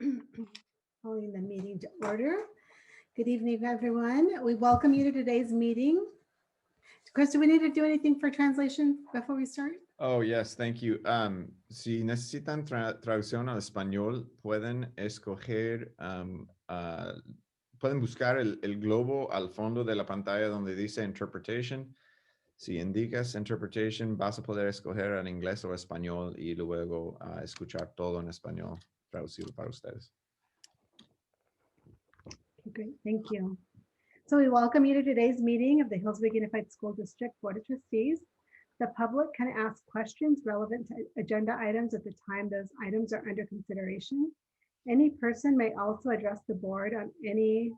Calling the meeting to order. Good evening, everyone. We welcome you to today's meeting. Chris, do we need to do anything for translation before we start? Oh, yes, thank you. Si necesitan traducción al español, pueden escoger, pueden buscar el globo al fondo de la pantalla donde dice Interpretation. Si indicas Interpretation, vas a poder escoger en inglés o español y luego escuchar todo en español traducido para ustedes. Great, thank you. So we welcome you to today's meeting of the Hillsborough Unified School District Board of Trustees. The public can ask questions relevant to agenda items at the time those items are under consideration. Any person may also address the board on any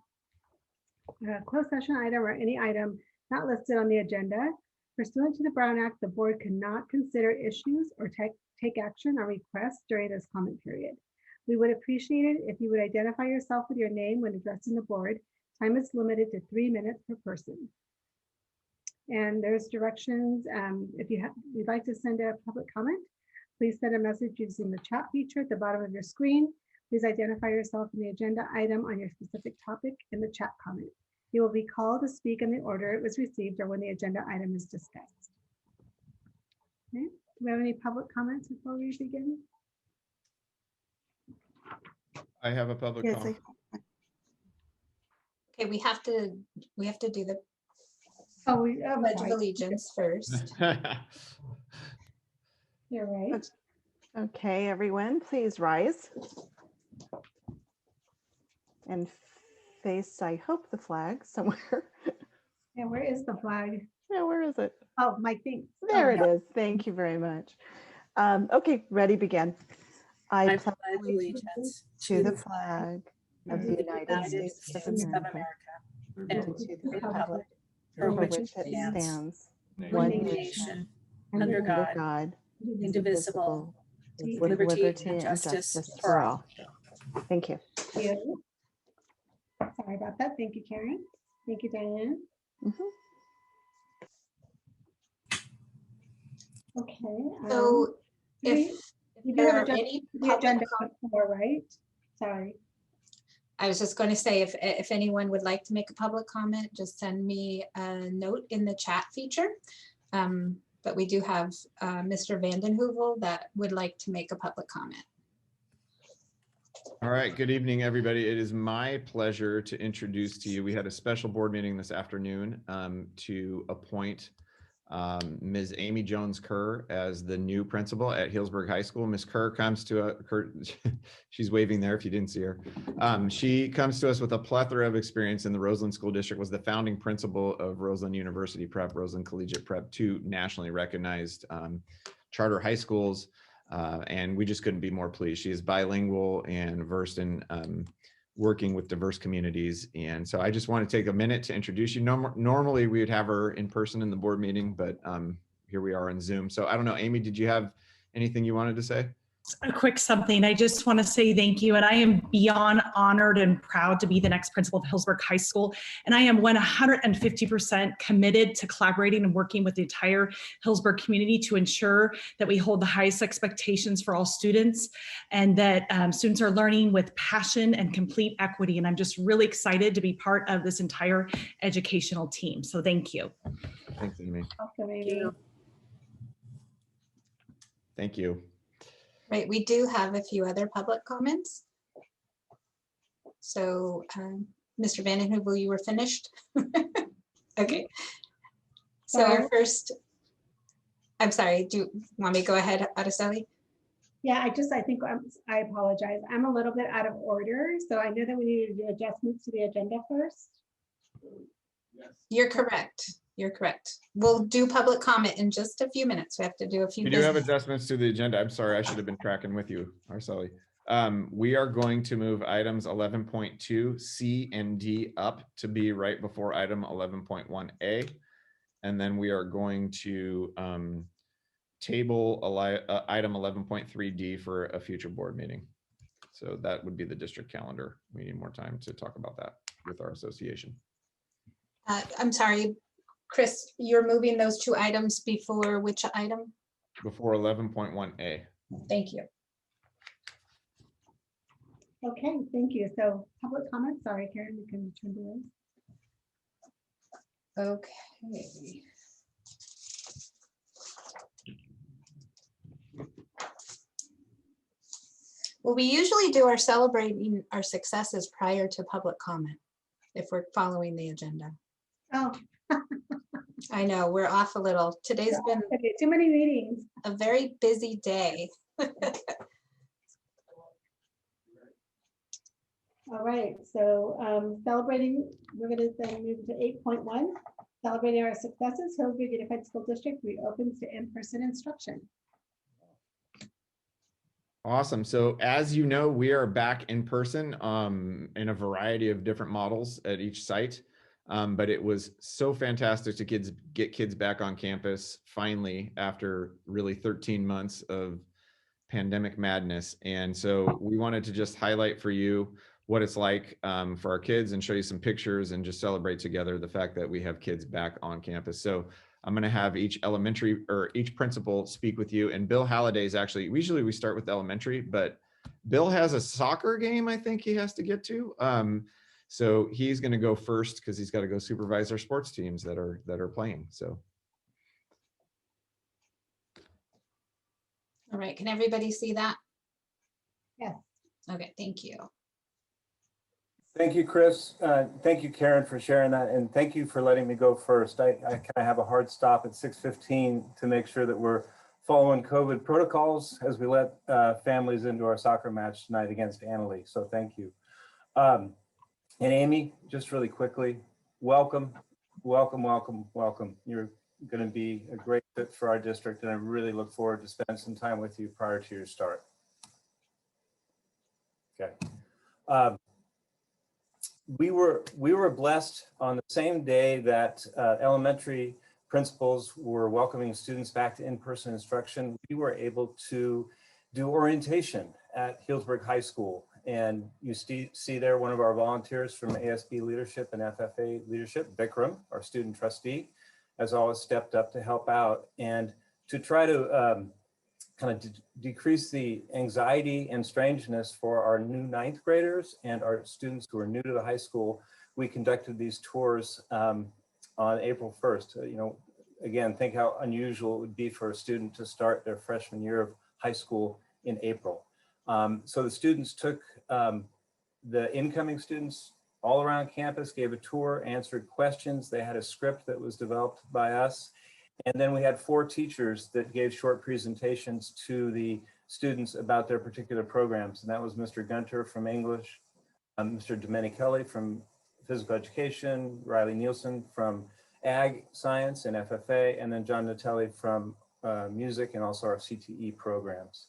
closed session item or any item not listed on the agenda. Pursuant to the Brown Act, the board cannot consider issues or take action on requests during this comment period. We would appreciate it if you would identify yourself with your name when addressing the board. Time is limited to 3 minutes per person. And there's directions. If you'd like to send a public comment, please send a message using the chat feature at the bottom of your screen. Please identify yourself in the agenda item on your specific topic in the chat comment. You will be called to speak in the order it was received or when the agenda item is discussed. Okay. Do we have any public comments before we begin? I have a public comment. Okay, we have to do the Pledge of Allegiance first. You're right. Okay, everyone, please rise and face, I hope, the flag somewhere. Yeah, where is the flag? Yeah, where is it? Oh, my thing. There it is. Thank you very much. Okay, ready, begin. I pledge allegiance to the flag of the United States of America and to the republic for which it stands, one nation, under God, indivisible, with liberty and justice for all. Thank you. Sorry about that. Thank you, Karen. Thank you, Diane. Okay. So if there are any public before, right? Sorry. I was just going to say, if anyone would like to make a public comment, just send me a note in the chat feature. But we do have Mr. Vanden Heuvel that would like to make a public comment. All right, good evening, everybody. It is my pleasure to introduce to you, we had a special board meeting this afternoon to appoint Ms. Amy Jones Kerr as the new principal at Hillsborough High School. Ms. Kerr comes to she's waving there if you didn't see her. She comes to us with a plethora of experience in the Roseland School District, was the founding principal of Roseland University Prep, Roseland Collegiate Prep, two nationally recognized charter high schools. And we just couldn't be more pleased. She is bilingual and versed in working with diverse communities. And so I just want to take a minute to introduce you. Normally we would have her in person in the board meeting, but here we are on Zoom. So I don't know, Amy, did you have anything you wanted to say? A quick something. I just want to say thank you. And I am beyond honored and proud to be the next principal of Hillsborough High School. And I am 150% committed to collaborating and working with the entire Hillsborough community to ensure that we hold the highest expectations for all students and that students are learning with passion and complete equity. And I'm just really excited to be part of this entire educational team. So thank you. Thanks, Amy. Welcome, Amy. Thank you. Right, we do have a few other public comments. So Mr. Vanden Heuvel, you were finished? Okay. So our first, I'm sorry, do you want me to go ahead, Araceli? Yeah, I think I apologize. I'm a little bit out of order. So I know that we need to do adjustments to the agenda first. Yes. You're correct. You're correct. We'll do public comment in just a few minutes. We have to do a few. We do have adjustments to the agenda. I'm sorry, I should have been tracking with you, Araceli. We are going to move items 11.2 C and D up to be right before item 11.1A. And then we are going to table item 11.3 D for a future board meeting. So that would be the district calendar. We need more time to talk about that with our association. I'm sorry, Chris, you're moving those two items before which item? Before 11.1A. Thank you. Okay, thank you. So public comment, sorry, Karen, you can turn to those. Okay. Well, we usually do our celebrating our successes prior to public comment, if we're following the agenda. Oh, I know, we're off a little. Today's been okay, too many meetings. a very busy day. All right, so celebrating, we're going to then move to 8.1, celebrating our successes. Hillsborough Unified School District reopens to in-person instruction. Awesome. So as you know, we are back in person in a variety of different models at each site. But it was so fantastic to get kids back on campus finally after really 13 months of pandemic madness. And so we wanted to just highlight for you what it's like for our kids and show you some pictures and just celebrate together the fact that we have kids back on campus. So I'm going to have each elementary or each principal speak with you. And Bill Halliday is actually, usually we start with elementary, but Bill has a soccer game I think he has to get to. So he's going to go first because he's got to go supervise our sports teams that are playing. So. All right, can everybody see that? Yes. Okay, thank you. Thank you, Chris. Thank you, Karen, for sharing that. And thank you for letting me go first. I kind of have a hard stop at 6:15 to make sure that we're following COVID protocols as we let families into our soccer match tonight against Annalee. So thank you. And Amy, just really quickly, welcome, welcome, welcome, welcome. You're going to be a great fit for our district, and I really look forward to spending some time with you prior to your start. Okay. We were blessed on the same day that elementary principals were welcoming students back to in-person instruction. We were able to do orientation at Healdsburg High School. And you see there one of our volunteers from ASB leadership and FFA leadership, Bikram, our student trustee, has always stepped up to help out and to try to kind of decrease the anxiety and strangeness for our new 9th graders and our students who are new to the high school. We conducted these tours on April 1st. You know, again, think how unusual it would be for a student to start their freshman year of high school in April. So the students took the incoming students all around campus, gave a tour, answered questions. They had a script that was developed by us. And then we had 4 teachers that gave short presentations to the students about their particular programs. And that was Mr. Gunter from English, Mr. Domenichelli from Physical Education, Riley Nielsen from Ag Science and FFA, and then John Natelli from Music and also our CTE programs.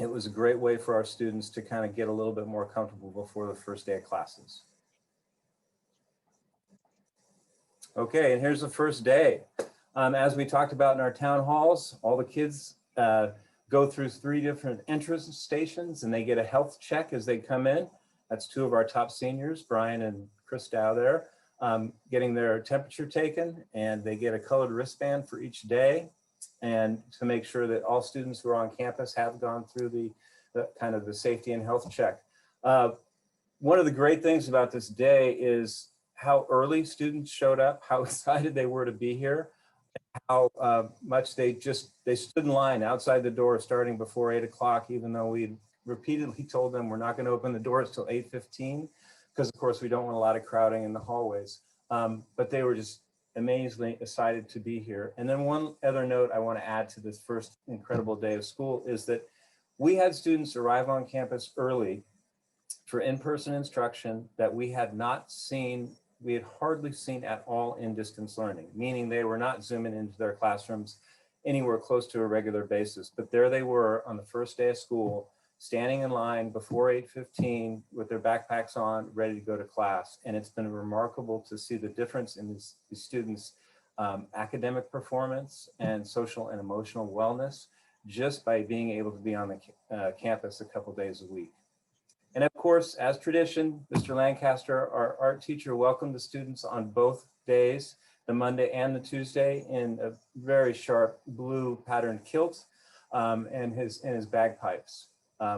It was a great way for our students to kind of get a little bit more comfortable before the first day of classes. Okay, and here's the first day. As we talked about in our town halls, all the kids go through 3 different entrance stations and they get a health check as they come in. That's 2 of our top seniors, Brian and Chris Dow there, getting their temperature taken, and they get a colored wristband for each day, and to make sure that all students who are on campus have gone through the kind of the safety and health check. One of the great things about this day is how early students showed up, how excited they were to be here, how much they stood in line outside the door starting before 8 o'clock, even though we repeatedly told them we're not going to open the doors till 8:15, because of course we don't want a lot of crowding in the hallways. But they were just amazingly excited to be here. And then one other note I want to add to this first incredible day of school is that we had students arrive on campus early for in-person instruction that we had not seen, we had hardly seen at all in distance learning, meaning they were not zooming into their classrooms anywhere close to a regular basis. But there they were on the first day of school, standing in line before 8:15 with their backpacks on, ready to go to class. And it's been remarkable to see the difference in these students' academic performance and social and emotional wellness just by being able to be on the campus a couple days a week. And of course, as tradition, Mr. Lancaster, our art teacher, welcomed the students on both days, the Monday and the Tuesday, in a very sharp blue patterned kilt and his bagpipes.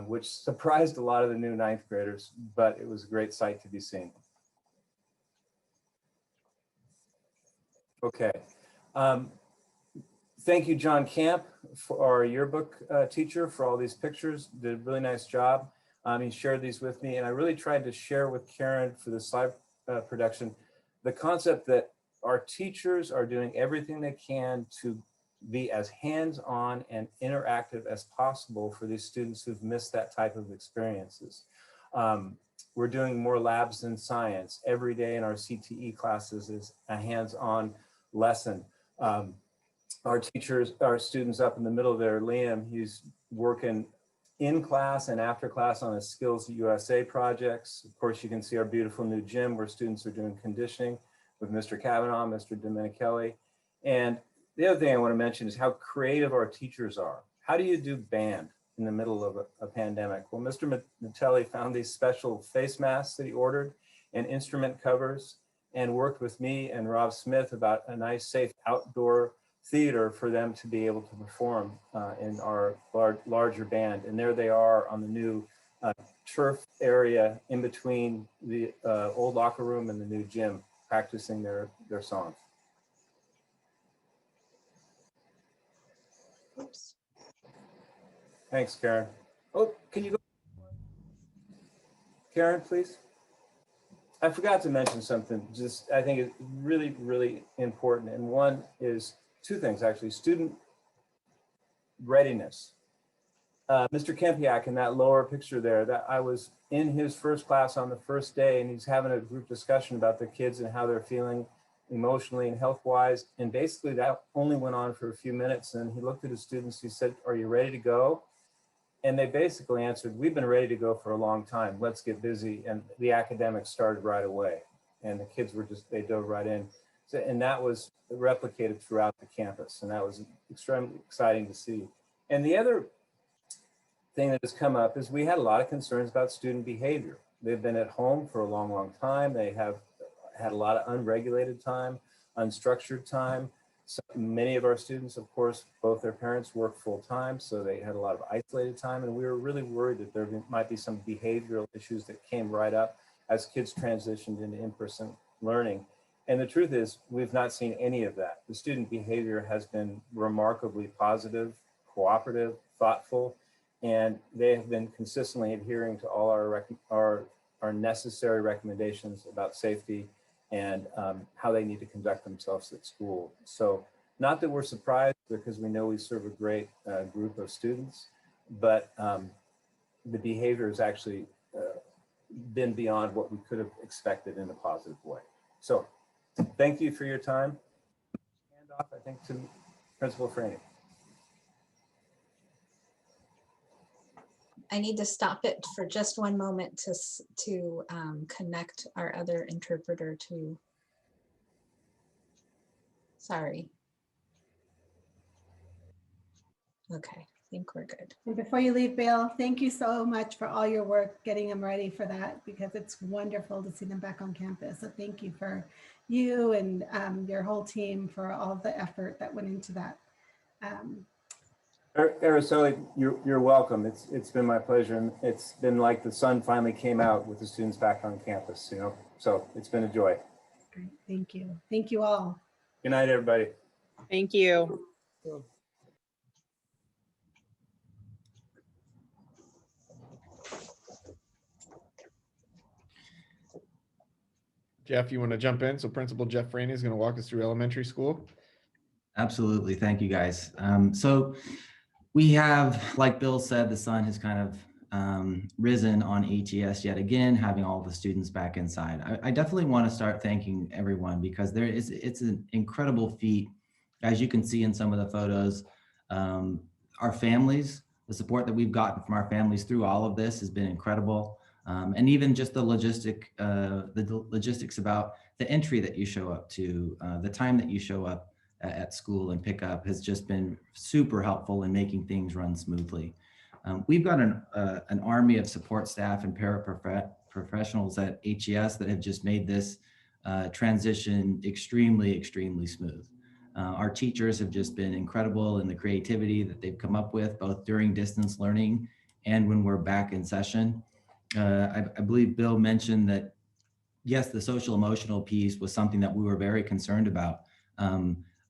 which surprised a lot of the new ninth graders, but it was a great sight to be seen. Okay. Thank you, John Camp, for our yearbook teacher, for all these pictures. Did a really nice job. He shared these with me, and I really tried to share with Karen for the slide production the concept that our teachers are doing everything they can to be as hands-on and interactive as possible for these students who've missed that type of experiences. We're doing more labs in science. Every day in our CTE classes is a hands-on lesson. Our teachers, our students up in the middle there, Liam, he's working in class and after class on his Skills USA projects. Of course, you can see our beautiful new gym where students are doing conditioning with Mr. Kavanaugh, Mr. Domenichelli. And the other thing I want to mention is how creative our teachers are. How do you do band in the middle of a pandemic? Well, Mr. Matelli found these special face masks that he ordered and instrument covers and worked with me and Rob Smith about a nice, safe outdoor theater for them to be able to perform in our larger band. And there they are on the new turf area in between the old locker room and the new gym, practicing their songs. Oops. Thanks, Karen. Oh, can you go? Karen, please. I forgot to mention something, just I think it's really, really important. And one is two things, actually. Student readiness. Mr. Kempiak in that lower picture there, that I was in his first class on the first day, and he's having a group discussion about the kids and how they're feeling emotionally and health-wise. And basically that only went on for a few minutes. And he looked at his students, he said, "Are you ready to go?" And they basically answered, "We've been ready to go for a long time. Let's get busy." And the academics started right away. And the kids were just, they dove right in. So, and that was replicated throughout the campus. And that was extremely exciting to see. And the other thing that has come up is we had a lot of concerns about student behavior. They've been at home for a long, long time. They have had a lot of unregulated time, unstructured time. So many of our students, of course, both their parents work full time, so they had a lot of isolated time. And we were really worried that there might be some behavioral issues that came right up as kids transitioned into in-person learning. And the truth is, we've not seen any of that. The student behavior has been remarkably positive, cooperative, thoughtful, and they have been consistently adhering to all our necessary recommendations about safety and how they need to conduct themselves at school. So not that we're surprised, because we know we serve a great group of students, but the behavior has actually been beyond what we could have expected in a positive way. So thank you for your time. Hand off, I think, to Principal Franey. I need to stop it for just one moment to connect our other interpreter to. Sorry. Okay, I think we're good. And before you leave, Bill, thank you so much for all your work getting them ready for that, because it's wonderful to see them back on campus. So thank you for you and your whole team for all of the effort that went into that. Araceli, you're welcome. It's been my pleasure, and it's been like the sun finally came out with the students back on campus, you know, so it's been a joy. Great, thank you. Thank you all. Good night, everybody. Thank you. Jeff, you want to jump in? So Principal Jeff Franey is going to walk us through elementary school. Absolutely. Thank you, guys. So we have, like Bill said, the sun has kind of risen on HES yet again, having all the students back inside. I definitely want to start thanking everyone, because it's an incredible feat. As you can see in some of the photos, our families, the support that we've gotten from our families through all of this has been incredible. And even just the logistics about the entry that you show up to, the time that you show up at school and pick up has just been super helpful in making things run smoothly. We've got an army of support staff and paraprofessionals at HES that have just made this transition extremely, extremely smooth. Our teachers have just been incredible in the creativity that they've come up with, both during distance learning and when we're back in session. I believe Bill mentioned that, yes, the social emotional piece was something that we were very concerned about.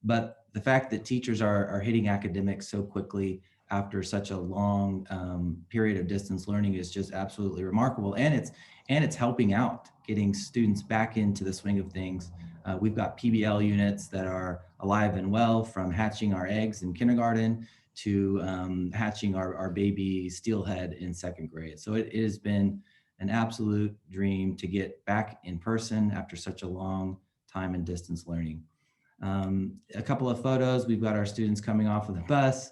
But the fact that teachers are hitting academics so quickly after such a long period of distance learning is just absolutely remarkable. And it's helping out getting students back into the swing of things. We've got PBL units that are alive and well, from hatching our eggs in kindergarten to hatching our baby steelhead in 2nd grade. So it has been an absolute dream to get back in person after such a long time in distance learning. A couple of photos, we've got our students coming off of the bus.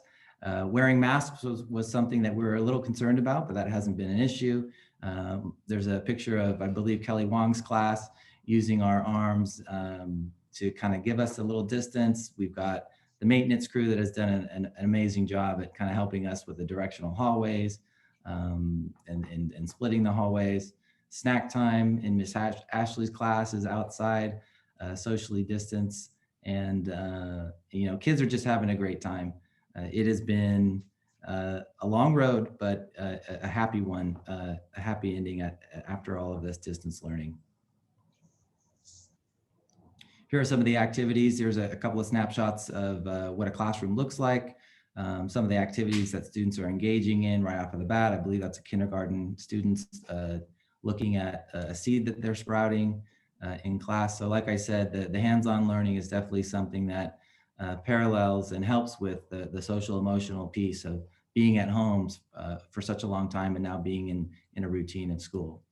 Wearing masks was something that we were a little concerned about, but that hasn't been an issue. There's a picture of, I believe, Kelly Wong's class using our arms to kind of give us a little distance. We've got the maintenance crew that has done an amazing job at kind of helping us with the directional hallways and splitting the hallways. Snack time in Miss Ashley's class is outside, socially distanced, and kids are just having a great time. It has been a long road, but a happy one, a happy ending after all of this distance learning. Here are some of the activities. There's a couple of snapshots of what a classroom looks like. Some of the activities that students are engaging in right off of the bat. I believe that's a kindergarten students looking at a seed that they're sprouting in class. So like I said, the hands-on learning is definitely something that parallels and helps with the social emotional piece of being at homes for such a long time and now being in a routine at school.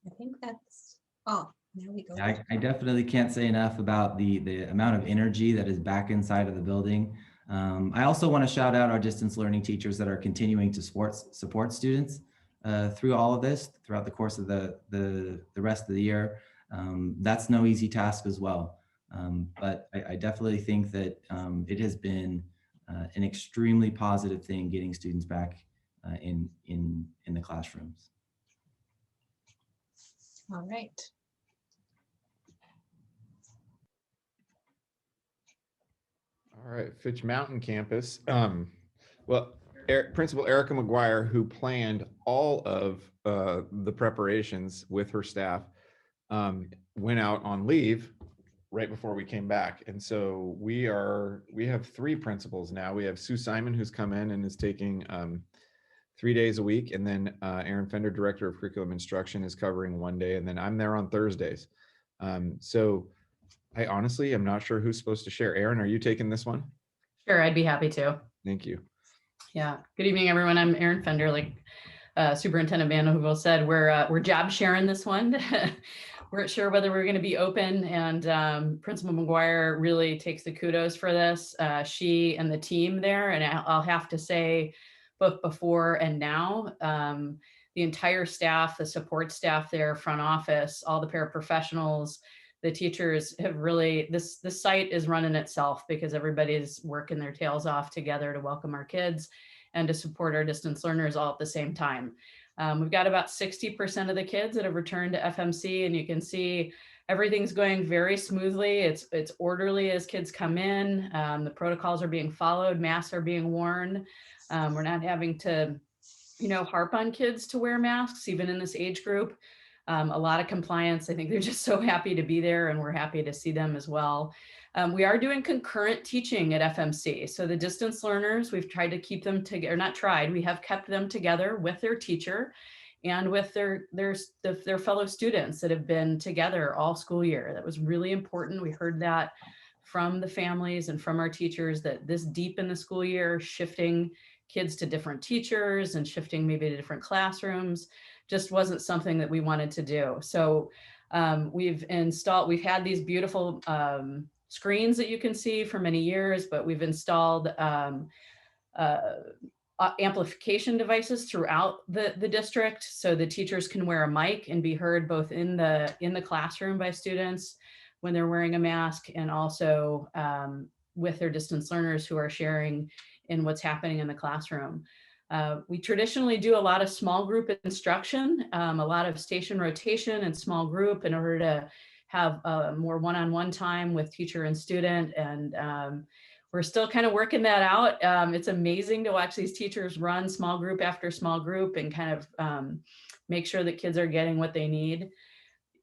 I think that's all. There we go. I definitely can't say enough about the amount of energy that is back inside of the building. I also want to shout out our distance learning teachers that are continuing to support students through all of this, throughout the course of the rest of the year. That's no easy task as well. But I definitely think that it has been an extremely positive thing getting students back in the classrooms. All right. All right, Fitch Mountain campus. Principal Erica McGuire, who planned all of the preparations with her staff, went out on leave right before we came back. And so we have 3 principals now. We have Sue Simon, who's come in and is taking 3 days a week. And then Aaron Fender, Director of Curriculum Instruction, is covering 1 day. And then I'm there on Thursdays. So I honestly am not sure who's supposed to share. Aaron, are you taking this one? Sure, I'd be happy to. Thank you. Yeah. Good evening, everyone. I'm Aaron Fender. Like Superintendent Van Hoovel said, we're job sharing this one. Weren't sure whether we're going to be open, and Principal McGuire really takes the kudos for this. She and the team there, and I'll have to say, both before and now, the entire staff, the support staff there, front office, all the paraprofessionals, the teachers have really, this site is running itself because everybody's working their tails off together to welcome our kids and to support our distance learners all at the same time. We've got about 60% of the kids that have returned to FMC, and you can see everything's going very smoothly. It's orderly as kids come in. The protocols are being followed, masks are being worn. We're not having to, harp on kids to wear masks, even in this age group. A lot of compliance. I think they're just so happy to be there, and we're happy to see them as well. We are doing concurrent teaching at FMC. So the distance learners, we've tried to keep them together, not tried, we have kept them together with their teacher and with their fellow students that have been together all school year. That was really important. We heard that from the families and from our teachers, that this deep in the school year, shifting kids to different teachers and shifting maybe to different classrooms just wasn't something that we wanted to do. So we've had these beautiful screens that you can see for many years, but we've installed amplification devices throughout the district, so the teachers can wear a mic and be heard both in the classroom by students when they're wearing a mask, and also with their distance learners who are sharing in what's happening in the classroom. We traditionally do a lot of small group instruction, a lot of station rotation and small group in order to have more one-on-one time with teacher and student. And we're still kind of working that out. It's amazing to watch these teachers run small group after small group and kind of make sure that kids are getting what they need.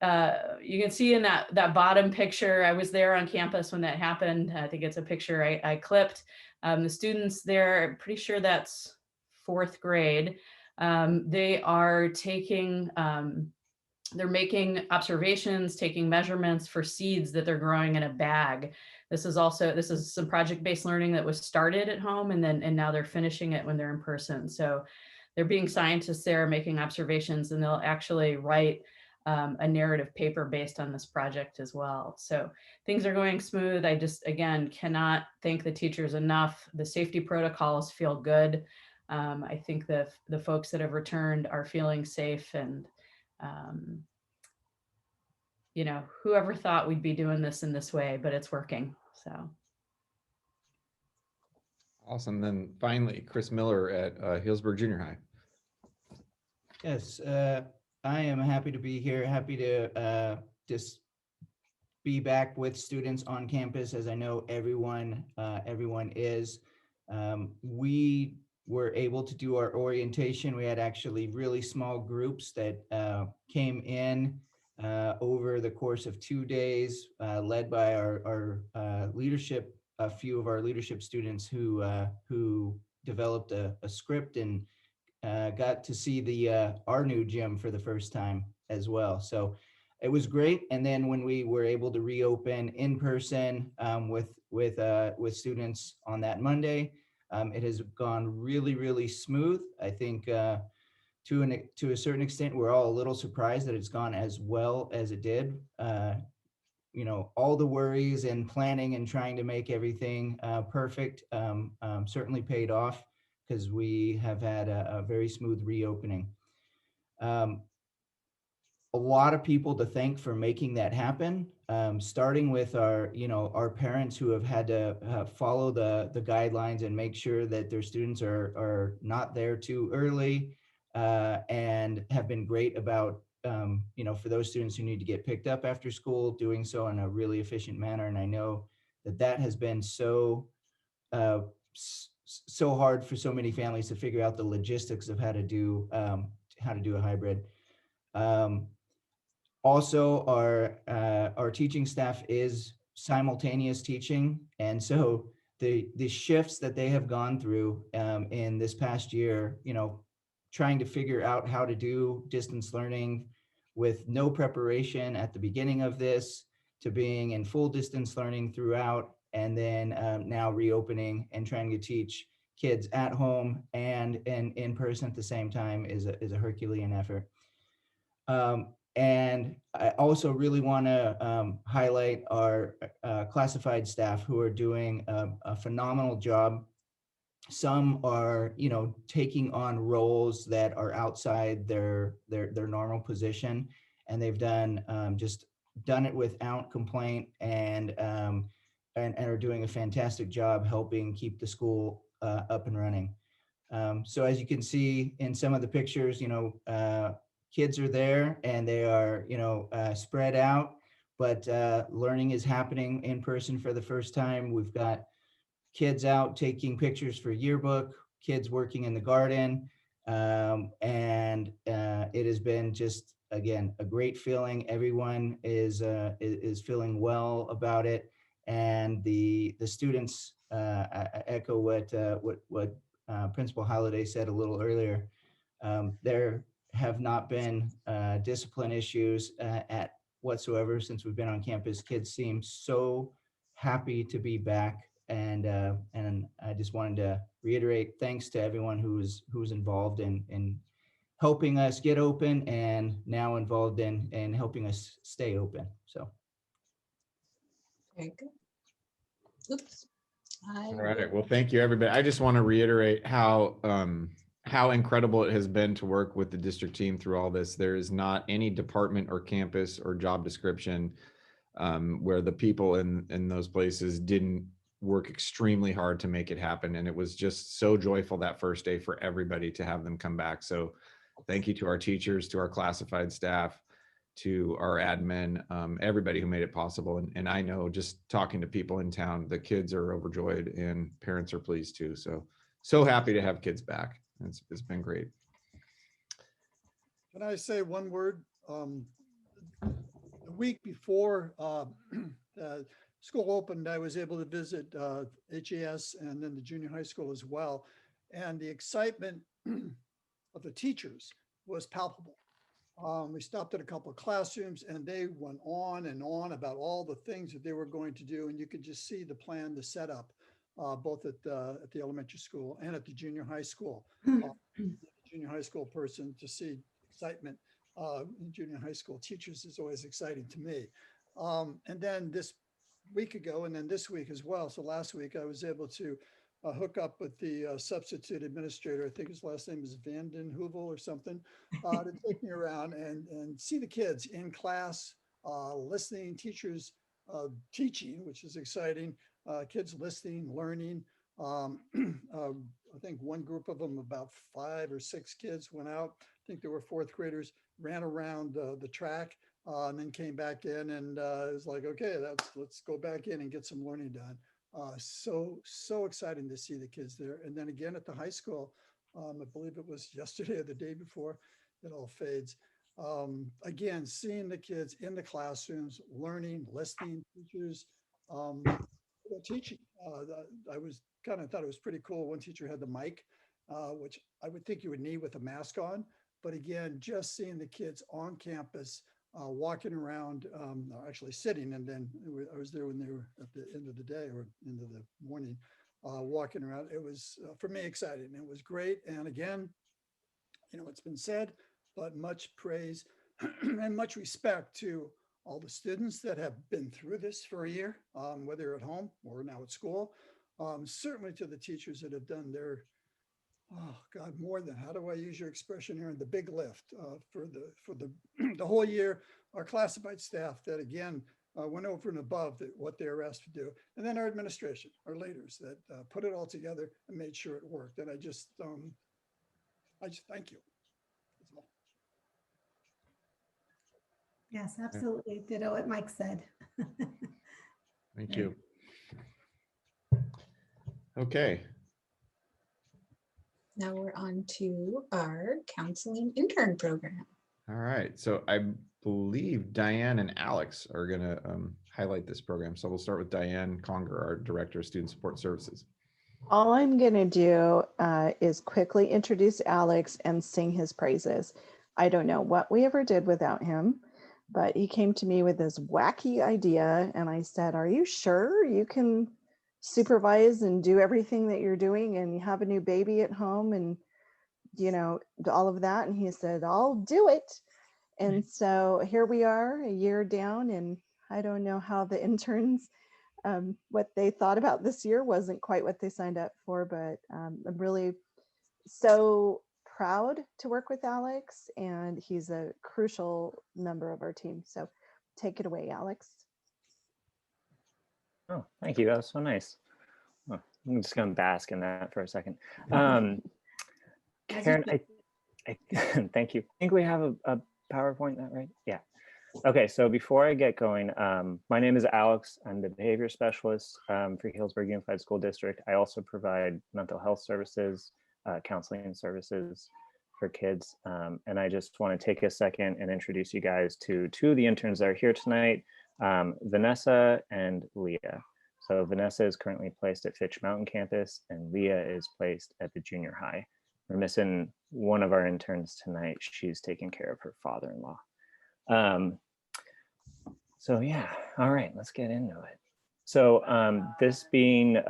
You can see in that bottom picture, I was there on campus when that happened. I think it's a picture I clipped. The students there, I'm pretty sure that's 4th grade. They are taking, they're making observations, taking measurements for seeds that they're growing in a bag. This is some project-based learning that was started at home, and now they're finishing it when they're in person. So they're being scientists there, making observations, and they'll actually write a narrative paper based on this project as well. So things are going smooth. I just, again, cannot thank the teachers enough. The safety protocols feel good. I think the folks that have returned are feeling safe, and you know, whoever thought we'd be doing this in this way, but it's working. So. Awesome. Then finally, Chris Miller at Healdsburg Junior High. Yes, I am happy to be here. Happy to just be back with students on campus, as I know everyone is. We were able to do our orientation. We had actually really small groups that came in over the course of 2 days, led by our leadership, a few of our leadership students who developed a script and got to see our new gym for the first time as well. So it was great. And then when we were able to reopen in person with students on that Monday, it has gone really, really smooth. I think to a certain extent, we're all a little surprised that it's gone as well as it did. You know, all the worries and planning and trying to make everything perfect certainly paid off, because we have had a very smooth reopening. A lot of people to thank for making that happen, starting with our parents who have had to follow the guidelines and make sure that their students are not there too early, and have been great about, for those students who need to get picked up after school, doing so in a really efficient manner. And I know that has been so hard for so many families to figure out the logistics of how to do a hybrid. Also, our teaching staff is simultaneous teaching, and so the shifts that they have gone through in this past year, trying to figure out how to do distance learning with no preparation at the beginning of this, to being in full distance learning throughout, and then now reopening and trying to teach kids at home and in person at the same time is a Herculean effort. And I also really want to highlight our classified staff, who are doing a phenomenal job. Some are, taking on roles that are outside their normal position, and they've done it without complaint, and are doing a fantastic job helping keep the school up and running. So as you can see in some of the pictures, kids are there and they are, spread out, but learning is happening in person for the first time. We've got kids out taking pictures for yearbook, kids working in the garden, and it has been just, again, a great feeling. Everyone is feeling well about it, and the students echo what Principal Holliday said a little earlier. There have not been discipline issues at whatsoever since we've been on campus. Kids seem so happy to be back, and I just wanted to reiterate thanks to everyone who's involved in helping us get open, and now involved in helping us stay open. So Very good. Oops. All right. Well, thank you, everybody. I just want to reiterate how incredible it has been to work with the district team through all this. There is not any department or campus or job description where the people in those places didn't work extremely hard to make it happen. And it was just so joyful that first day for everybody to have them come back. So thank you to our teachers, to our classified staff, to our admin, everybody who made it possible. And I know just talking to people in town, the kids are overjoyed and parents are pleased too. So happy to have kids back. It's been great. Can I say one word? The week before school opened, I was able to visit HAS and then the junior high school as well. And the excitement of the teachers was palpable. We stopped at a couple of classrooms and they went on and on about all the things that they were going to do. And you could just see the plan, the setup, both at the elementary school and at the junior high school. Junior high school person to see excitement in junior high school teachers is always exciting to me. And then this week ago, and then this week as well. So last week I was able to hook up with the substitute administrator. I think his last name is Vanden Heuvel or something, to take me around and see the kids in class, listening, teachers teaching, which is exciting, kids listening, learning. I think one group of them, about 5 or 6 kids went out. I think there were 4th graders, ran around the track and then came back in, and it was like, okay, let's go back in and get some learning done. So exciting to see the kids there. And then again at the high school, I believe it was yesterday or the day before, it all fades. Again, seeing the kids in the classrooms, learning, listening, teachers, teaching. I was kind of thought it was pretty cool. One teacher had the mic, which I would think you would need with a mask on. But again, just seeing the kids on campus, walking around, actually sitting, and then I was there when they were at the end of the day or into the morning, walking around. It was, for me, exciting. It was great. And again, you know, it's been said, but much praise and much respect to all the students that have been through this for a year, whether at home or now at school. Certainly to the teachers that have done their, oh God, more than, how do I use your expression here, the big lift for the whole year. Our classified staff that again went over and above what they were asked to do, and then our administration, our leaders that put it all together and made sure it worked. And I just thank you. That's all. Yes, absolutely. Ditto what Mike said. Thank you. Okay. Now we're on to our counseling intern program. All right. So I believe Diane and Alex are going to highlight this program. So we'll start with Diane Conger, our Director of Student Support Services. All I'm going to do is quickly introduce Alex and sing his praises. I don't know what we ever did without him, but he came to me with this wacky idea and I said, are you sure you can supervise and do everything that you're doing and you have a new baby at home and, you know, all of that? And he said, I'll do it. And so here we are a year down, and I don't know how the interns, what they thought about this year wasn't quite what they signed up for, but I'm really so proud to work with Alex, and he's a crucial member of our team. So take it away, Alex. Oh, thank you. That was so nice. Oh, I'm just going to bask in that for a second. Karen, I thank you. I think we have a PowerPoint, that right? Yeah. Okay, so before I get going, my name is Alex. I'm the behavior specialist for Healdsburg Unified School District. I also provide mental health services, counseling services for kids. And I just want to take a second and introduce you guys to two of the interns that are here tonight, Vanessa and Leah. So Vanessa is currently placed at Fitch Mountain campus and Leah is placed at the junior high. We're missing one of our interns tonight. She's taking care of her father-in-law. So yeah, all right, let's get into it. So this being in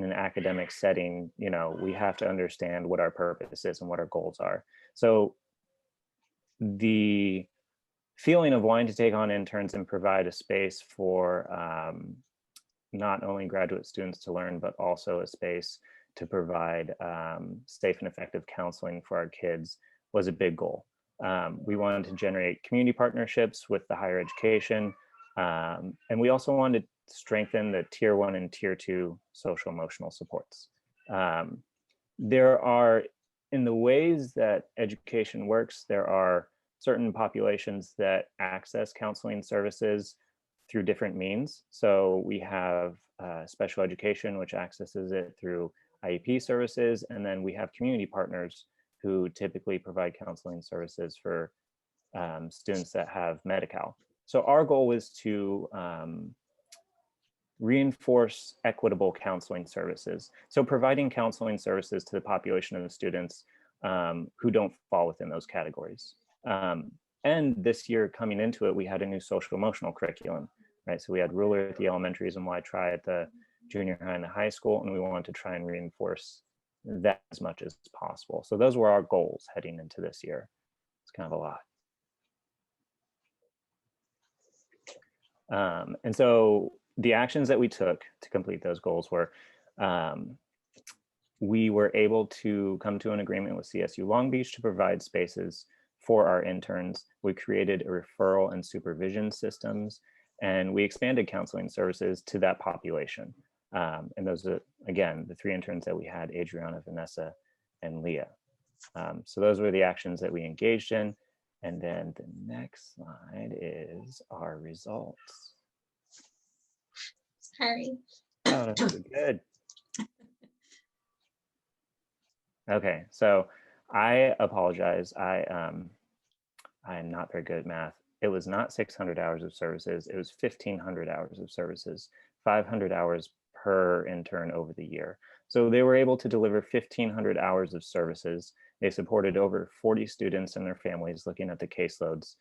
an academic setting, you know, we have to understand what our purpose is and what our goals are. So the feeling of wanting to take on interns and provide a space for not only graduate students to learn, but also a space to provide safe and effective counseling for our kids was a big goal. We wanted to generate community partnerships with the higher education, and we also wanted to strengthen the tier 1 and tier 2 social emotional supports. There are, in the ways that education works, there are certain populations that access counseling services through different means. So we have special education, which accesses it through IEP services, and then we have community partners who typically provide counseling services for students that have Medi-Cal. So our goal is to reinforce equitable counseling services. So providing counseling services to the population of the students who don't fall within those categories. And this year coming into it, we had a new social emotional curriculum, right? So we had ruler at the elementaries and Y-Tri at the junior high and the high school, and we wanted to try and reinforce that as much as possible. So those were our goals heading into this year. It's kind of a lot. And so the actions that we took to complete those goals were, we were able to come to an agreement with CSU Long Beach to provide spaces for our interns. We created a referral and supervision systems, and we expanded counseling services to that population. And those are, again, the 3 interns that we had, Adriana, Vanessa, and Leah. So those were the actions that we engaged in. And then the next slide is our results. Sorry. Oh, that's good. Okay, so I apologize. I am not very good at math. It was not 600 hours of services. It was 1,500 hours of services, 500 hours per intern over the year. So they were able to deliver 1,500 hours of services. They supported over 40 students and their families looking at the caseloads.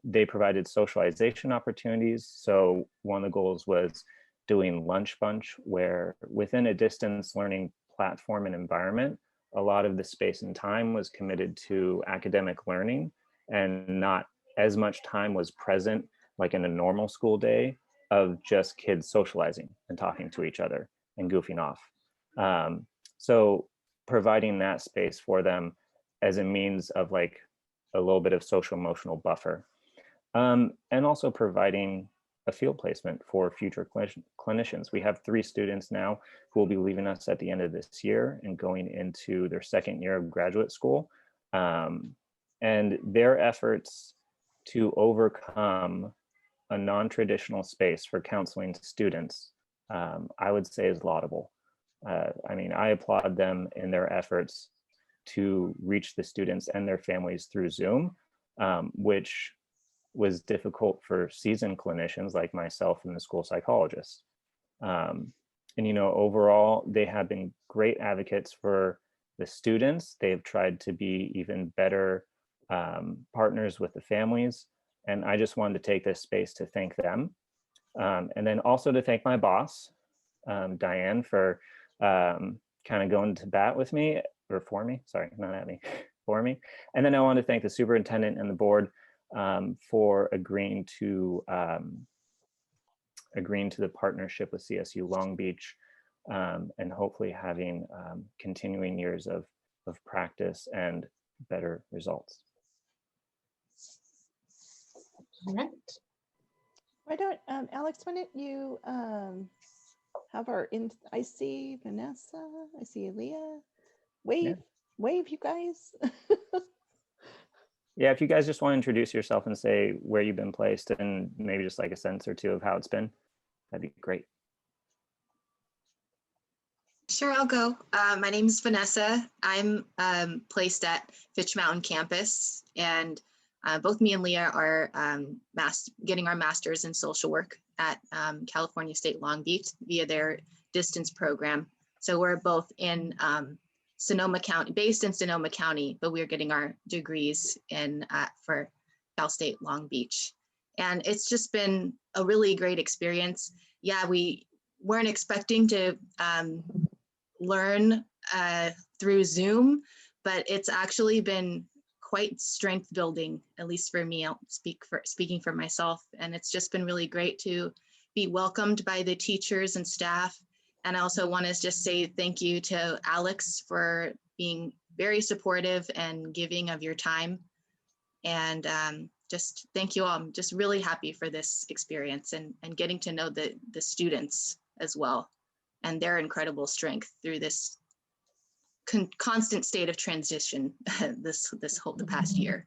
They provided socialization opportunities. So one of the goals was doing lunch bunch, where within a distance learning platform and environment, a lot of the space and time was committed to academic learning, and not as much time was present like in a normal school day of just kids socializing and talking to each other and goofing off. So providing that space for them as a means of like a little bit of social emotional buffer. And also providing a field placement for future clinicians. We have 3 students now who will be leaving us at the end of this year and going into their 2nd year of graduate school. And their efforts to overcome a non-traditional space for counseling students, I would say is laudable. I mean, I applaud them in their efforts to reach the students and their families through Zoom, which was difficult for seasoned clinicians like myself and the school psychologist. And, you know, overall, they have been great advocates for the students. They've tried to be even better partners with the families. And I just wanted to take this space to thank them. And then also to thank my boss, Diane, for kind of going to bat with me, or for me, sorry, not at me, for me. And then I want to thank the superintendent and the board for agreeing to the partnership with CSU Long Beach, and hopefully having continuing years of practice and better results. All right. Why don't, Alex, why don't you have I see Vanessa, I see Leah. Wave, wave, you guys. Yeah, if you guys just want to introduce yourself and say where you've been placed and maybe just like a sentence or 2 of how it's been, that'd be great. Sure, I'll go. My name is Vanessa. I'm placed at Fitch Mountain campus, and both me and Leah are getting our master's in social work at California State Long Beach via their distance program. So we're both in Sonoma County, based in Sonoma County, but we're getting our degrees in for Cal State Long Beach. And it's just been a really great experience. Yeah, we weren't expecting to learn through Zoom, but it's actually been quite strength building, at least for me. I'll speaking for myself. And it's just been really great to be welcomed by the teachers and staff. And I also want to just say thank you to Alex for being very supportive and giving of your time. And just thank you all. I'm just really happy for this experience and getting to know the students as well and their incredible strength through this constant state of transition the past year.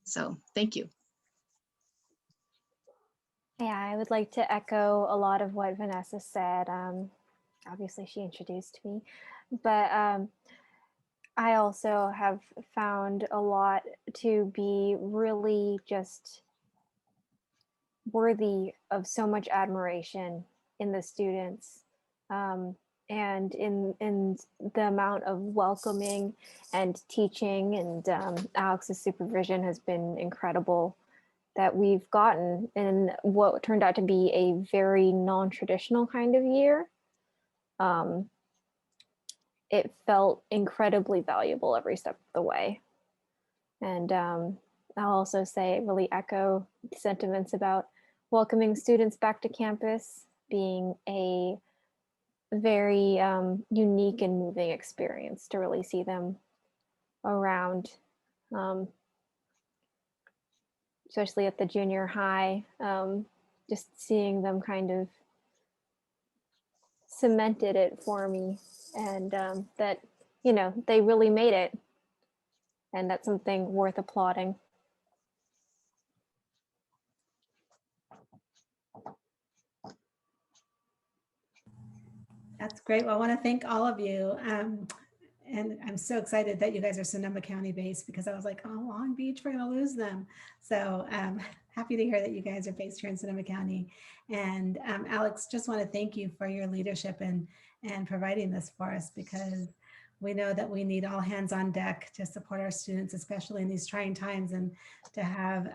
So thank you. Yeah, I would like to echo a lot of what Vanessa said. Obviously, she introduced me, but I also have found a lot to be really just worthy of so much admiration in the students, and in the amount of welcoming and teaching, and Alex's supervision has been incredible that we've gotten in what turned out to be a very non-traditional kind of year. It felt incredibly valuable every step of the way. And I'll also say, really echo sentiments about welcoming students back to campus being a very unique and moving experience to really see them around, especially at the junior high. Just seeing them kind of cemented it for me, and that, you know, they really made it, and that's something worth applauding. That's great. Well, I want to thank all of you. And I'm so excited that you guys are Sonoma County based, because I was like, oh, Long Beach, we're going to lose them. So happy to hear that you guys are based here in Sonoma County. And Alex, just want to thank you for your leadership and providing this for us, because we know that we need all hands on deck to support our students, especially in these trying times, and to have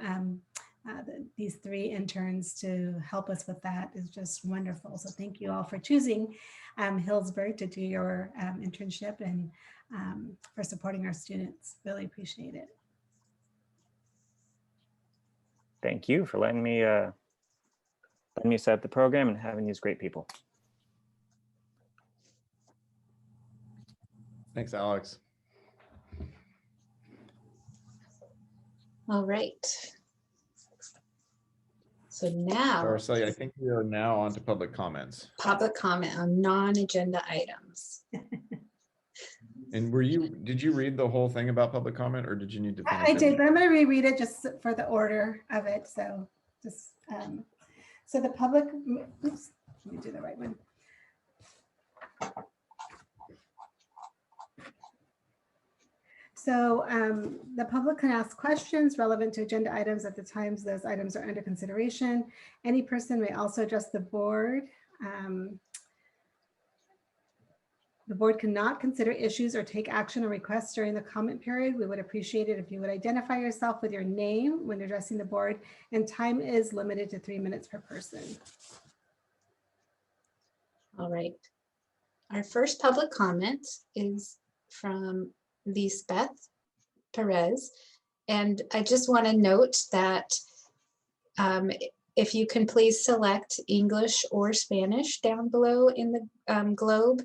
these 3 interns to help us with that is just wonderful. So thank you all for choosing Hillsburg to do your internship, and for supporting our students. Really appreciate it. Thank you for letting me set up the program and having these great people. Thanks, Alex. All right. So now, Araceli, I think we are now on to public comments. public comment on non-agenda items. And did you read the whole thing about public comment, or did you need to finish I it? did, but I'm going to reread it just for the order of it. So just, so the public, oops, let me do the right one. So the public can ask questions relevant to agenda items at the times those items are under consideration. Any person may also address the board. The board cannot consider issues or take action or requests during the comment period. We would appreciate it if you would identify yourself with your name when addressing the board, and time is limited to 3 minutes per person. All right. Our first public comment is from Lisbeth Perez. And I just want to note that if you can please select English or Spanish down below in the globe.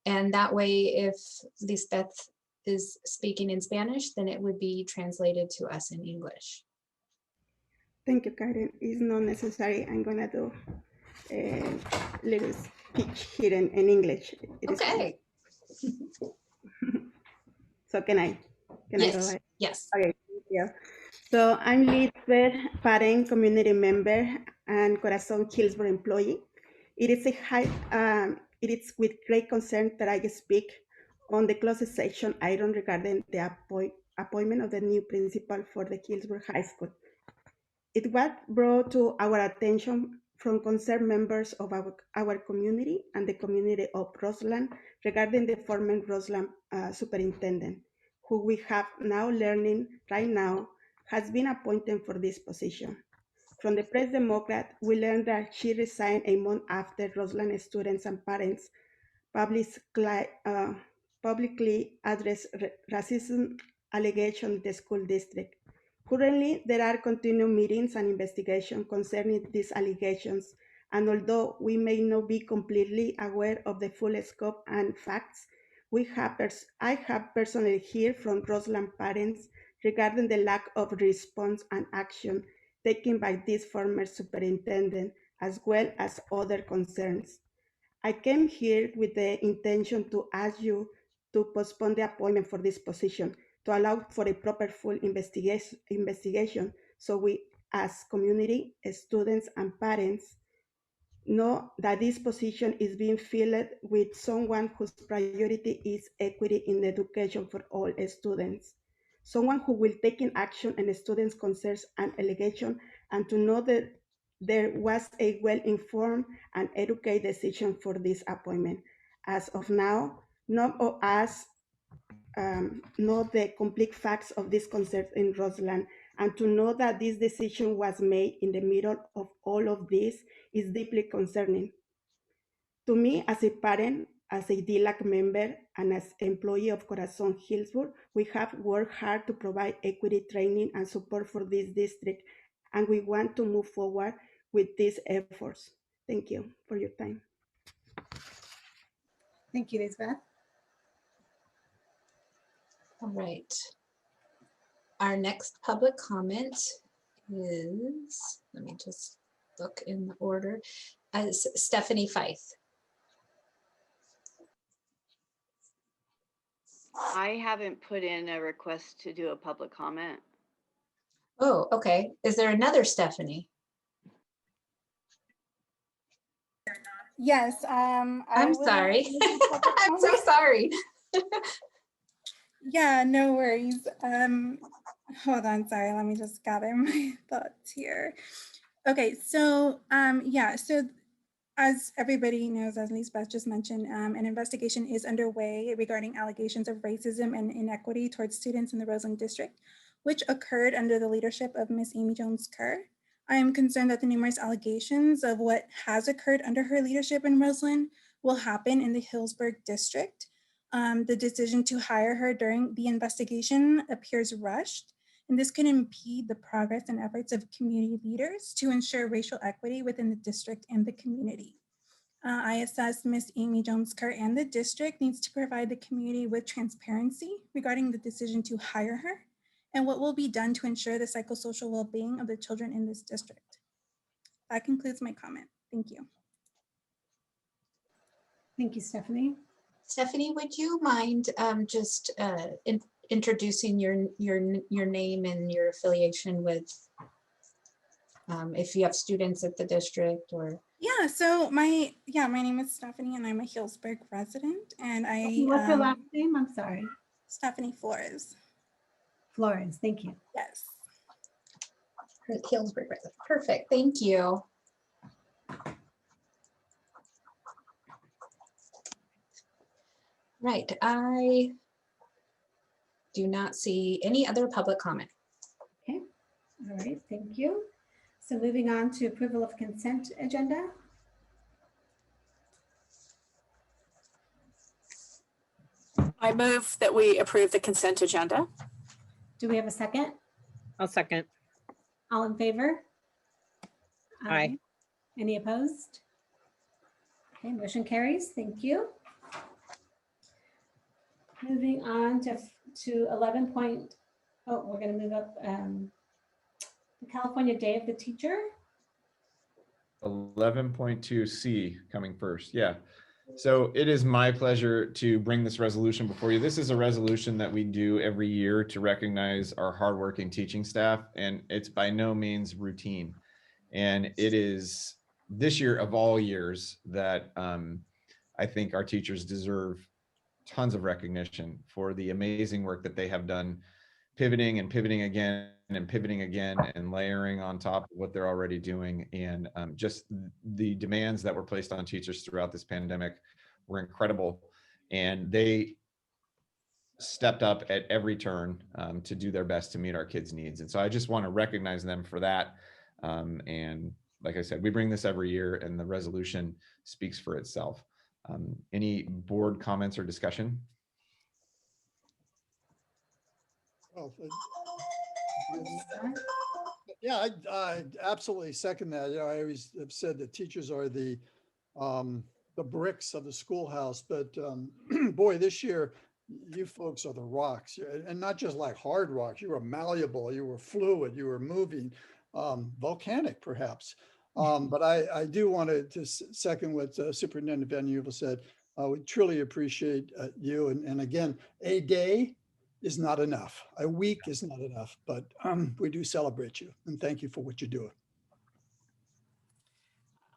And that way, if Lisbeth is speaking in Spanish, then it would be translated to us in English. Thank you, Karen. It's not necessary. I'm gonna do a little speech here in English. Okay. So can I go ahead? Yes. Okay, thank you. So I'm Lisbeth, parent, community member, and Corazon Hillsborough employee. It is with great concern that I speak on the closed session item regarding the appointment of the new principal for the Hillsborough High School. It was brought to our attention from concerned members of our community and the community of Roseland regarding the former Roseland superintendent, who we have now learning right now has been appointed for this position. From the Press Democrat, we learned that she resigned a month after Roseland students and parents publicly addressed racism allegations in the school district. Currently, there are continued meetings and investigations concerning these allegations, and although we may not be completely aware of the full scope and facts, I have personally heard from Roseland parents regarding the lack of response and action taken by this former superintendent, as well as other concerns. I came here with the intention to ask you to postpone the appointment for this position to allow for a proper full investigation. So we, as community, students, and parents, know that this position is being filled with someone whose priority is equity in education for all students. Someone who will take in action on students' concerns and allegations, and to know that there was a well-informed and educated decision for this appointment. As of now, none of us know the complete facts of this concert in Roseland, and to know that this decision was made in the middle of all of this is deeply concerning. To me, as a parent, as a DLAC member, and as employee of Corazon Hillsborough, we have worked hard to provide equity training and support for this district, and we want to move forward with these efforts. Thank you for your time. Thank you, Lisbeth. All right. Our next public comment is, let me just look in the order, as Stephanie Fife. I haven't put in a request to do a public comment. Oh, okay. Is there another Stephanie? Yes. I'm sorry. I'm so sorry. Yeah, no worries. Hold on, sorry, let me just gather my thoughts here. Okay, so yeah, so as everybody knows, as Lisbeth just mentioned, an investigation is underway regarding allegations of racism and inequity towards students in the Roseland District, which occurred under the leadership of Ms. Amy Jones-Kerr. I am concerned that the numerous allegations of what has occurred under her leadership in Roseland will happen in the Hillsborough District. The decision to hire her during the investigation appears rushed, and this can impede the progress and efforts of community leaders to ensure racial equity within the district and the community. I assess Ms. Amy Jones-Kerr and the district needs to provide the community with transparency regarding the decision to hire her and what will be done to ensure the psychosocial well-being of the children in this district. That concludes my comment. Thank you. Thank you, Stephanie. Stephanie, would you mind just introducing your name and your affiliation with, if you have students at the district or? Yeah, so my name is Stephanie and I'm a Hillsborough resident, and What's your last name? I'm sorry. Stephanie Flores. Flores, thank you. Yes. Hillsborough resident. Perfect, thank you. Right, I do not see any other public comment. Okay, all right, thank you. So moving on to approval of consent agenda. I move that we approve the consent agenda. Do we have a second? I'll second. All in favor? Aye. Any opposed? Okay, motion carries. Thank you. Moving on to 11 point, oh, we're going to move up the California Day of the Teacher. 11.2C coming first. Yeah. So it is my pleasure to bring this resolution before you. This is a resolution that we do every year to recognize our hardworking teaching staff, and it's by no means routine. And it is this year of all years that I think our teachers deserve tons of recognition for the amazing work that they have done, pivoting and pivoting again and pivoting again and layering on top of what they're already doing. And just the demands that were placed on teachers throughout this pandemic were incredible. And they stepped up at every turn to do their best to meet our kids' needs. And so I just want to recognize them for that. And like I said, we bring this every year and the resolution speaks for itself. Any board comments or discussion? Well, yeah, I absolutely second that. You know, I always have said that teachers are the bricks of the schoolhouse, but boy, this year you folks are the rocks, and not just like hard rocks. You were malleable, you were fluid, you were moving, volcanic perhaps. But I do want to second what Superintendent Van Heuvel said. We truly appreciate you, and again, a day is not enough. A week is not enough, but we do celebrate you and thank you for what you're doing.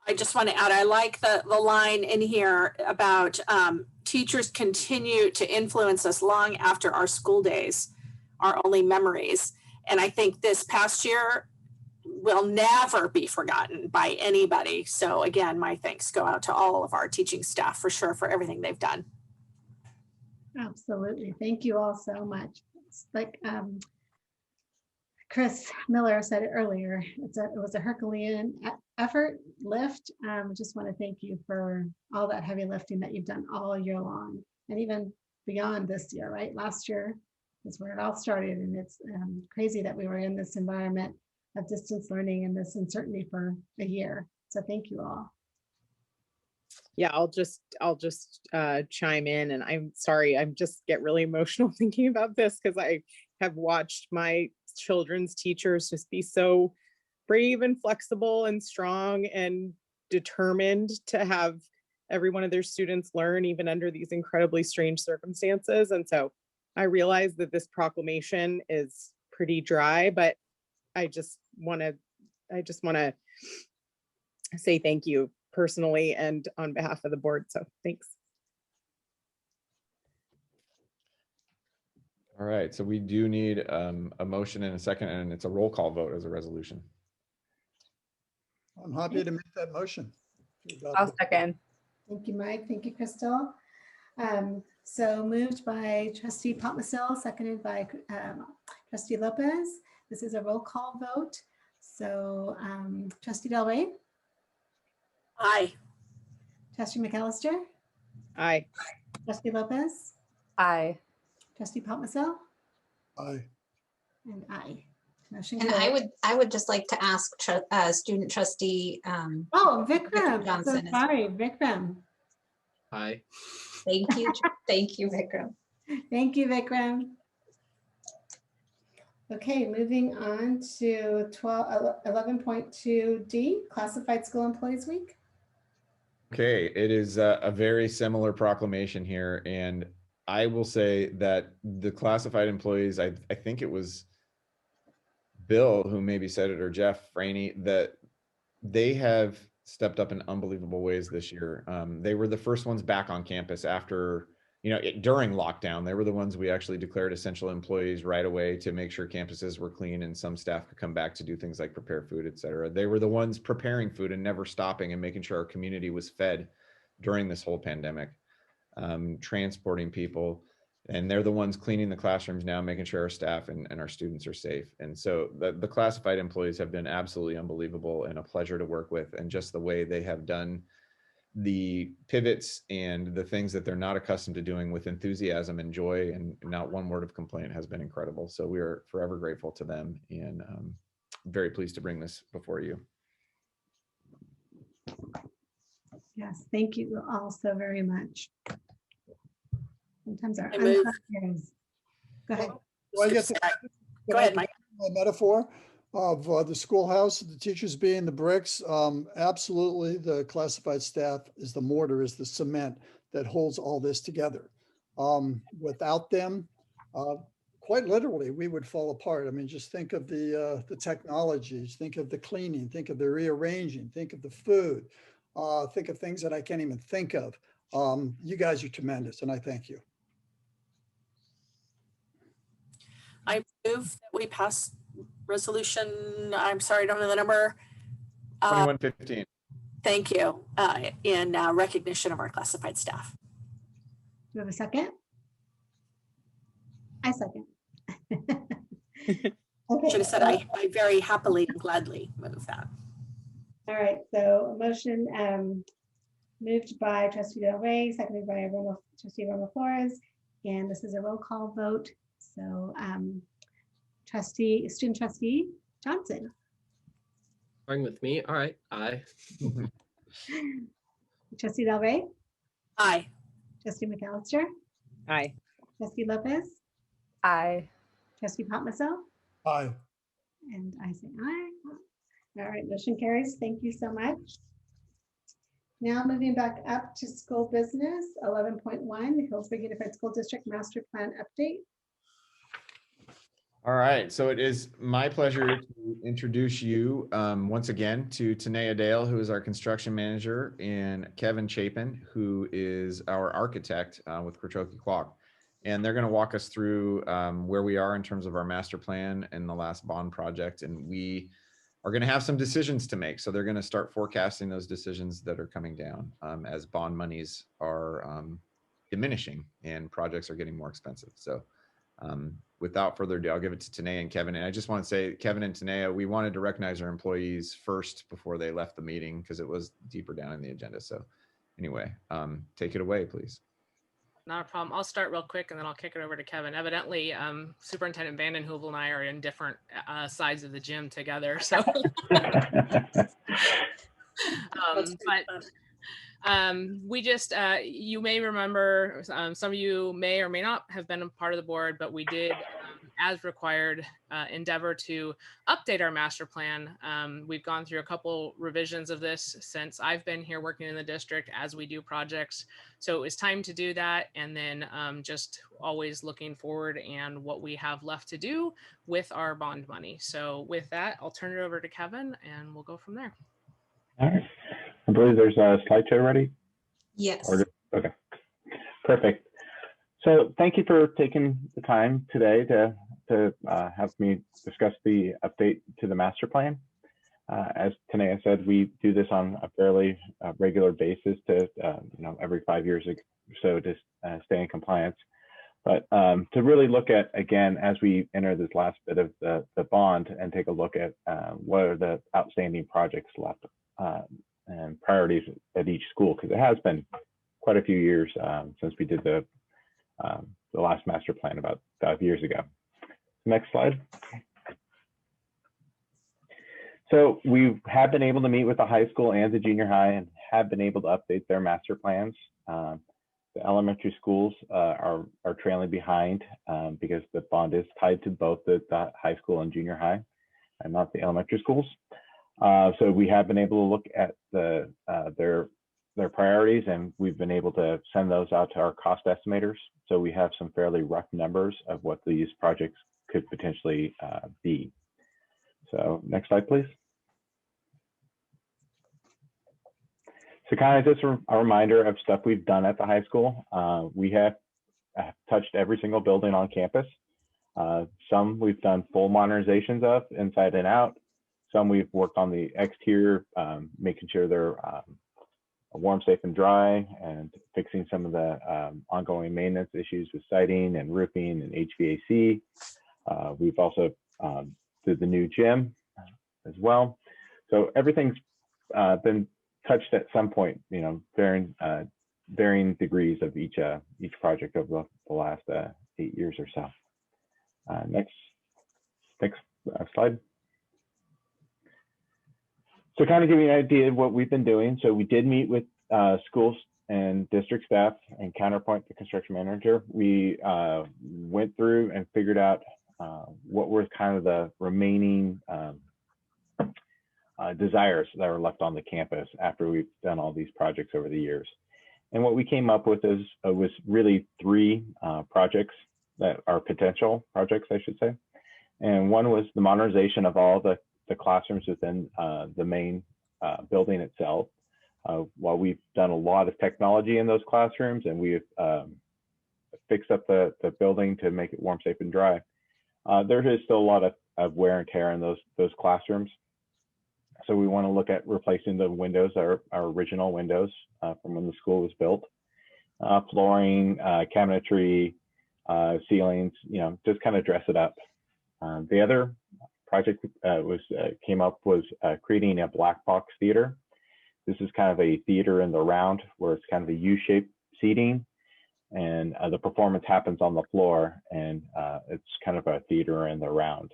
I just want to add, I like the line in here about teachers continue to influence us long after our school days are only memories. And I think this past year will never be forgotten by anybody. So again, my thanks go out to all of our teaching staff for sure for everything they've done. Absolutely. Thank you all so much. It's like Chris Miller said it earlier, it was a Herculean effort, lift. Just want to thank you for all that heavy lifting that you've done all year long and even beyond this year, right? Last year is where it all started, and it's crazy that we were in this environment of distance learning and this uncertainty for a year. So thank you all. Yeah, I'll just chime in, and I'm sorry, I'm just get really emotional thinking about this because I have watched my children's teachers just be so brave and flexible and strong and determined to have every one of their students learn even under these incredibly strange circumstances. And so I realize that this proclamation is pretty dry, but I just want to say thank you personally and on behalf of the board. So thanks. All right, so we do need a motion in a second, and it's a roll call vote as a resolution. I'm happy to make that motion. I'll second. Thank you, Mike. Thank you, Crystal. So moved by Trustee Potmasil, seconded by Trustee Lopez. This is a roll call vote. So Trustee Del Rey? Aye. Trustee McAllister? Aye. Trustee Lopez? Aye. Trustee Potmasil? Aye. And aye. Motion And carries. I would just like to ask student trustee. Oh, Vikram. Johnson So as sorry, Vikram. Aye. Thank you. Thank you, Vikram. Thank you, Vikram. Okay, moving on to 11.2D, Classified School Employees Week. Okay, it is a very similar proclamation here, and I will say that the classified employees, I think it was Bill who maybe said it, or Jeff Franey, that they have stepped up in unbelievable ways this year. They were the first ones back on campus after, during lockdown. They were the ones we actually declared essential employees right away to make sure campuses were clean and some staff could come back to do things like prepare food, et cetera. They were the ones preparing food and never stopping and making sure our community was fed during this whole pandemic, transporting people. And they're the ones cleaning the classrooms now, making sure our staff and our students are safe. And so the classified employees have been absolutely unbelievable and a pleasure to work with. And just the way they have done the pivots and the things that they're not accustomed to doing with enthusiasm and joy and not one word of complaint has been incredible. So we are forever grateful to them, and very pleased to bring this before you. Yes, thank you all so very much. Sometimes our I move. unsung Go ahead. Well, I guess Go ahead, Mike. my metaphor of the schoolhouse, the teachers being the bricks. Absolutely, the classified staff is the mortar, is the cement that holds all this together. Without them, quite literally, we would fall apart. I mean, just think of the technologies, think of the cleaning, think of the rearranging, think of the food, think of things that I can't even think of. You guys are tremendous, and I thank you. I move that we pass resolution, I'm sorry, I don't know the number. 2115. Thank you, in recognition of our classified staff. Do you have a second? I second. Okay. Should have said I very happily and gladly move that. All right, so a motion moved by Trustee Del Rey, seconded by Trustee Romo Flores, and this is a roll call vote. So student trustee Johnson. Starting with me. All right. Aye. Trustee Del Rey. Aye. Trustee McAllister. Aye. Trustee Lopez. Aye. Trustee Potmasil. Aye. And I say aye. All right, motion carries. Thank you so much. Now moving back up to school business, 11.1, the Hillsborough Unified School District Master Plan Update. All right, so it is my pleasure to introduce you once again to Tanea Dale, who is our construction manager, and Kevin Chapin, who is our architect with Krochoki Clock. And they're going to walk us through where we are in terms of our master plan and the last bond project. And we are going to have some decisions to make. So they're going to start forecasting those decisions that are coming down as bond monies are diminishing and projects are getting more expensive. So without further ado, I'll give it to Tanea and Kevin. And I just want to say, Kevin and Tanea, we wanted to recognize our employees first before they left the meeting because it was deeper down in the agenda. So anyway, take it away, please. Not a problem. I'll start real quick and then I'll kick it over to Kevin. Evidently, Superintendent Vandenhoevel and I are in different sides of the gym together. So, we just, you may remember, some of you may or may not have been a part of the board, but we did, as required, endeavor to update our master plan. We've gone through a couple revisions of this since I've been here working in the district as we do projects. So it was time to do that. And then just always looking forward and what we have left to do with our bond money. So with that, I'll turn it over to Kevin and we'll go from there. All right. I believe there's a slideshow ready. Yes. Okay, perfect. So thank you for taking the time today to have me discuss the update to the master plan. As Tanea said, we do this on a fairly regular basis to, every 5 years or so to stay in compliance. But to really look at, again, as we enter this last bit of the bond and take a look at what are the outstanding projects left and priorities at each school, because it has been quite a few years since we did the last master plan about 5 years ago. Next slide. So we have been able to meet with the high school and the junior high and have been able to update their master plans. The elementary schools are trailing behind because the bond is tied to both the high school and junior high and not the elementary schools. So we have been able to look at their priorities, and we've been able to send those out to our cost estimators. So we have some fairly rough numbers of what these projects could potentially be. So next slide, please. So kind of just a reminder of stuff we've done at the high school. We have touched every single building on campus. Some we've done full modernizations of inside and out. Some we've worked on the exterior, making sure they're warm, safe, and dry, and fixing some of the ongoing maintenance issues with siding and roofing and HVAC. We've also did the new gym as well. So everything's been touched at some point, varying degrees of each project over the last 8 years or so. Next slide. So kind of give you an idea of what we've been doing. So we did meet with schools and district staff and Counterpoint, the construction manager. We went through and figured out what were kind of the remaining desires that are left on the campus after we've done all these projects over the years. And what we came up with was really 3 projects that are potential projects, I should say. And one was the modernization of all the classrooms within the main building itself. While we've done a lot of technology in those classrooms and we've fixed up the building to make it warm, safe, and dry, there is still a lot of wear and tear in those classrooms. So we want to look at replacing the windows, our original windows from when the school was built, flooring, cabinetry, ceilings, just kind of dress it up. The other project came up was creating a black box theater. This is kind of a theater in the round where it's kind of a U-shaped seating, and the performance happens on the floor, and it's kind of a theater in the round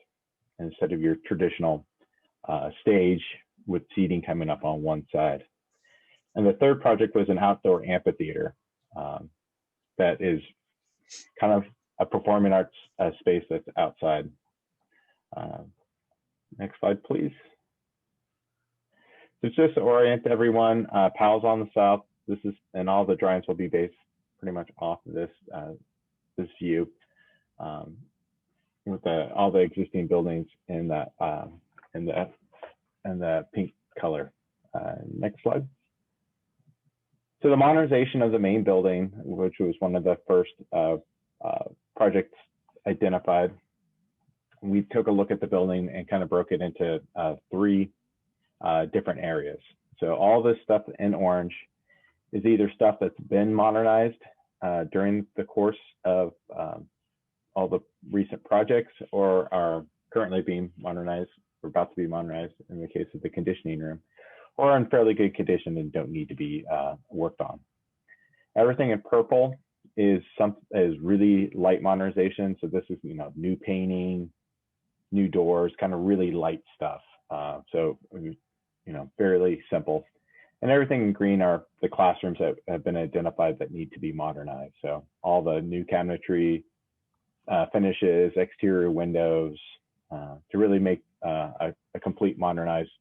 instead of your traditional stage with seating coming up on one side. And the third project was an outdoor amphitheater that is kind of a performing arts space that's outside. Next slide, please. So just to orient everyone, Powell's on the south. This is, and all the drawings will be based pretty much off of this view. with all the existing buildings in that in the pink color. Next slide. So the modernization of the main building, which was one of the first projects identified, we took a look at the building and kind of broke it into 3 different areas. So all this stuff in orange is either stuff that's been modernized during the course of all the recent projects, or are currently being modernized or about to be modernized in the case of the conditioning room, or in fairly good condition and don't need to be worked on. Everything in purple is really light modernization. So this is, you know, new painting, new doors, kind of really light stuff. So, you know, fairly simple. And everything in green are the classrooms that have been identified that need to be modernized. So all the new cabinetry, finishes, exterior windows, to really make a complete modernized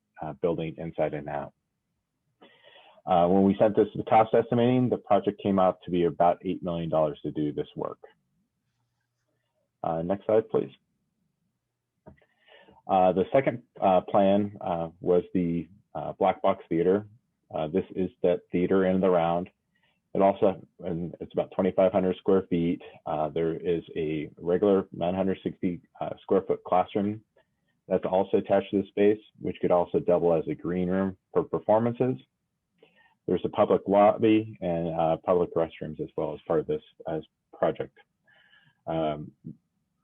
building inside and out. When we sent this to the cost estimating, the project came out to be about $8 million to do this work. Next slide, please. The second plan was the Black Box Theater. This is that theater in the round. It also, and it's about 2,500 square feet. There is a regular 960 square foot classroom that's also attached to the space, which could also double as a green room for performances. There's a public lobby and public restrooms as well as part of this project.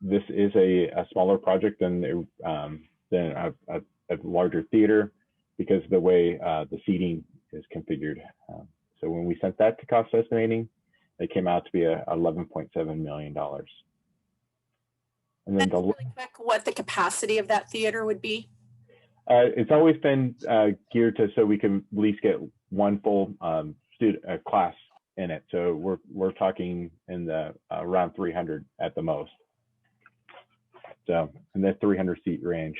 This is a smaller project than a larger theater because of the way the seating is configured. So when we sent that to cost estimating, it came out to be $11.7 million. And then really quick, what the capacity of that theater would be? It's always been geared to so we can at least get one full class in it. So we're talking in the around 300 at the most. So in the 300 seat range.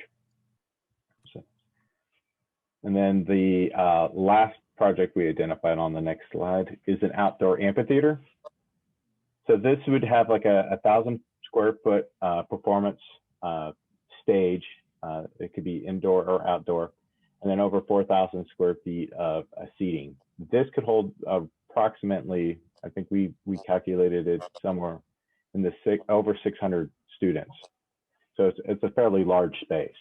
So, and then the last project we identified on the next slide is an outdoor amphitheater. So this would have like a 1,000 square foot performance stage. It could be indoor or outdoor, and then over 4,000 square feet of seating. This could hold approximately, I think we calculated it somewhere in the over 600 students. So it's a fairly large space.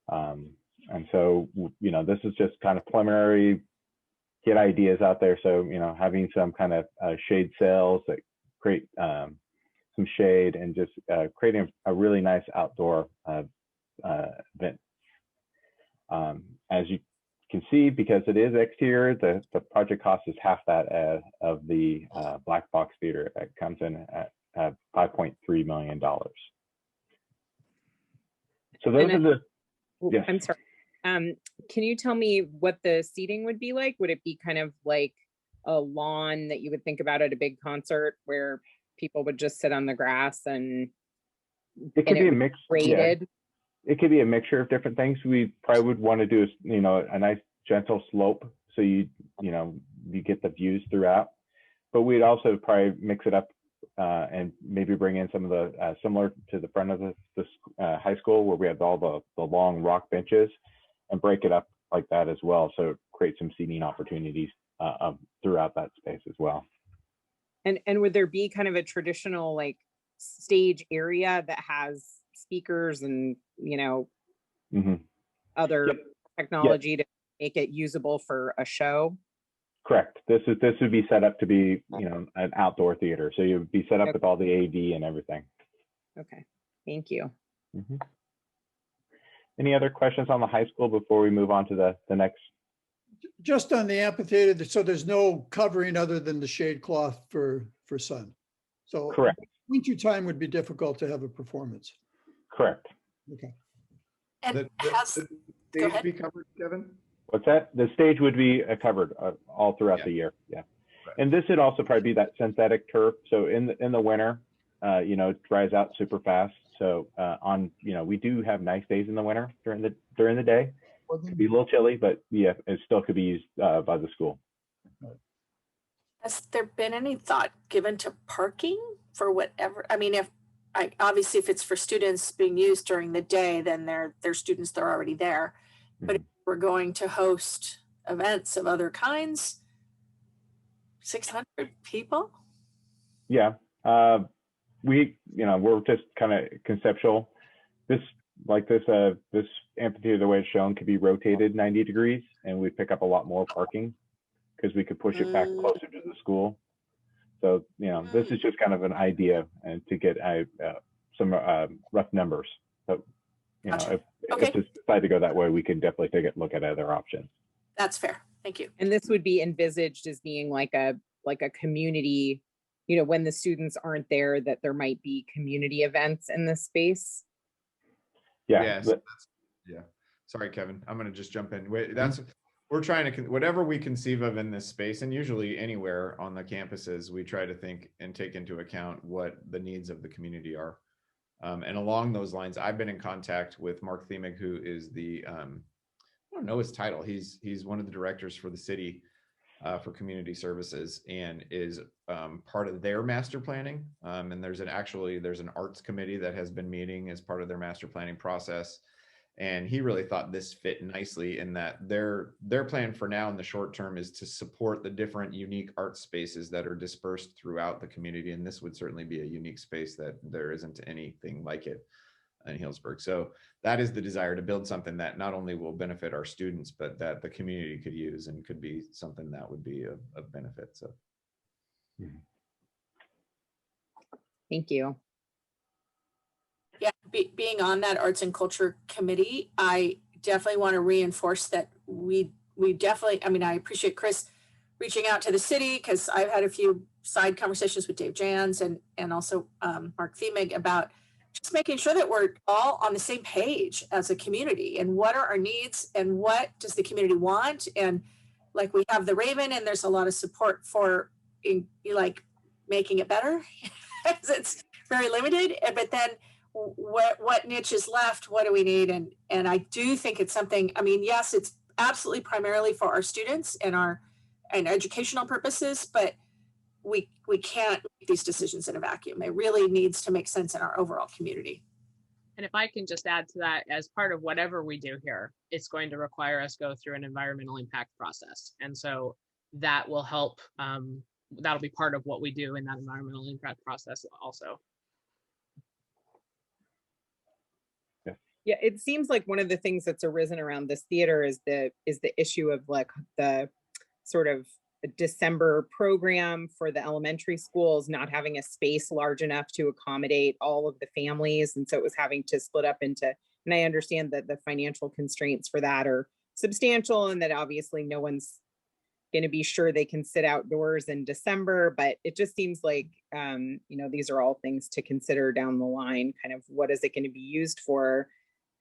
And so, you know, this is just kind of preliminary, get ideas out there. So, you know, having some kind of shade sails that create some shade and just creating a really nice outdoor event. As you can see, because it is exterior, the project cost is half that of the Black Box Theater. It comes in at $5.3 million. So those are the, yes. I'm sorry. Can you tell me what the seating would be like? Would it be kind of like a lawn that you would think about at a big concert where people would just sit on the grass and it could be a mix. Rated? Yeah. It could be a mixture of different things. We probably would want to do, you know, a nice gentle slope so you get the views throughout. But we'd also probably mix it up and maybe bring in some of the similar to the front of the high school where we have all the long rock benches, and break it up like that as well. So create some seating opportunities throughout that space as well. And would there be kind of a traditional like stage area that has speakers and, you know, other technology to make it usable for a show? Correct. This would be set up to be, you know, an outdoor theater. So you would be set up with all the AV and everything. Okay, thank you. Any other questions on the high school before we move on to the next? Just on the amphitheater, so there's no covering other than the shade cloth for sun. So correct. Winter time would be difficult to have a performance. Correct. Okay. And the stage be covered, Kevin? What's that? The stage would be covered all throughout the year. Yeah. Right. And this would also probably be that synthetic turf. So in the winter, you know, it dries out super fast. So you know, we do have nice days in the winter during the day. It could be a little chilly, but yeah, it still could be used by the school. Has there been any thought given to parking for whatever? I mean, if obviously if it's for students being used during the day, then they're students, they're already there. But if we're going to host events of other kinds, 600 people? Yeah, we're just kind of conceptual. This amphitheater, the way it's shown, could be rotated 90 degrees, and we pick up a lot more parking because we could push it back closer to the school. So, this is just kind of an idea and to get some rough numbers. So, if to decide to go that way, we can definitely take a look at other options. That's fair. Thank you. And this would be envisaged as being like a community, when the students aren't there, that there might be community events in this space. Yeah. Yes. Yeah. Sorry, Kevin. I'm going to just jump in. We're trying to, whatever we conceive of in this space, and usually anywhere on the campuses, we try to think and take into account what the needs of the community are. And along those lines, I've been in contact with Mark Thiemig, who is the, I don't know his title. He's one of the directors for the city for community services, and is part of their master planning. And there's an arts committee that has been meeting as part of their master planning process. And he really thought this fit nicely in that their plan for now in the short term is to support the different unique art spaces that are dispersed throughout the community. And this would certainly be a unique space that there isn't anything like it in Healdsburg. So that is the desire, to build something that not only will benefit our students, but that the community could use and could be something that would be of benefit. So. Thank you. Yeah, being on that arts and culture committee, I definitely want to reinforce that we definitely, I appreciate Chris reaching out to the city, because I've had a few side conversations with Dave Jans and also Mark Thiemig about just making sure that we're all on the same page as a community, and what are our needs and what does the community want. And like, we have the Raven, and there's a lot of support for making it better. It's very limited, but then what niche is left? What do we need? And I do think it's something, yes, it's absolutely primarily for our students and educational purposes, but we can't make these decisions in a vacuum. It really needs to make sense in our overall community. And if I can just add to that, as part of whatever we do here, it's going to require us go through an environmental impact process. And so that will help, that'll be part of what we do in that environmental impact process also. Yeah, it seems like one of the things that's arisen around this theater is the issue of like the sort of December program for the elementary schools not having a space large enough to accommodate all of the families. And so it was having to split up into, and I understand that the financial constraints for that are substantial, and that obviously no one's going to be sure they can sit outdoors in December, but it just seems like, these are all things to consider down the line, kind of what is it going to be used for,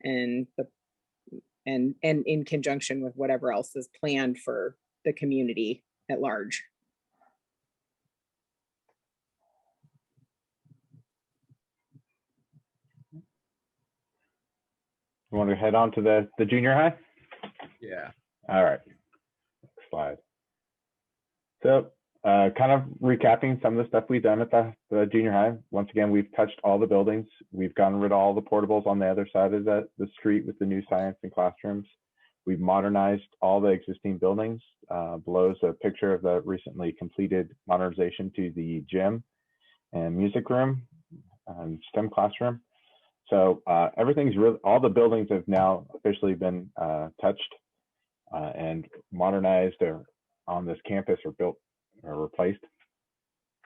and in conjunction with whatever else is planned for the community at large. You want to head on to the junior high? Yeah. All right. Next slide. So kind of recapping some of the stuff we've done at the junior high. Once again, we've touched all the buildings. We've gotten rid of all the portables on the other side of the street with the new science and classrooms. We've modernized all the existing buildings. Below is a picture of the recently completed modernization to the gym and music room and STEM classroom. So everything's really, all the buildings have now officially been touched and modernized or on this campus or built or replaced.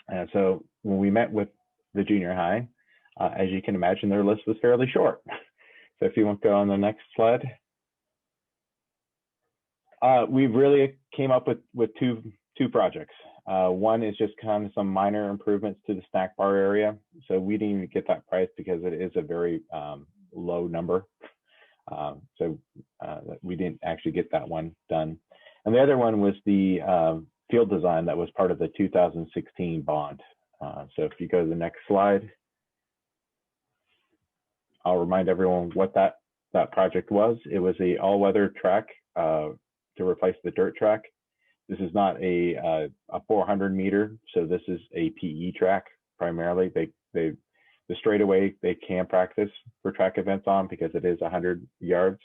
And so when we met with the junior high, as you can imagine, their list was fairly short. So if you want to go on the next slide. We really came up with two projects. One is just kind of some minor improvements to the snack bar area. So we didn't even get that price because it is a very low number. So we didn't actually get that one done. And the other one was the field design that was part of the 2016 bond. So if you go to the next slide, I'll remind everyone what that project was. It was a all-weather track to replace the dirt track. This is not a 400 meter, so this is a PE track primarily. They The straightaway they can practice for track events on because it is 100 yards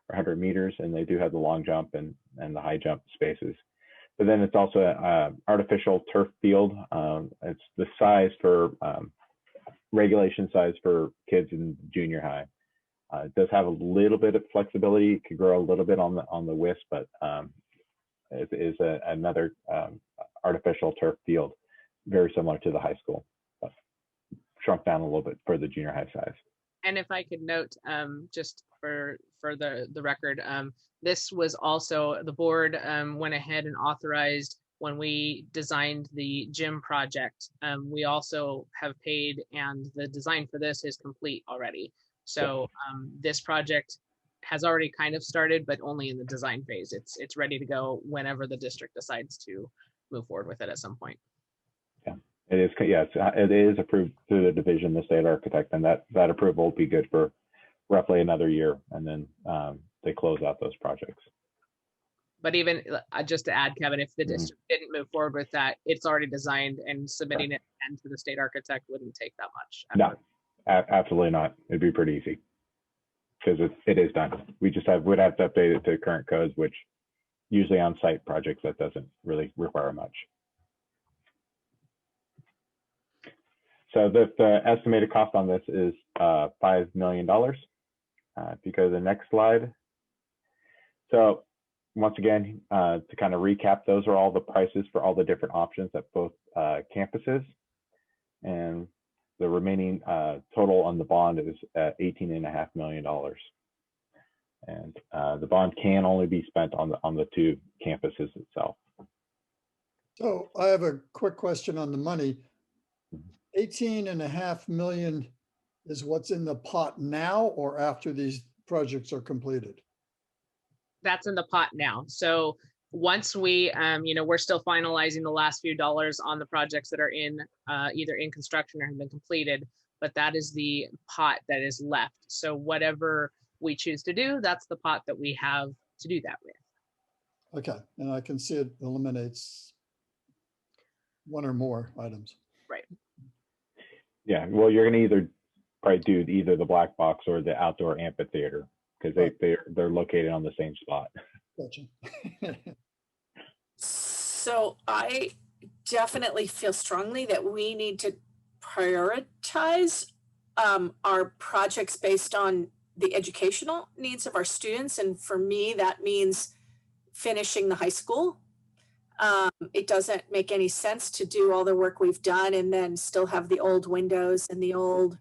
or 100 meters, and they do have the long jump and the high jump spaces. But then it's also an artificial turf field. It's the size for regulation size for kids in junior high. It does have a little bit of flexibility. It could grow a little bit on the width, but it is another artificial turf field, very similar to the high school, but shrunk down a little bit for the junior high size. And if I could note, just for the record, this was also, the board went ahead and authorized when we designed the gym project. We also have paid, and the design for this is complete already. So this project has already kind of started, but only in the design phase. It's ready to go whenever the district decides to move forward with it at some point. Yeah, it is. Yes, it is approved through the division, the state architect, and that approval will be good for roughly another year, and then they close out those projects. But even just to add, Kevin, if the district didn't move forward with that, it's already designed, and submitting it and to the state architect wouldn't take that much effort. No, absolutely not. It'd be pretty easy because it is done. We just would have to update it to current codes, which usually on site projects that doesn't really require much. So the estimated cost on this is $5 million. If you go to the next slide. So once again, to kind of recap, those are all the prices for all the different options at both campuses. And the remaining total on the bond is $18.5 million. And the bond can only be spent on the two campuses itself. So I have a quick question on the money. 18.5 million is what's in the pot now or after these projects are completed? That's in the pot now. So once we, we're still finalizing the last few dollars on the projects that are in either in construction or have been completed, but that is the pot that is left. So whatever we choose to do, that's the pot that we have to do that with. Okay, and I can see it eliminates one or more items. Right. Yeah, well, you're going to probably do either the black box or the outdoor amphitheater because they're located on the same spot. Gotcha. So I definitely feel strongly that we need to prioritize our projects based on the educational needs of our students. And for me, that means finishing the high school. It doesn't make any sense to do all the work we've done and then still have the old windows and the old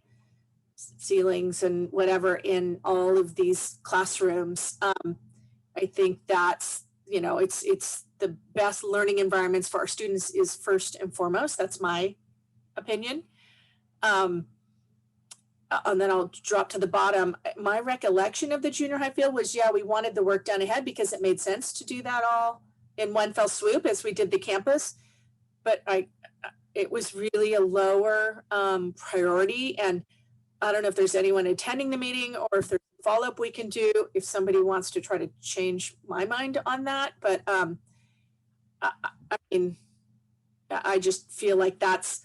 ceilings and whatever in all of these classrooms. I think that's, it's the best learning environments for our students is first and foremost. That's my opinion. And then I'll drop to the bottom. My recollection of the junior high field was, we wanted the work done ahead because it made sense to do that all in one fell swoop as we did the campus. But it was really a lower priority. And I don't know if there's anyone attending the meeting or if there's follow-up we can do if somebody wants to try to change my mind on that. But I just feel like that's,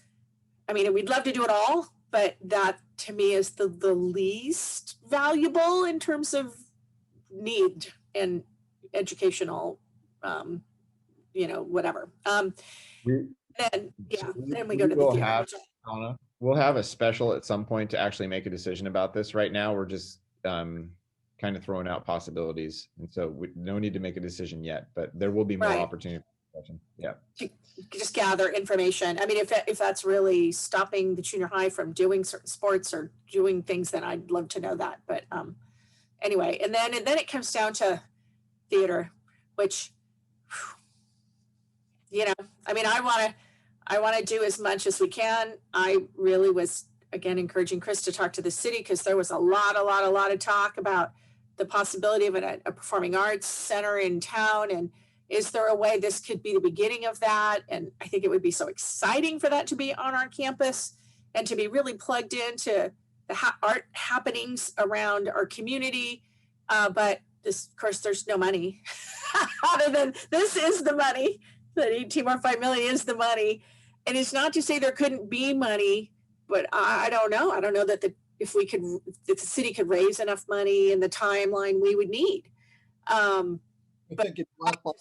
we'd love to do it all, but that to me is the least valuable in terms of need and educational, whatever. Then we go to the theater. We'll have a special at some point to actually make a decision about this. Right now, we're just kind of throwing out possibilities. And so no need to make a decision yet, but there will be more opportunity for discussion. Yeah. To just gather information. If that's really stopping the junior high from doing certain sports or doing things, then I'd love to know that. But anyway, and then it comes down to theater, which, I want to do as much as we can. I really was, again, encouraging Chris to talk to the city because there was a lot of talk about the possibility of a performing arts center in town. And is there a way this could be the beginning of that? And I think it would be so exciting for that to be on our campus and to be really plugged into the art happenings around our community. But this, of course, there's no money other than this is the money. The 18.5 million is the money. And it's not to say there couldn't be money but I don't know. I don't know that if the city could raise enough money in the timeline we would need. But I just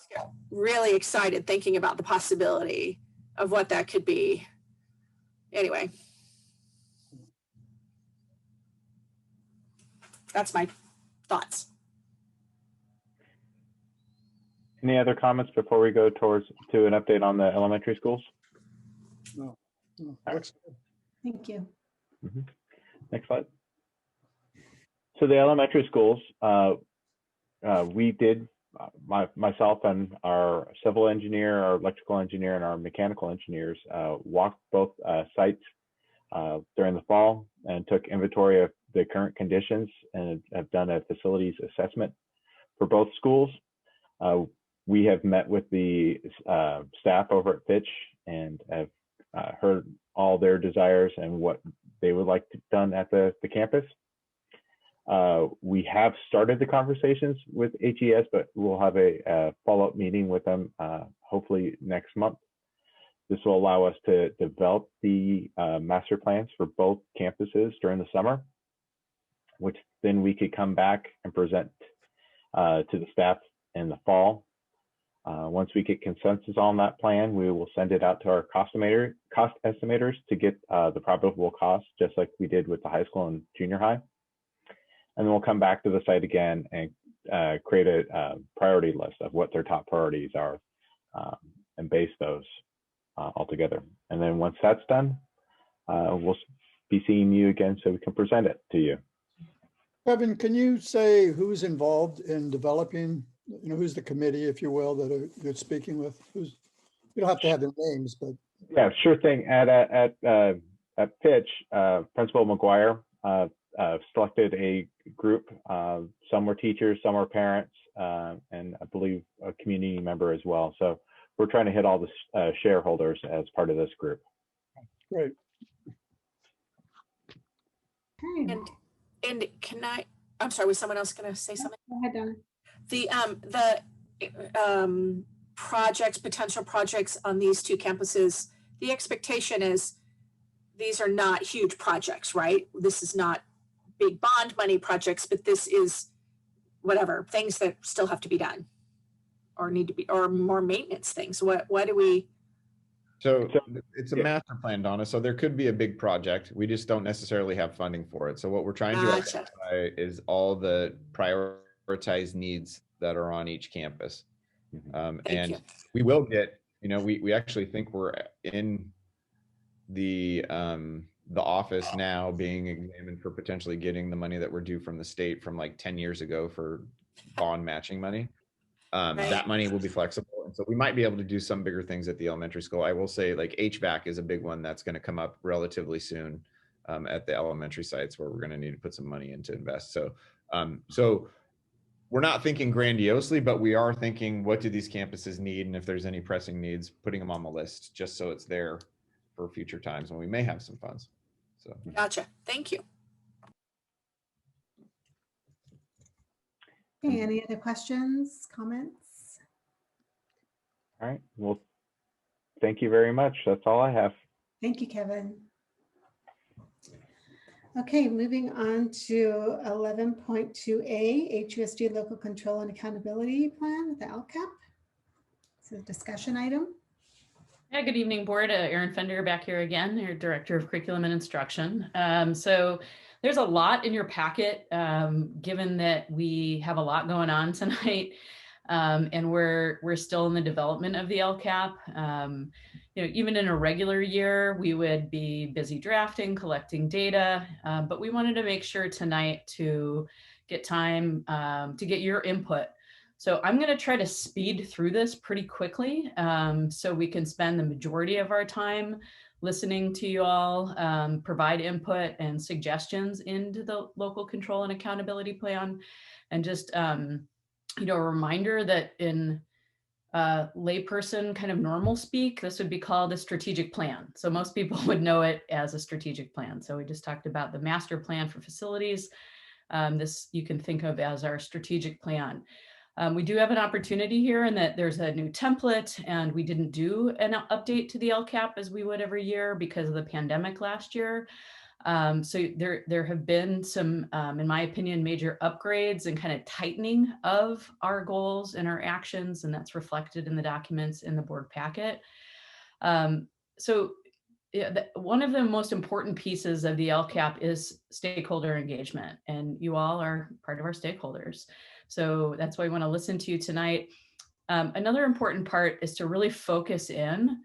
get really excited thinking about the possibility of what that could be. Anyway, that's my thoughts. Any other comments before we go to an update on the elementary schools? No. Thank you. Next slide. So the elementary schools, we did, myself and our civil engineer, our electrical engineer, and our mechanical engineers walked both sites during the fall and took inventory of the current conditions and have done a facilities assessment for both schools. We have met with the staff over at Fitch and have heard all their desires and what they would like done at the campus. We have started the conversations with HES, but we'll have a follow-up meeting with them hopefully next month. This will allow us to develop the master plans for both campuses during the summer, which then we could come back and present to the staff in the fall. Once we get consensus on that plan, we will send it out to our cost estimators to get the probable cost, just like we did with the high school and junior high. And then we'll come back to the site again and create a priority list of what their top priorities are and base those all together. And then once that's done, we'll be seeing you again so we can present it to you. Kevin, can you say who's involved in developing, who's the committee, if you will, that you're speaking with? You don't have to have their names, but. Yeah, sure thing. At Pitch, Principal McGuire selected a group. Some were teachers, some were parents, and I believe a community member as well. So we're trying to hit all the shareholders as part of this group. Great. And I'm sorry, was someone else going to say something? Go ahead, Donna. The projects, potential projects on these two campuses, the expectation is these are not huge projects, right? This is not big bond money projects, but this is whatever, things that still have to be done or need to be, or more maintenance things. What do we? So it's a master plan, Donna. So there could be a big project. We just don't necessarily have funding for it. So what we're trying to identify is all the prioritized needs that are on each campus. And we will get, we actually think we're in the office now being examined for potentially getting the money that we're due from the state from like 10 years ago for bond matching money. That money will be flexible. And so we might be able to do some bigger things at the elementary school. I will say like HVAC is a big one that's going to come up relatively soon at the elementary sites where we're going to need to put some money in to invest. So, so we're not thinking grandiosely, but we are thinking, what do these campuses need? And if there's any pressing needs, putting them on the list just so it's there for future times when we may have some funds. So gotcha. Thank you. Okay, any other questions, comments? All right. Well, thank you very much. That's all I have. Thank you, Kevin. Okay, moving on to 11.2A, HUSD Local Control and Accountability Plan, the LCAP. It's a discussion item. Yeah, good evening, board. Erin Fender back here again, your Director of Curriculum and Instruction. So there's a lot in your packet, given that we have a lot going on tonight, and we're still in the development of the LCAP. Even in a regular year, we would be busy drafting, collecting data, but we wanted to make sure tonight to get time to get your input. So I'm going to try to speed through this pretty quickly so we can spend the majority of our time listening to you all, provide input and suggestions into the local control and accountability plan. And just, a reminder that in layperson kind of normal speak, this would be called a strategic plan. So most people would know it as a strategic plan. So we just talked about the master plan for facilities. This you can think of as our strategic plan. We do have an opportunity here in that there's a new template, and we didn't do an update to the LCAP as we would every year because of the pandemic last year. So there have been some, in my opinion, major upgrades and kind of tightening of our goals and our actions, and that's reflected in the documents in the board packet. So yeah, one of the most important pieces of the LCAP is stakeholder engagement, and you all are part of our stakeholders. So that's why we want to listen to you tonight. Another important part is to really focus in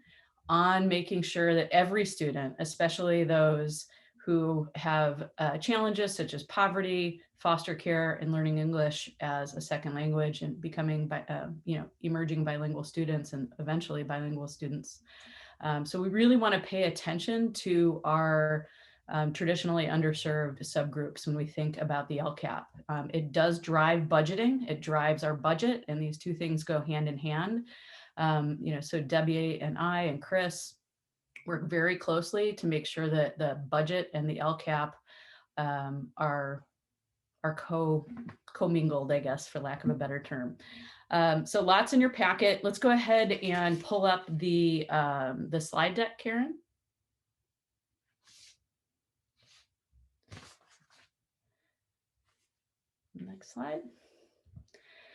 on making sure that every student, especially those who have challenges such as poverty, foster care, and learning English as a second language and becoming, emerging bilingual students and eventually bilingual students. So we really want to pay attention to our traditionally underserved subgroups when we think about the LCAP. It does drive budgeting. It drives our budget, and these two things go hand in hand. So Debbie and I and Chris work very closely to make sure that the budget and the LCAP are co-mingled, I guess, for lack of a better term. So lots in your packet. Let's go ahead and pull up the slide deck, Karen. Next slide.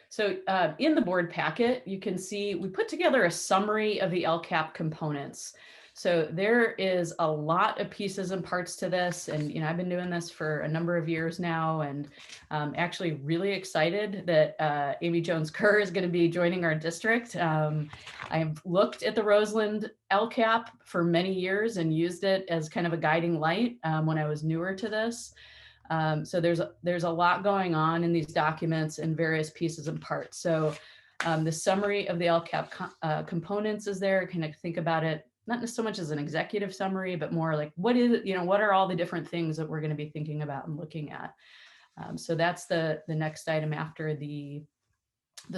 So in the board packet, you can see we put together a summary of the LCAP components. So there is a lot of pieces and parts to this. And, I've been doing this for a number of years now, and actually really excited that Amy Jones-Kerr is going to be joining our district. I've looked at the Roseland LCAP for many years and used it as kind of a guiding light when I was newer to this. So there's a lot going on in these documents and various pieces and parts. So the summary of the LCAP components is there. Kind of think about it, not so much as an executive summary, but more like what is it, what are all the different things that we're going to be thinking about and looking at. So that's the next item after the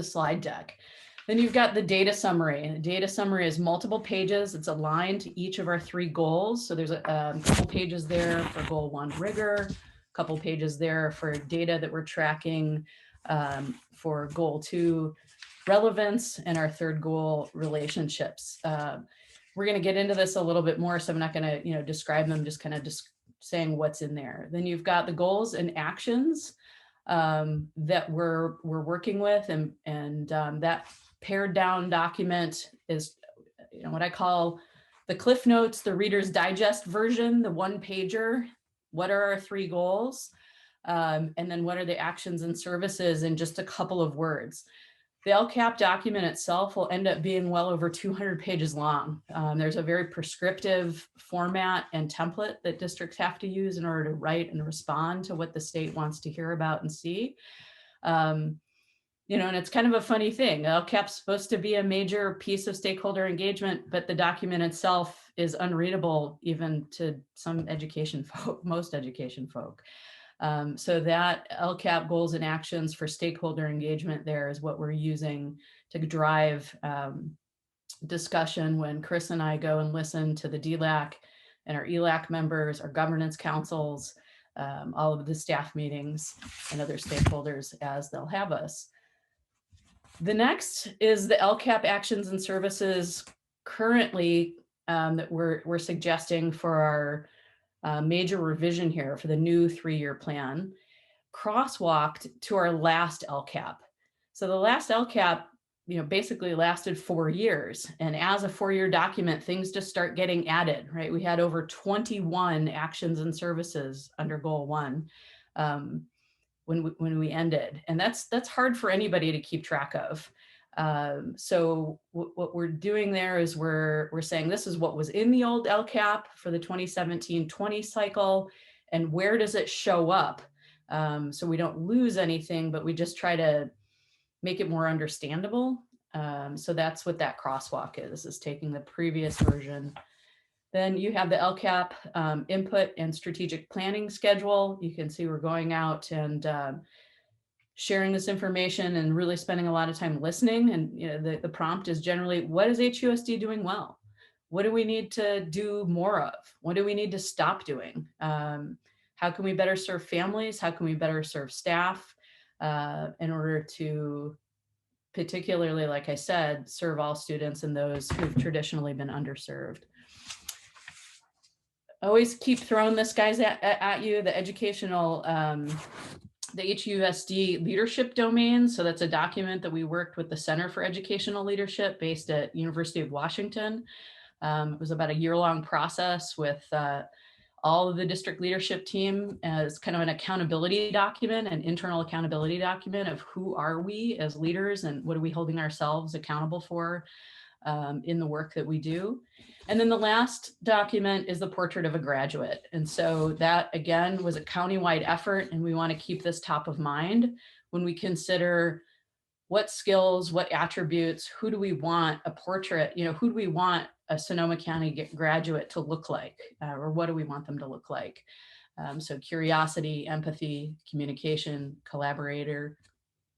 slide deck. Then you've got the data summary. And the data summary is multiple pages. It's aligned to each of our 3 goals. So there's a couple pages there for goal 1, rigor, couple pages there for data that we're tracking for goal 2, relevance, and our 3rd goal, relationships. We're going to get into this a little bit more, so I'm not going to describe them, just kind of saying what's in there. Then you've got the goals and actions that we're working with, and that pared down document is what I call the Cliff Notes, the Reader's Digest version, the 1-pager. What are our 3 goals? And then what are the actions and services in just a couple of words? The LCAP document itself will end up being well over 200 pages long. There's a very prescriptive format and template that districts have to use in order to write and respond to what the state wants to hear about and see. And it's kind of a funny thing. LCAP's supposed to be a major piece of stakeholder engagement, but the document itself is unreadable even to some education folk, most education folk. So that LCAP goals and actions for stakeholder engagement there is what we're using to drive discussion when Chris and I go and listen to the DLAC and our ELAC members, our governance councils, all of the staff meetings and other stakeholders as they'll have us. The next is the LCAP actions and services currently that we're suggesting for our major revision here for the new 3-year plan, crosswalked to our last LCAP. So the last LCAP, basically lasted 4 years. And as a 4-year document, things just start getting added, right? We had over 21 actions and services under goal 1 when we ended. And that's hard for anybody to keep track of. So what we're doing there is we're saying this is what was in the old LCAP for the 2017-20 cycle, and where does it show up? So we don't lose anything, but we just try to make it more understandable. So that's what that crosswalk is taking the previous version. Then you have the LCAP input and strategic planning schedule. You can see we're going out and sharing this information and really spending a lot of time listening. And the prompt is generally, what is HUSD doing well? What do we need to do more of? What do we need to stop doing? How can we better serve families? How can we better serve staff in order to particularly, like I said, serve all students and those who've traditionally been underserved. Always keep throwing this, guys, at you, the educational, the HUSD leadership domain. So that's a document that we worked with the Center for Educational Leadership based at University of Washington. It was about a year-long process with all of the district leadership team as kind of an accountability document, an internal accountability document of who are we as leaders and what are we holding ourselves accountable for in the work that we do. And then the last document is the portrait of a graduate. And so that, again, was a countywide effort, and we want to keep this top of mind when we consider what skills, what attributes, who do we want a portrait, who do we want a Sonoma County graduate to look like, or what do we want them to look like? So curiosity, empathy, communication, collaborator,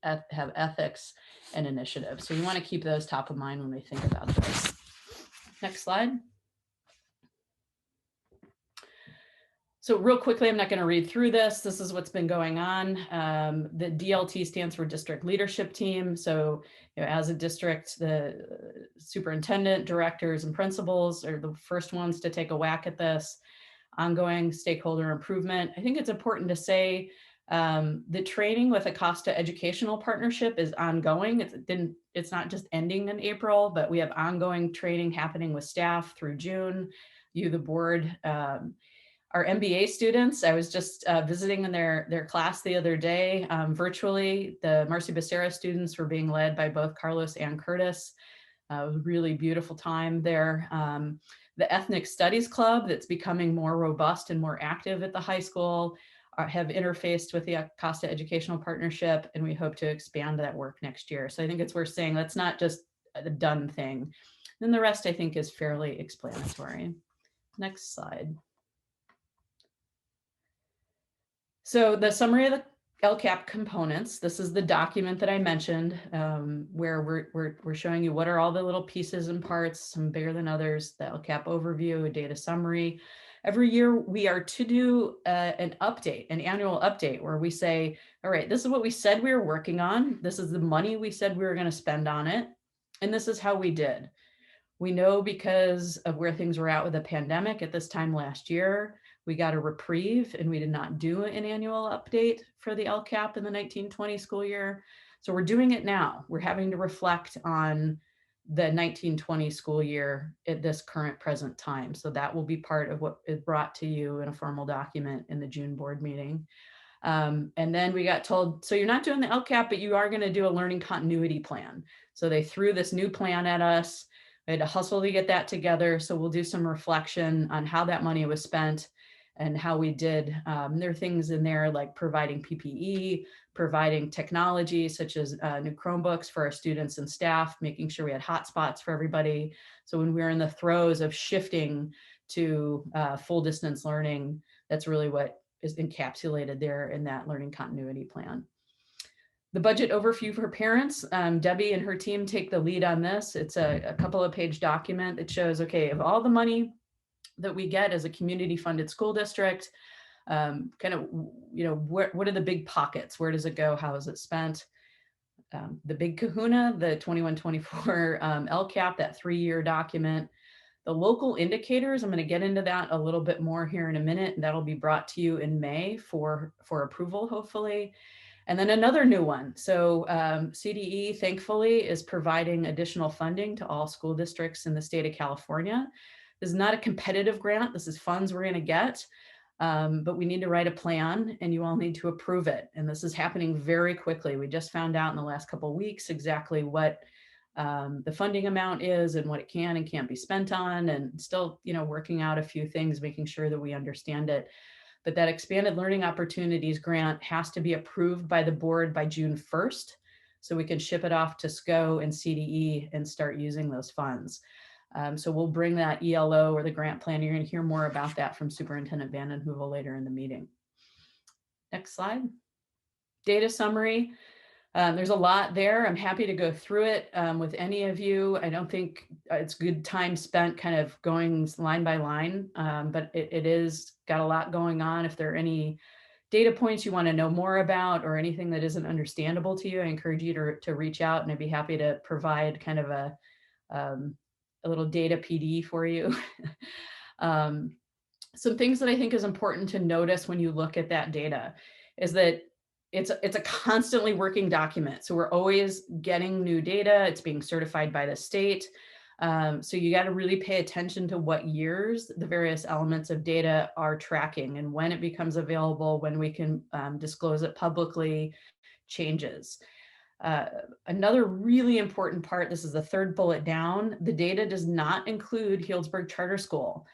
have ethics and initiative. So we want to keep those top of mind when we think about this. Next slide. So real quickly, I'm not going to read through this. This is what's been going on. The DLT stands for District Leadership Team. So as a district, the superintendent, directors, and principals are the first ones to take a whack at this. Ongoing stakeholder improvement. I think it's important to say the training with Acosta Educational Partnership is ongoing. It's not just ending in April, but we have ongoing training happening with staff through June. You, the board, our MBA students, I was just visiting in their class the other day virtually. The Marcy Becerra students were being led by both Carlos and Curtis. It was a really beautiful time there. The Ethnic Studies Club, that's becoming more robust and more active at the high school, have interfaced with the Acosta Educational Partnership, and we hope to expand that work next year. So I think it's worth saying that's not just a done thing. Then the rest, I think, is fairly explanatory. Next slide. So the summary of the LCAP components, this is the document that I mentioned, where we're showing you what are all the little pieces and parts, some bigger than others, the LCAP overview, a data summary. Every year we are to do an update, an annual update, where we say, all right, this is what we said we were working on. This is the money we said we were going to spend on it. And this is how we did. We know because of where things were at with the pandemic at this time last year, we got a reprieve and we did not do an annual update for the LCAP in the 1920 school year. So we're doing it now. We're having to reflect on the 1920 school year at this current present time. So that will be part of what is brought to you in a formal document in the June board meeting. And then we got told, so you're not doing the LCAP, but you are going to do a learning continuity plan. So they threw this new plan at us. We had to hustle to get that together. So we'll do some reflection on how that money was spent and how we did. There are things in there like providing PPE, providing technology such as new Chromebooks for our students and staff, making sure we had hotspots for everybody. So when we're in the throes of shifting to full distance learning, that's really what is encapsulated there in that learning continuity plan. The budget overview for parents, Debbie and her team take the lead on this. It's a couple of page document that shows, okay, of all the money that we get as a community funded school district, kind of, what are the big pockets? Where does it go? How is it spent? The big kahuna, the 21-24 LCAP, that 3-year document. The local indicators, I'm going to get into that a little bit more here in a minute. And that'll be brought to you in May for approval, hopefully. And then another new one. So CDE, thankfully, is providing additional funding to all school districts in the state of California. This is not a competitive grant. This is funds we're going to get, but we need to write a plan and you all need to approve it. And this is happening very quickly. We just found out in the last couple of weeks exactly what the funding amount is and what it can and can't be spent on, and still, working out a few things, making sure that we understand it. But that expanded learning opportunities grant has to be approved by the board by June 1st, so we can ship it off to SCO and CDE and start using those funds. So we'll bring that ELO or the grant plan. You're going to hear more about that from Superintendent Vanden Heuvel later in the meeting. Next slide. Data summary. There's a lot there. I'm happy to go through it with any of you. I don't think it's good time spent kind of going line by line, but it is got a lot going on. If there are any data points you want to know more about or anything that isn't understandable to you, I encourage you to reach out, and I'd be happy to provide kind of a little data PD for you. Some things that I think is important to notice when you look at that data is that it's a constantly working document. So we're always getting new data. It's being certified by the state. So you got to really pay attention to what years the various elements of data are tracking, and when it becomes available, when we can disclose it publicly, changes. Another really important part, this is the third bullet down, the data does not include Healdsburg Charter School.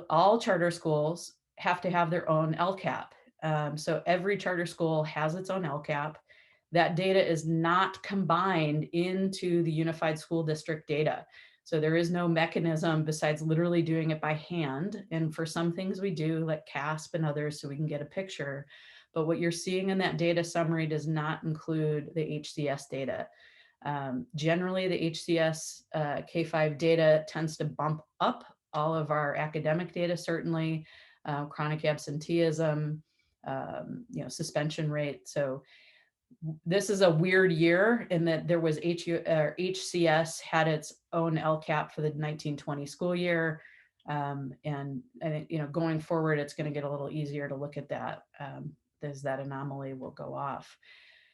All charter schools have to have their own LCAP. So every charter school has its own LCAP. That data is not combined into the unified school district data. So there is no mechanism besides literally doing it by hand. And for some things we do, like CASP and others, so we can get a picture. But what you're seeing in that data summary does not include the HCS data. Generally, the HCS K-5 data tends to bump up all of our academic data, certainly, chronic absenteeism, suspension rate. So this is a weird year in that there was HCS had its own LCAP for the 1920 school year. And going forward, it's going to get a little easier to look at that as that anomaly will go off.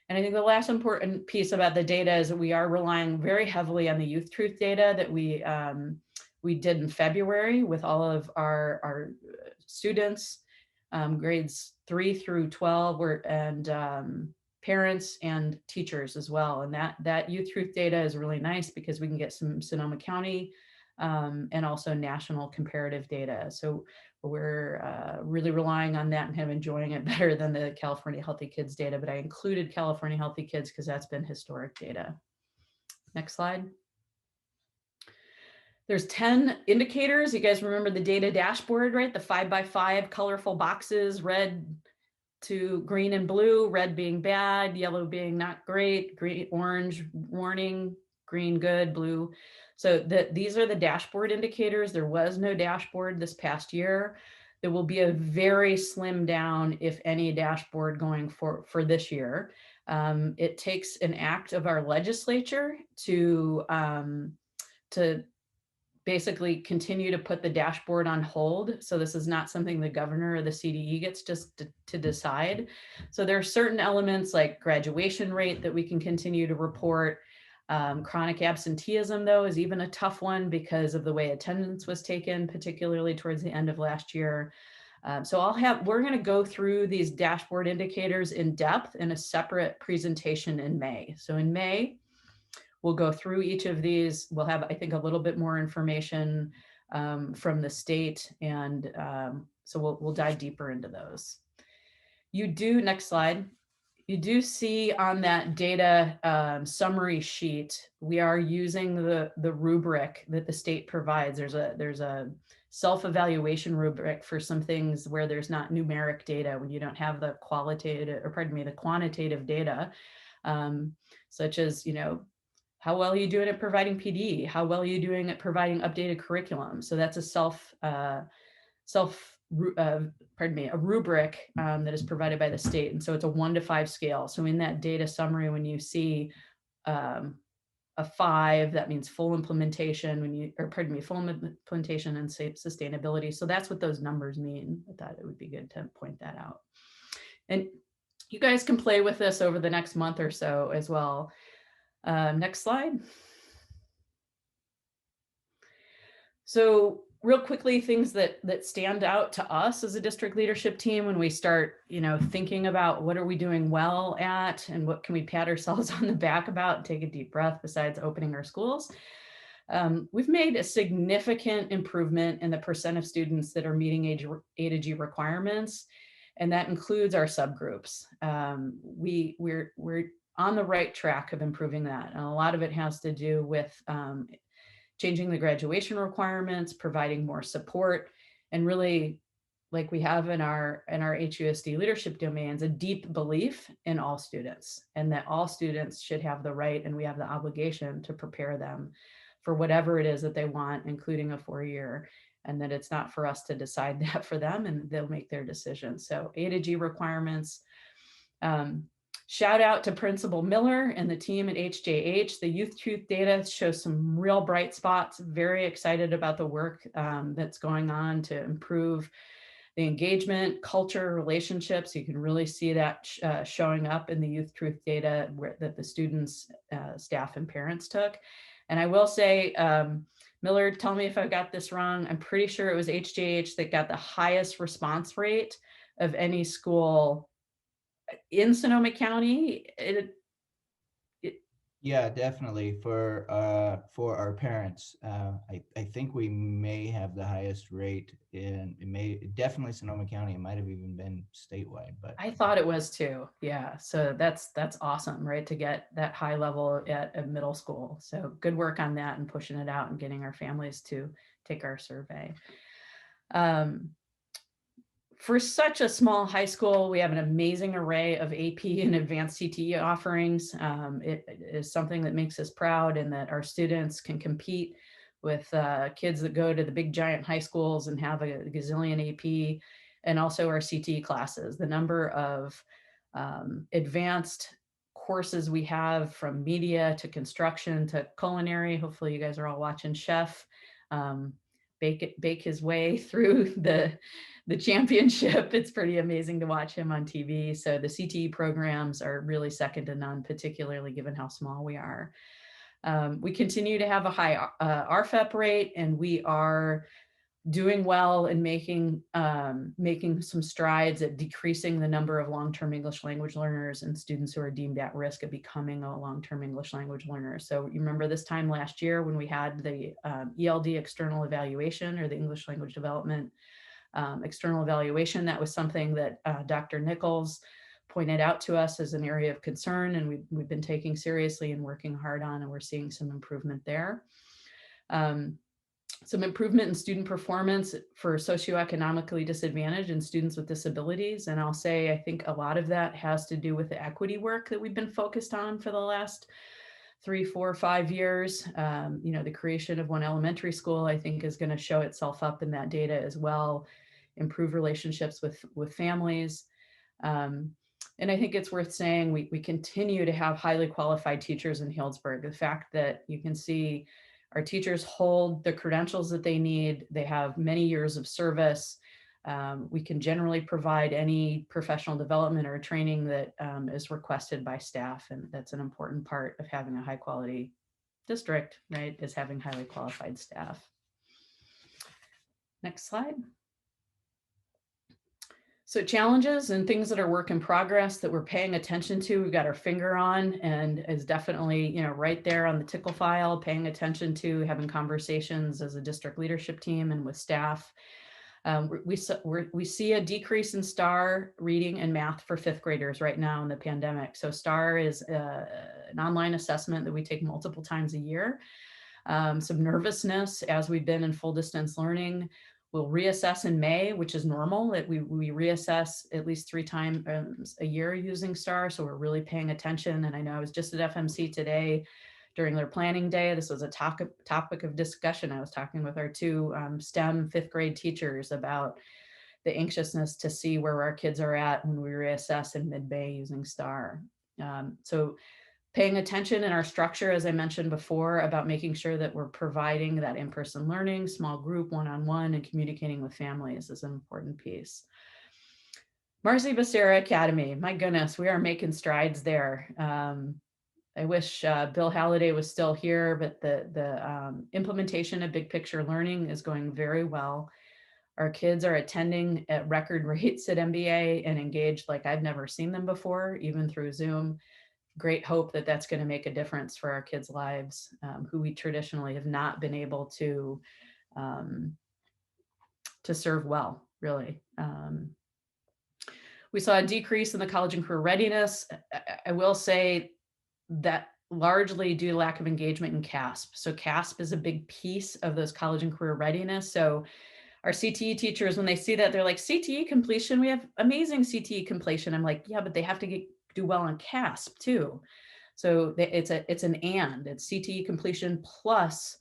And I think the last important piece about the data is that we are relying very heavily on the Youth Truth data that we did in February with all of our students, grades 3 through 12, and parents and teachers as well. And that Youth Truth data is really nice because we can get some Sonoma County and also national comparative data. So we're really relying on that and kind of enjoying it better than the California Healthy Kids data, but I included California Healthy Kids because that's been historic data. Next slide. There's 10 indicators. You guys remember the data dashboard, right? The 5x5 colorful boxes, red to green and blue, red being bad, yellow being not great, green, orange, warning, green, good, blue. So these are the dashboard indicators. There was no dashboard this past year. There will be a very slim down, if any, dashboard going for this year. It takes an act of our legislature to basically continue to put the dashboard on hold. So this is not something the governor or the CDE gets just to decide. So there are certain elements like graduation rate that we can continue to report. Chronic absenteeism, though, is even a tough one because of the way attendance was taken, particularly towards the end of last year. So we're going to go through these dashboard indicators in depth in a separate presentation in May. So in May, we'll go through each of these. We'll have, I think, a little bit more information from the state. And so we'll dive deeper into those. Next slide. You do see on that data summary sheet, we are using the rubric that the state provides. There's a self-evaluation rubric for some things where there's not numeric data, when you don't have the the quantitative data, such as, how well are you doing at providing PD? How well are you doing at providing updated curriculum? So that's a a rubric that is provided by the state. And so it's a 1 to 5 scale. So in that data summary, when you see a 5, that means full implementation, full implementation and sustainability. So that's what those numbers mean. I thought it would be good to point that out. And you guys can play with this over the next month or so as well. Next slide. So real quickly, things that stand out to us as a district leadership team when we start, thinking about what are we doing well at and what can we pat ourselves on the back about, take a deep breath besides opening our schools. We've made a significant improvement in the percent of students that are meeting A to G requirements, and that includes our subgroups. We're on the right track of improving that, and a lot of it has to do with changing the graduation requirements, providing more support, and really, like we have in our HUSD leadership domains, a deep belief in all students, and that all students should have the right, and we have the obligation to prepare them for whatever it is that they want, including a 4-year and that it's not for us to decide that for them, and they'll make their decisions. So A to G requirements. Shout out to Principal Miller and the team at HJH. The Youth Truth data shows some real bright spots. Very excited about the work that's going on to improve the engagement, culture, relationships. You can really see that showing up in the Youth Truth data that the students, staff, and parents took. And I will say, Miller, tell me if I got this wrong. I'm pretty sure it was HJH that got the highest response rate of any school in Sonoma County. Yeah, definitely for our parents. I think we may have the highest rate definitely Sonoma County. It might have even been statewide, but I thought it was too. Yeah. So that's awesome, right? To get that high level at a middle school. So good work on that and pushing it out and getting our families to take our survey. For such a small high school, we have an amazing array of AP and advanced CTE offerings. It is something that makes us proud, and that our students can compete with kids that go to the big giant high schools and have a gazillion AP, and also our CTE classes. The number of advanced courses we have, from media to construction to culinary. Hopefully you guys are all watching Chef bake his way through the championship. It's pretty amazing to watch him on TV. So the CTE programs are really second to none, particularly given how small we are. We continue to have a high RFEP rate, and we are doing well in making some strides at decreasing the number of long-term English language learners and students who are deemed at risk of becoming a long-term English language learner. So you remember this time last year when we had the ELD external evaluation, or the English language development external evaluation. That was something that Dr. Nichols pointed out to us as an area of concern, and we've been taking seriously and working hard on, and we're seeing some improvement there. Some improvement in student performance for socioeconomically disadvantaged and students with disabilities. And I'll say, I think a lot of that has to do with the equity work that we've been focused on for the last 3, 4, 5 years. The creation of one elementary school, I think, is going to show itself up in that data as well. Improve relationships with families. And I think it's worth saying we continue to have highly qualified teachers in Healdsburg. The fact that you can see our teachers hold the credentials that they need, they have many years of service. We can generally provide any professional development or training that is requested by staff. And that's an important part of having a high quality district, right? Is having highly qualified staff. Next slide. So challenges and things that are work in progress that we're paying attention to, we've got our finger on, and is definitely, right there on the tickle file, paying attention to, having conversations as a district leadership team and with staff. We see a decrease in STAR reading and math for 5th graders right now in the pandemic. So STAR is an online assessment that we take multiple times a year. Some nervousness as we've been in full distance learning. We'll reassess in May, which is normal. We reassess at least 3 times a year using STAR. So we're really paying attention. And I know I was just at FMC today during their planning day. This was a topic of discussion. I was talking with our 2 STEM 5th grade teachers about the anxiousness to see where our kids are at when we reassess in mid-May using STAR. So paying attention in our structure, as I mentioned before, about making sure that we're providing that in-person learning, small group, one-on-one, and communicating with families is an important piece. Marcy Becerra Academy, my goodness, we are making strides there. I wish Bill Halliday was still here, but the implementation of big picture learning is going very well. Our kids are attending at record rates at MBA and engaged like I've never seen them before, even through Zoom. Great hope that that's going to make a difference for our kids' lives, who we traditionally have not been able to serve well, really. We saw a decrease in the college and career readiness. I will say that largely due to lack of engagement in CASP. So CASP is a big piece of those college and career readiness. So our CTE teachers, when they see that, they're like, CTE completion, we have amazing CTE completion. I'm like, yeah, but they have to do well on CASP too. So it's an and, it's CTE completion plus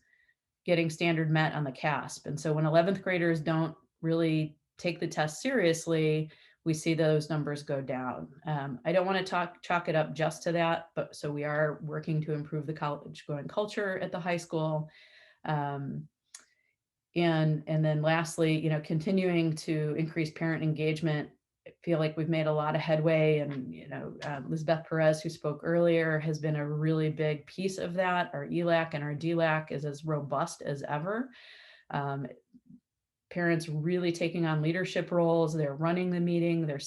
getting standard met on the CASP. And so when 11th graders don't really take the test seriously, we see those numbers go down. I don't want to chalk it up just to that, but so we are working to improve the college going culture at the high school. And then lastly, continuing to increase parent engagement. I feel like we've made a lot of headway, and Lizbeth Perez, who spoke earlier, has been a really big piece of that. Our ELAC and our DLAC is as robust as ever. Parents really taking on leadership roles. They're running the meeting. They're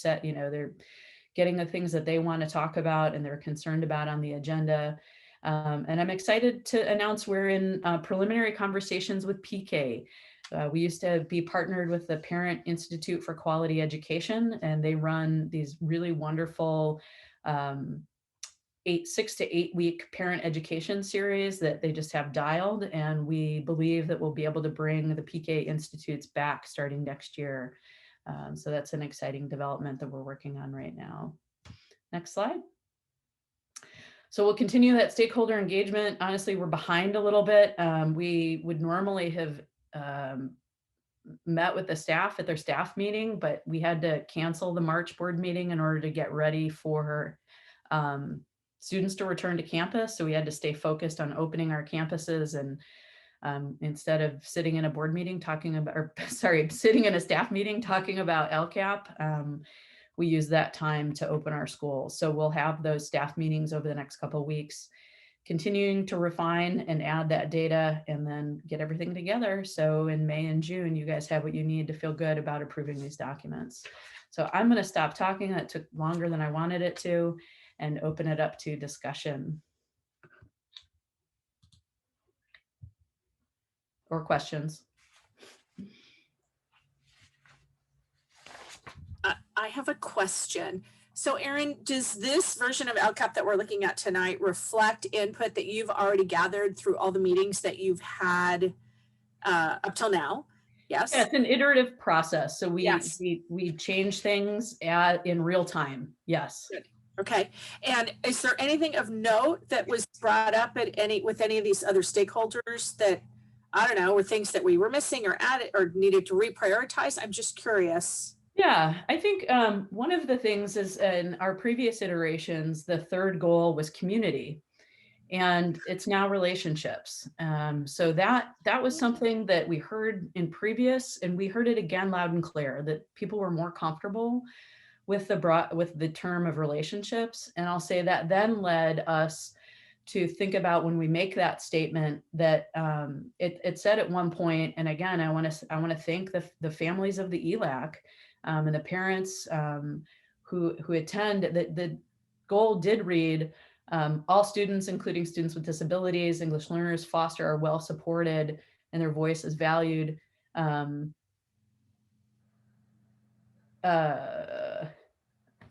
getting the things that they want to talk about and they're concerned about on the agenda. And I'm excited to announce we're in preliminary conversations with PK. We used to be partnered with the Parent Institute for Quality Education, and they run these really wonderful 6 to 8 week parent education series that they just have dialed. And we believe that we'll be able to bring the PK Institutes back starting next year. So that's an exciting development that we're working on right now. Next slide. So we'll continue that stakeholder engagement. Honestly, we're behind a little bit. We would normally have met with the staff at their staff meeting, but we had to cancel the March board meeting in order to get ready for students to return to campus. So we had to stay focused on opening our campuses, and instead of sitting in a board meeting sitting in a staff meeting talking about LCAP, we use that time to open our schools. So we'll have those staff meetings over the next couple of weeks, continuing to refine and add that data and then get everything together. So in May and June, you guys have what you need to feel good about approving these documents. So I'm going to stop talking. That took longer than I wanted it to, and open it up to discussion or questions. I have a question. So Erin, does this version of LCAP that we're looking at tonight reflect input that you've already gathered through all the meetings that you've had up till now? Yes. Yeah, it's an iterative process. So we Yes. we change things in real time. Yes. Good. Okay. And is there anything of note that was brought up with any of these other stakeholders that, I don't know, were things that we were missing or added or needed to reprioritize? I'm just curious. Yeah, I think one of the things is in our previous iterations, the third goal was community, and it's now relationships. So that was something that we heard in previous, and we heard it again loud and clear, that people were more comfortable with the term of relationships. And I'll say that then led us to think about, when we make that statement, that it said at one point, and again, I want to thank the families of the ELAC and the parents who attend. The goal did read, all students, including students with disabilities, English learners, foster, are well supported and their voice is valued.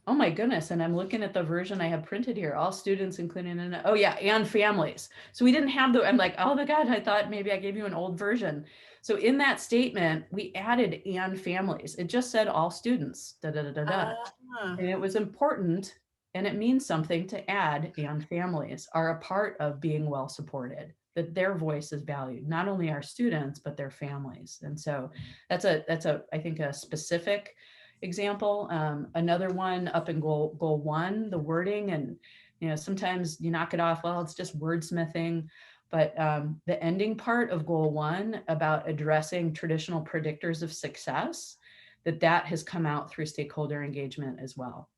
Oh my goodness. And I'm looking at the version I have printed here. All students, including, and families. So we didn't have I'm like, oh my God, I thought maybe I gave you an old version. So in that statement, we added and families. It just said all students, And it was important, and it means something to add and families are a part of being well supported, that their voice is valued, not only our students, but their families. And so that's I think a specific example. Another one up in goal 1, the wording, and sometimes you knock it off, well, it's just wordsmithing, but the ending part of goal 1 about addressing traditional predictors of success, that has come out through stakeholder engagement as well.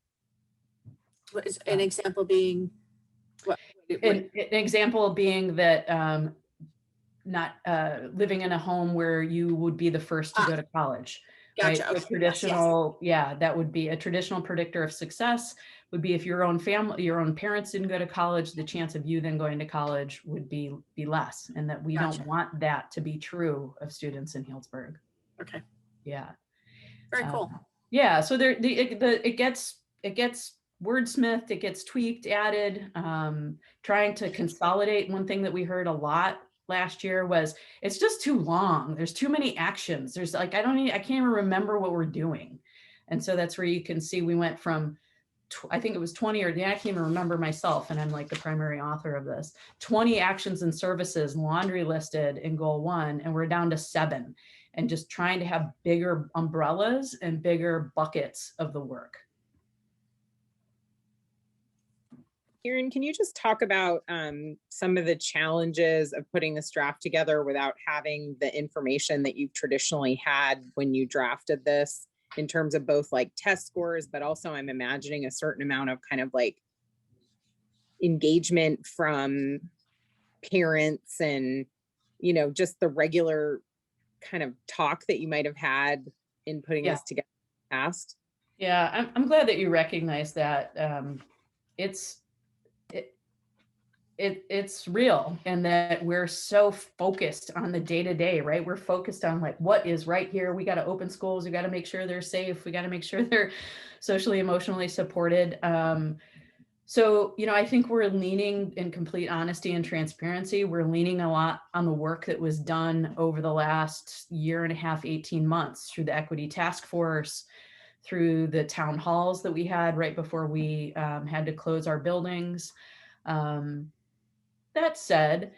What is an example being? An example being that not living in a home where you would be the first to go to college. Gotcha. Right? Okay. Traditional, yes. That would be a traditional predictor of success. Would be if your own parents didn't go to college, the chance of you then going to college would be less, and that we don't want that to be true of students in Healdsburg. Okay. Yeah. Very cool. Yeah. So it gets wordsmithed, it gets tweaked, added. Trying to consolidate. One thing that we heard a lot last year was, it's just too long. There's too many actions. There's I can't even remember what we're doing. And so that's where you can see we went from I think it was 20, or I can't even remember myself, and I'm like the primary author of this, 20 actions and services laundry listed in goal 1, and we're down to 7, and just trying to have bigger umbrellas and bigger buckets of the work. Erin, can you just talk about some of the challenges of putting this draft together without having the information that you've traditionally had when you drafted this, in terms of both like test scores, but also I'm imagining a certain amount of kind of like engagement from parents and, you know, just the regular kind of talk that you might have had in putting this together in the past? Yeah, I'm glad that you recognize that. It's real, and that we're so focused on the day-to-day, right? We're focused on like what is right here. We got to open schools. We got to make sure they're safe. We got to make sure they're socially, emotionally supported. So, you know, I think we're leaning, in complete honesty and transparency, we're leaning a lot on the work that was done over the last year and a half, 18 months through the Equity Task Force, through the town halls that we had right before we had to close our buildings. That said,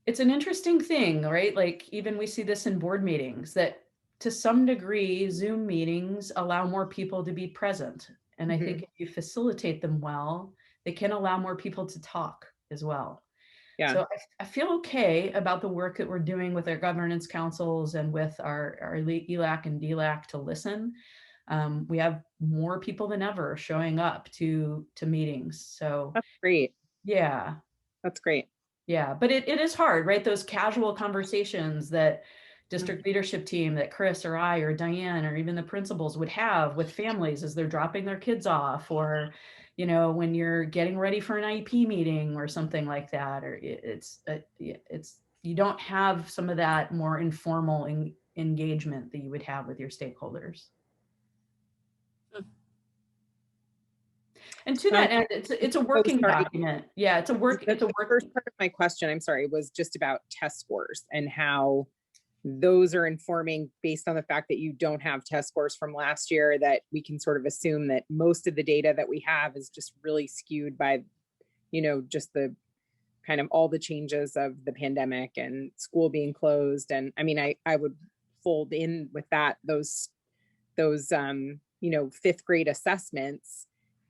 it's an interesting thing, right? Like even we see this in board meetings, that to some degree, Zoom meetings allow more people to be present. And I think if you facilitate them well, they can allow more people to talk as well. Yeah. So I feel okay about the work that we're doing with our governance councils and with our ELAC and DLAC to listen. We have more people than ever showing up to meetings. So that's great. Yeah. That's great. Yeah, but it is hard, right? Those casual conversations that district leadership team, that Chris or I or Diane or even the principals would have with families as they're dropping their kids off, or, you know, when you're getting ready for an IEP meeting or something like that, or it's you don't have some of that more informal engagement that you would have with your stakeholders. And to that end, it's a working document. Yeah, it's a work. It's a work. First part of my question, I'm sorry, was just about test scores and how those are informing, based on the fact that you don't have test scores from last year, that we can sort of assume that most of the data that we have is just really skewed by, you know, just the kind of all the changes of the pandemic and school being closed. And I mean, I would fold in with that, those you know, 5th grade assessments.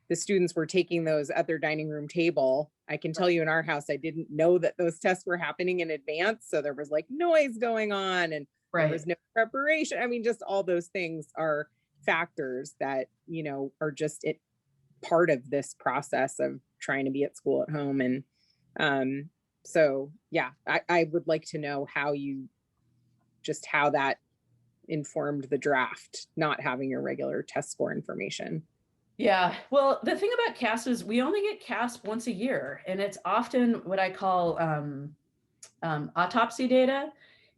The students were taking those at their dining room table. I can tell you in our house, I didn't know that those tests were happening in advance. So there was like noise going on and there was no preparation. I mean, just all those things are factors that, you know, are just part of this process of trying to be at school at home. And so, yeah, I would like to know how that informed the draft, not having your regular test score information. Yeah, well, the thing about CASP is we only get CASP once a year, and it's often what I call autopsy data.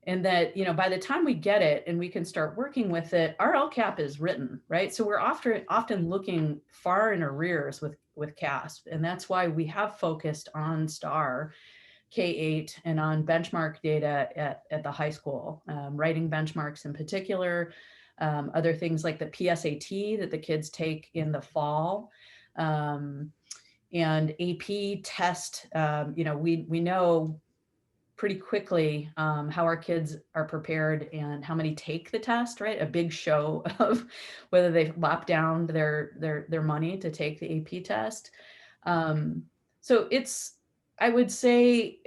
And that, you know, by the time we get it and we can start working with it, our LCAP is written, right? So we're often looking far in arrears with CASP. And that's why we have focused on STAR K-8 and on benchmark data at the high school, writing benchmarks in particular. Other things like the PSAT that the kids take in the fall, and AP test. You know, we know pretty quickly how our kids are prepared and how many take the test, right? A big show of whether they've lopped down their money to take the AP test. So I would say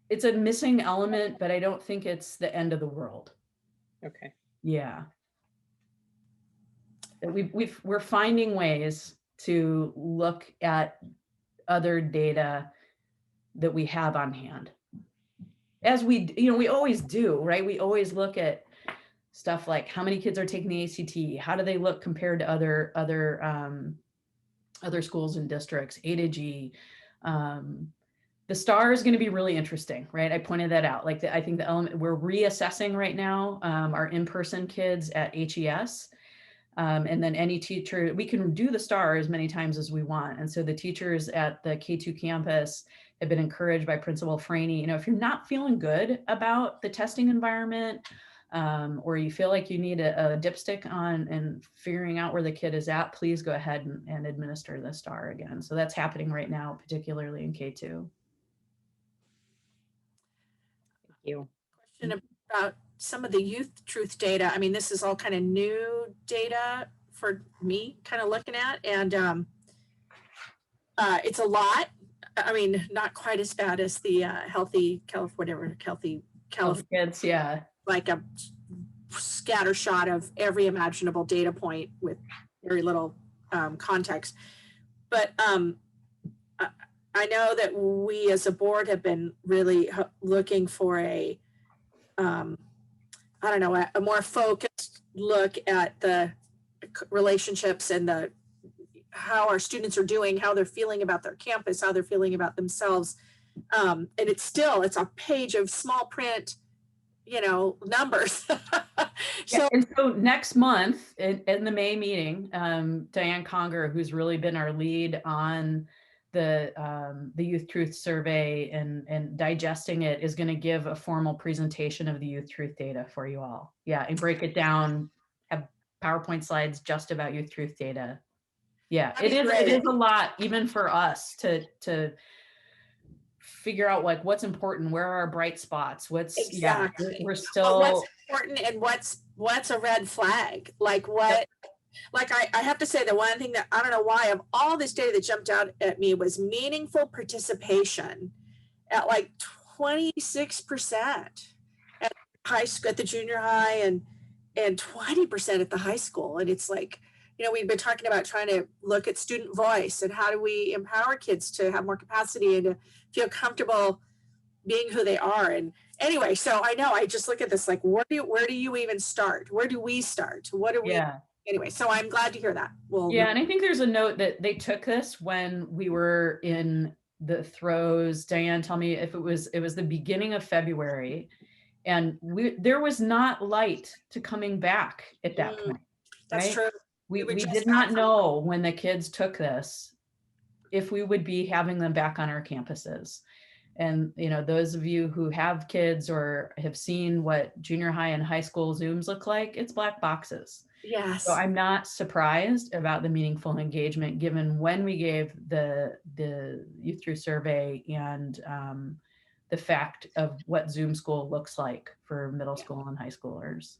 it's a missing element, but I don't think it's the end of the world. Okay. Yeah. We're finding ways to look at other data that we have on hand. As we always do, right? We always look at stuff like how many kids are taking the ACT, how do they look compared to other schools and districts, A to G. The STAR is going to be really interesting, right? I pointed that out. Like I think the element we're reassessing right now, our in-person kids at HES. And then any teacher, we can do the STAR as many times as we want. And so the teachers at the K2 campus have been encouraged by Principal Franey, you know, if you're not feeling good about the testing environment, or you feel like you need a dipstick on and figuring out where the kid is at, please go ahead and administer the STAR again. So that's happening right now, particularly in K2. Thank you. Question about some of the youth truth data. I mean, this is all kind of new data for me kind of looking at, and it's a lot. I mean, not quite as bad as the healthy Kids, yeah. Like a scatter shot of every imaginable data point with very little context. But I know that we as a board have been really looking for a more focused look at the relationships and how our students are doing, how they're feeling about their campus, how they're feeling about themselves. And it's a page of small print, numbers. So next month in the May meeting, Diane Conger, who's really been our lead on the Youth Truth Survey and digesting it, is going to give a formal presentation of the Youth Truth data for you all. Yeah, and break it down, have PowerPoint slides just about Youth Truth data. Yeah, it is a lot, even for us to figure out like what's important, where are our bright spots, we're still what's important and what's a red flag, like what. Like I have to say that one thing that I don't know why of all this data that jumped out at me was meaningful participation at like 26% at high school, at the junior high, and 20% at the high school. And it's like, we've been talking about trying to look at student voice and how do we empower kids to have more capacity and to feel comfortable being who they are. And anyway, so I know I just look at this like, where do you even start? Where do we start? What do we? Anyway, so I'm glad to hear that. Yeah, and I think there's a note that they took this when we were in the throes. Diane, tell me if it was the beginning of February, and there was not light to coming back at that point. That's true. We did not know when the kids took this if we would be having them back on our campuses. And those of you who have kids or have seen what junior high and high school Zooms look like, it's black boxes. Yes. So I'm not surprised about the meaningful engagement given when we gave the Youth Truth Survey and the fact of what Zoom school looks like for middle school and high schoolers.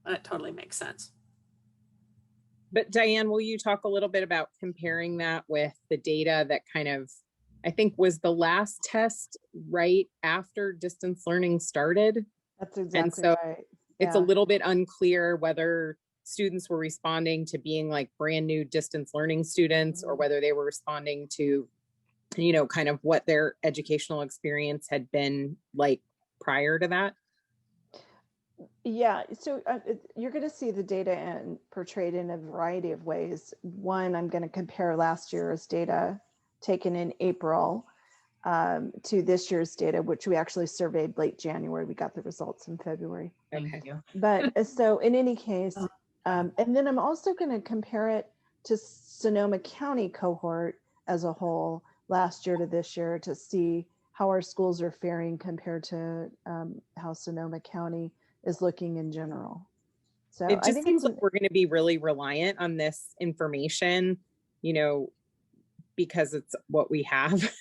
That totally makes sense. But Diane, will you talk a little bit about comparing that with the data that kind of, I think, was the last test right after distance learning started? That's exactly right. It's a little bit unclear whether students were responding to being like brand new distance learning students or whether they were responding to, kind of what their educational experience had been like prior to that. Yeah, so you're going to see the data portrayed in a variety of ways. One, I'm going to compare last year's data taken in April to this year's data, which we actually surveyed late January. We got the results in February. Thank you. But so in any case, and then I'm also going to compare it to Sonoma County cohort as a whole last year to this year to see how our schools are faring compared to how Sonoma County is looking in general. So it just seems like we're going to be really reliant on this information, because it's what we have,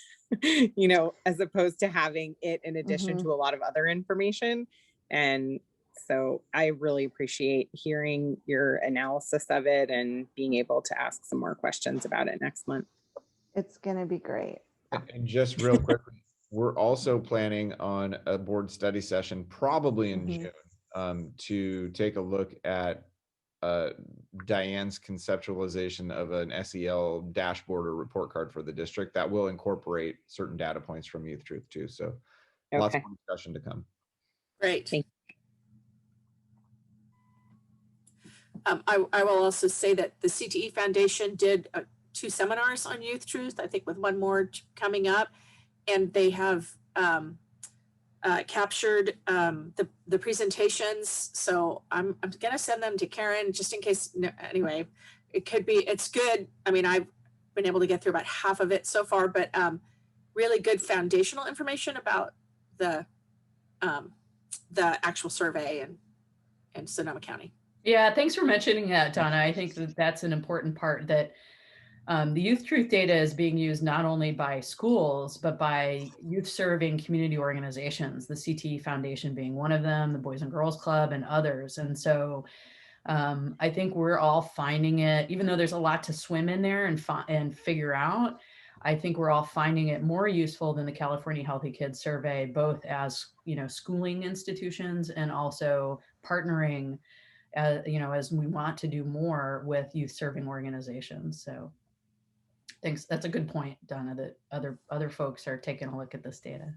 as opposed to having it in addition to a lot of other information. And so I really appreciate hearing your analysis of it and being able to ask some more questions about it next month. It's going to be great. And just real quickly, we're also planning on a board study session, probably in June, to take a look at Diane's conceptualization of an SEL dashboard or report card for the district that will incorporate certain data points from Youth Truth too. So lots more discussion to come. Great. Thank you. I will also say that the CTE Foundation did 2 seminars on Youth Truth, I think with one more coming up, and they have captured the presentations. So I'm going to send them to Karen just in case. Anyway, it's good. I mean, I've been able to get through about half of it so far, but really good foundational information about the actual survey and in Sonoma County. Yeah, thanks for mentioning that, Donna. I think that that's an important part, that the Youth Truth data is being used not only by schools, but by youth serving community organizations, the CTE Foundation being one of them, the Boys and Girls Club, and others. And so I think we're all finding it, even though there's a lot to swim in there and figure out, I think we're all finding it more useful than the California Healthy Kids Survey, both as, schooling institutions and also partnering, as we want to do more with youth serving organizations. So thanks. That's a good point, Donna, that other folks are taking a look at this data.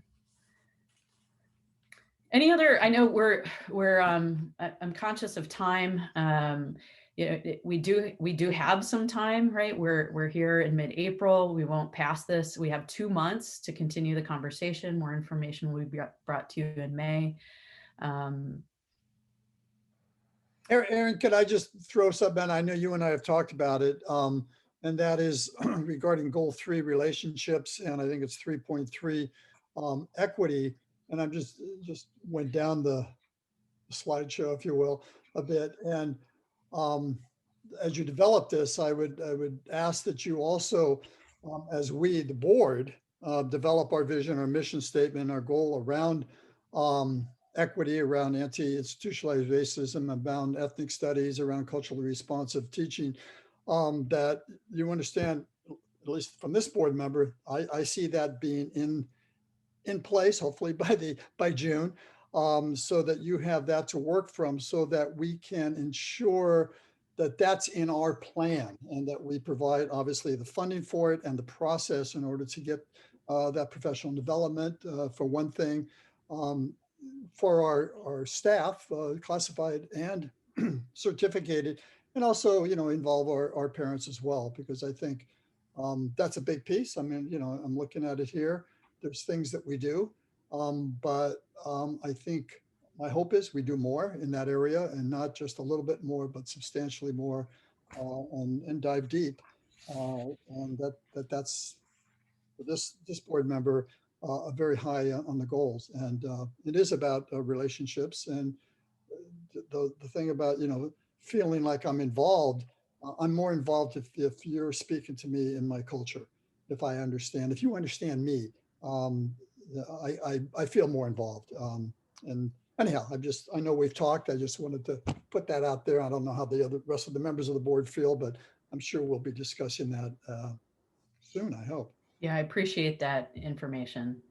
Any other, I know I'm conscious of time. We do have some time, right? We're here in mid-April. We won't pass this. We have 2 months to continue the conversation. More information will be brought to you in May. Aaron, could I just throw something in? I know you and I have talked about it, and that is regarding goal 3, relationships, and I think it's 3.3, equity. And I'm just went down the slideshow, if you will, a bit. And as you develop this, I would ask that you also, as we, the board, develop our vision, our mission statement, our goal around equity, around anti-institutionalized racism, around ethnic studies, around culturally responsive teaching, that you understand, at least from this board member, I see that being in place, hopefully by June, so that you have that to work from, so that we can ensure that that's in our plan, and that we provide obviously the funding for it and the process in order to get that professional development, for one thing, for our staff, classified and certificated, and also, involve our parents as well, because I think that's a big piece. I mean, I'm looking at it here. There's things that we do, but I think my hope is we do more in that area, and not just a little bit more, but substantially more, and dive deep. And that's for this board member, very high on the goals. And it is about relationships. And the thing about, feeling like I'm involved, I'm more involved if you're speaking to me in my culture, if you understand me, I feel more involved. And anyhow, I know we've talked. I just wanted to put that out there. I don't know how the rest of the members of the board feel, but I'm sure we'll be discussing that soon, I hope. Yeah, I appreciate that information.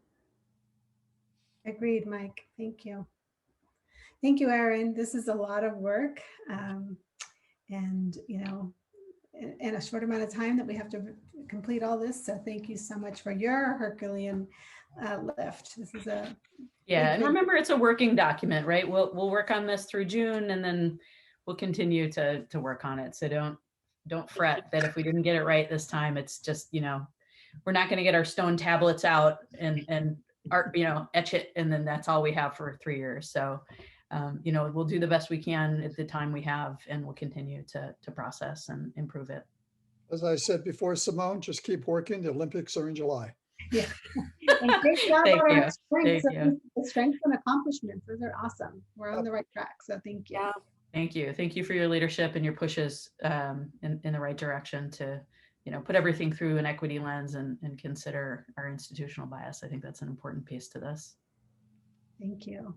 Agreed, Mike. Thank you. Thank you, Erin. This is a lot of work. And, in a short amount of time that we have to complete all this. So thank you so much for your Herculean lift. This is and remember, it's a working document, right? We'll work on this through June, and then we'll continue to work on it. So don't fret that if we didn't get it right this time. It's just, we're not going to get our stone tablets out and art, etch it, and then that's all we have for 3 years. So we'll do the best we can at the time we have, and we'll continue to process and improve it. As I said before, Simone, just keep working. The Olympics are in July. Yeah. And great job Thank on you. our strengths. Thank you. The strengths and accomplishments. Those are awesome. We're on the right track. So thank you. Yeah. Thank you. Thank you for your leadership and your pushes in the right direction to, put everything through an equity lens and consider our institutional bias. I think that's an important piece to this. Thank you.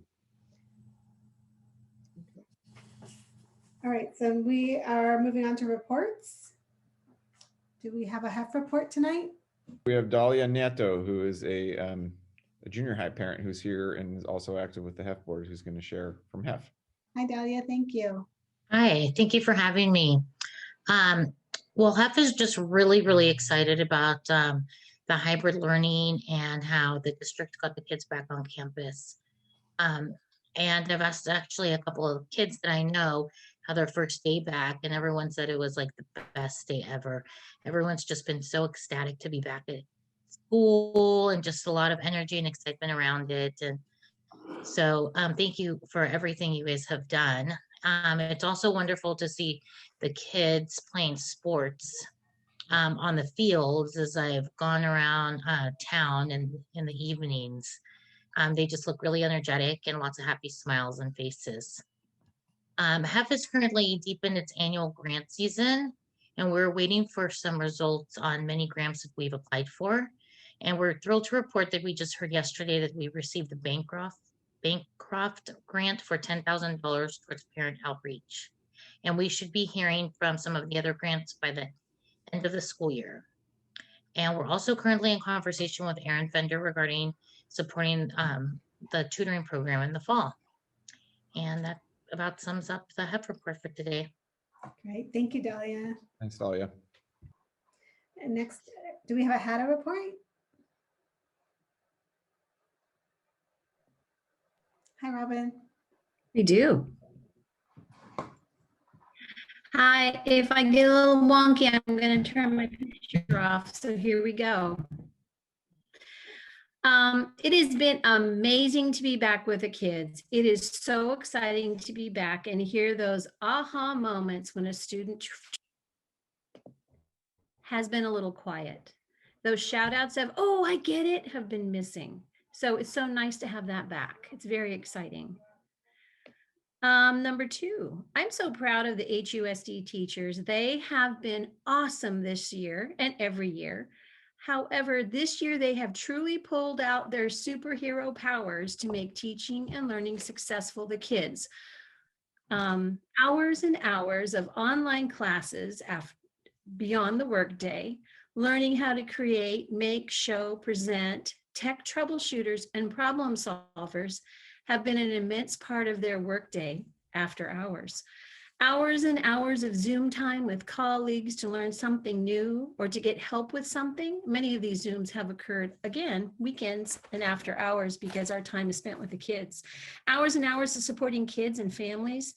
All right, so we are moving on to reports. Do we have a HEF report tonight? We have Dalia Nieto, who is a junior high parent who's here and is also active with the HEF board, who's going to share from HEF. Hi, Dalia. Thank you. Hi, thank you for having me. Well, HEF is just really, really excited about the hybrid learning and how the district got the kids back on campus. And I've asked actually a couple of kids that I know how their first day back, and everyone said it was like the best day ever. Everyone's just been so ecstatic to be back at school, and just a lot of energy and excitement around it. And so thank you for everything you guys have done. It's also wonderful to see the kids playing sports on the fields as I've gone around town and in the evenings. They just look really energetic and lots of happy smiles and faces. HEF is currently deep in its annual grant season, and we're waiting for some results on many grants that we've applied for. And we're thrilled to report that we just heard yesterday that we received the Bancroft grant for $10,000 towards parent outreach. And we should be hearing from some of the other grants by the end of the school year. And we're also currently in conversation with Aaron Fender regarding supporting the tutoring program in the fall. And that about sums up the HEF report for today. Great, thank you, Dahlia. Thanks, Dahlia. And next, do we have a HADA report? Hi, Robin. We do. Hi, if I get a little wonky, I'm going to turn my picture off. So here we go. It has been amazing to be back with the kids. It is so exciting to be back and hear those aha moments when a student has been a little quiet. Those shout outs of, oh, I get it, have been missing. So it's so nice to have that back. It's very exciting. Number 2, I'm so proud of the HUSD teachers. They have been awesome this year and every year. However, this year they have truly pulled out their superhero powers to make teaching and learning successful to kids. Hours and hours of online classes beyond the workday, learning how to create, make, show, present, tech troubleshooters, and problem solvers have been an immense part of their workday after hours. Hours and hours of Zoom time with colleagues to learn something new or to get help with something. Many of these Zooms have occurred, again, weekends and after hours because our time is spent with the kids. Hours and hours of supporting kids and families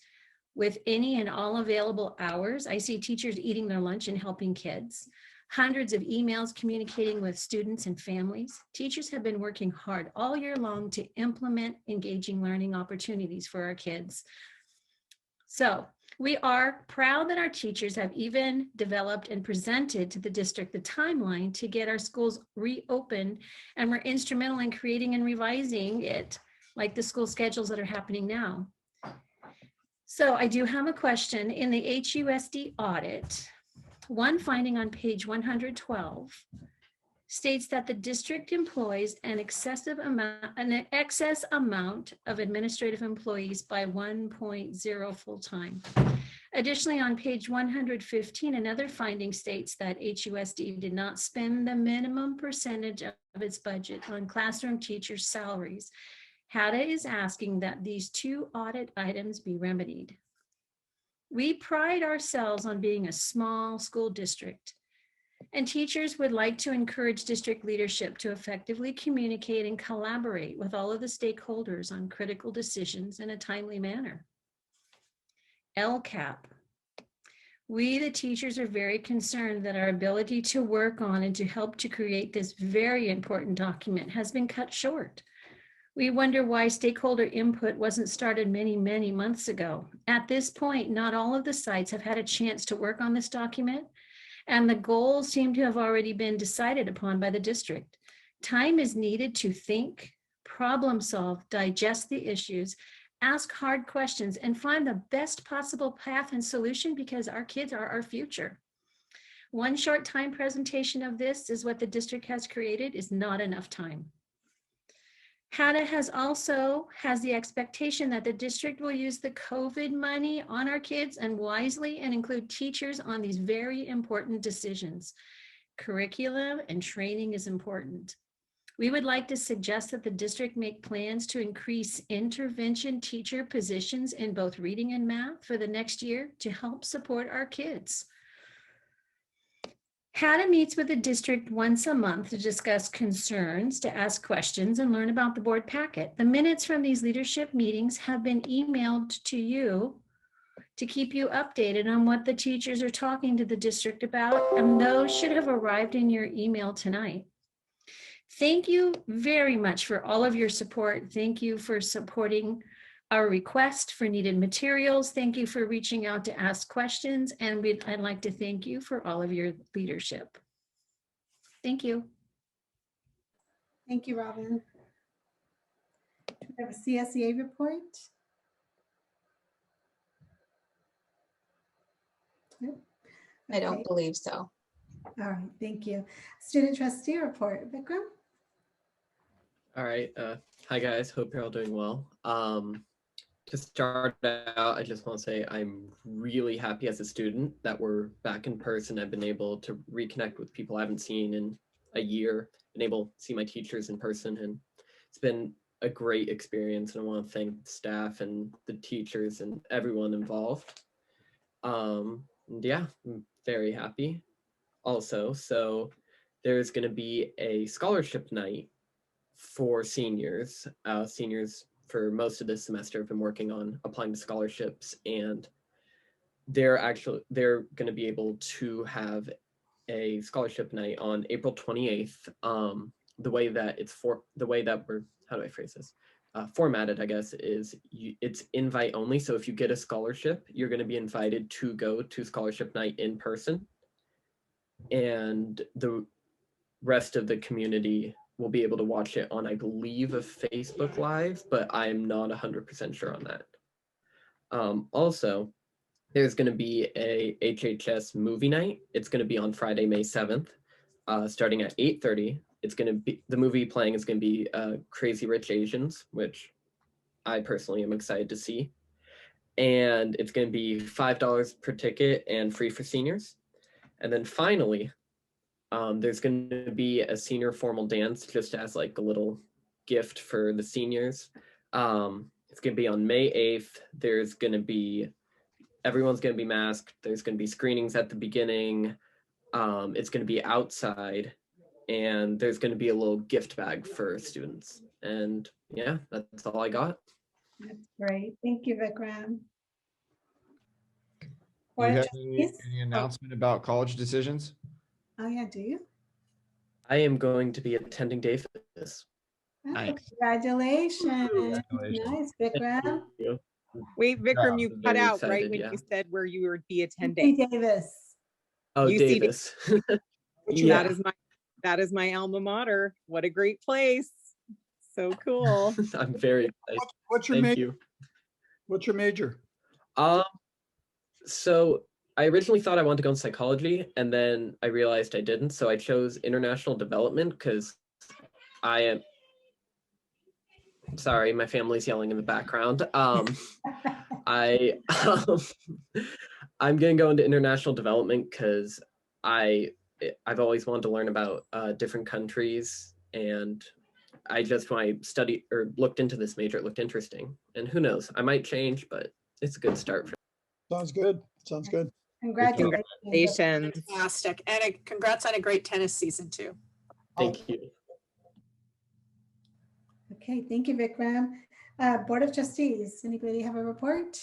with any and all available hours. I see teachers eating their lunch and helping kids. Hundreds of emails communicating with students and families. Teachers have been working hard all year long to implement engaging learning opportunities for our kids. So we are proud that our teachers have even developed and presented to the district the timeline to get our schools reopened, and we're instrumental in creating and revising it, like the school schedules that are happening now. So I do have a question. In the HUSD audit, one finding on page 112 states that the district employs an excess amount of administrative employees by 1.0 full-time. Additionally, on page 115, another finding states that HUSD did not spend the minimum percentage of its budget on classroom teachers' salaries. HADA is asking that these 2 audit items be remedied. We pride ourselves on being a small school district, and teachers would like to encourage district leadership to effectively communicate and collaborate with all of the stakeholders on critical decisions in a timely manner. LCAP. We, the teachers, are very concerned that our ability to work on and to help to create this very important document has been cut short. We wonder why stakeholder input wasn't started many, many months ago. At this point, not all of the sites have had a chance to work on this document, and the goals seem to have already been decided upon by the district. Time is needed to think, problem solve, digest the issues, ask hard questions, and find the best possible path and solution because our kids are our future. One short time presentation of this is what the district has created is not enough time. HADA has the expectation that the district will use the COVID money on our kids and wisely and include teachers on these very important decisions. Curriculum and training is important. We would like to suggest that the district make plans to increase intervention teacher positions in both reading and math for the next year to help support our kids. HADA meets with the district once a month to discuss concerns, to ask questions, and learn about the board packet. The minutes from these leadership meetings have been emailed to you to keep you updated on what the teachers are talking to the district about, and those should have arrived in your email tonight. Thank you very much for all of your support. Thank you for supporting our request for needed materials. Thank you for reaching out to ask questions. And I'd like to thank you for all of your leadership. Thank you. Thank you, Robin. Do we have a CSEA report? I don't Okay. believe so. All right, thank you. Student trustee report, Vikram? All right. Hi guys. Hope you're all doing well. To start out, I just want to say I'm really happy as a student that we're back in person. I've been able to reconnect with people I haven't seen in a year, been able to see my teachers in person, and it's been a great experience. And I want to thank the staff and the teachers and everyone involved. And yeah, I'm very happy. Also, so there's going to be a scholarship night for seniors. Seniors for most of this semester have been working on applying to scholarships, and they're going to be able to have a scholarship night on April 28th. The way that we're, how do I phrase this? Formatted, I guess, is it's invite only. So if you get a scholarship, you're going to be invited to go to scholarship night in person, and the rest of the community will be able to watch it on, I believe, a Facebook Live, but I'm not 100% sure on that. Also, there's going to be a HHS movie night. It's going to be on Friday, May 7th, starting at 8:30. It's going to be, the movie playing is going to be Crazy Rich Asians, which I personally am excited to see. And it's going to be $5 per ticket and free for seniors. And then finally, there's going to be a senior formal dance just as like a little gift for the seniors. It's going to be on May 8th. There's going to be, everyone's going to be masked. There's going to be screenings at the beginning. It's going to be outside, and there's going to be a little gift bag for students. And yeah, that's all I got. That's great. Thank you, Vikram. Do Board you of have any Trustees? announcement about college decisions? Oh yeah, do you? I am going to be attending Davis. Oh, Nice. congratulations. Congratulations. Nice, Vikram. Wait, Vikram, you I'm cut very out right excited, when yeah. you said where you would be UC attending. Davis. Oh, UC Davis. Yeah. Yeah. That is my alma mater. What a great place. So cool. I'm very excited. What's your Thank major? you. What's your major? So I originally thought I wanted to go in psychology, and then I realized I didn't. So I chose international development because I am, sorry, my family's yelling in the background. I'm gonna go into international development because I've always wanted to learn about different countries, and I just, when I studied or looked into this major, it looked interesting. And who knows, I might change, but it's a good start. Sounds good. Sounds good. Congratulations. Congratulations. Fantastic. And congrats on a great tennis season too. Thank you. Okay, thank you, Vikram. Board of Trustees, anybody have a report?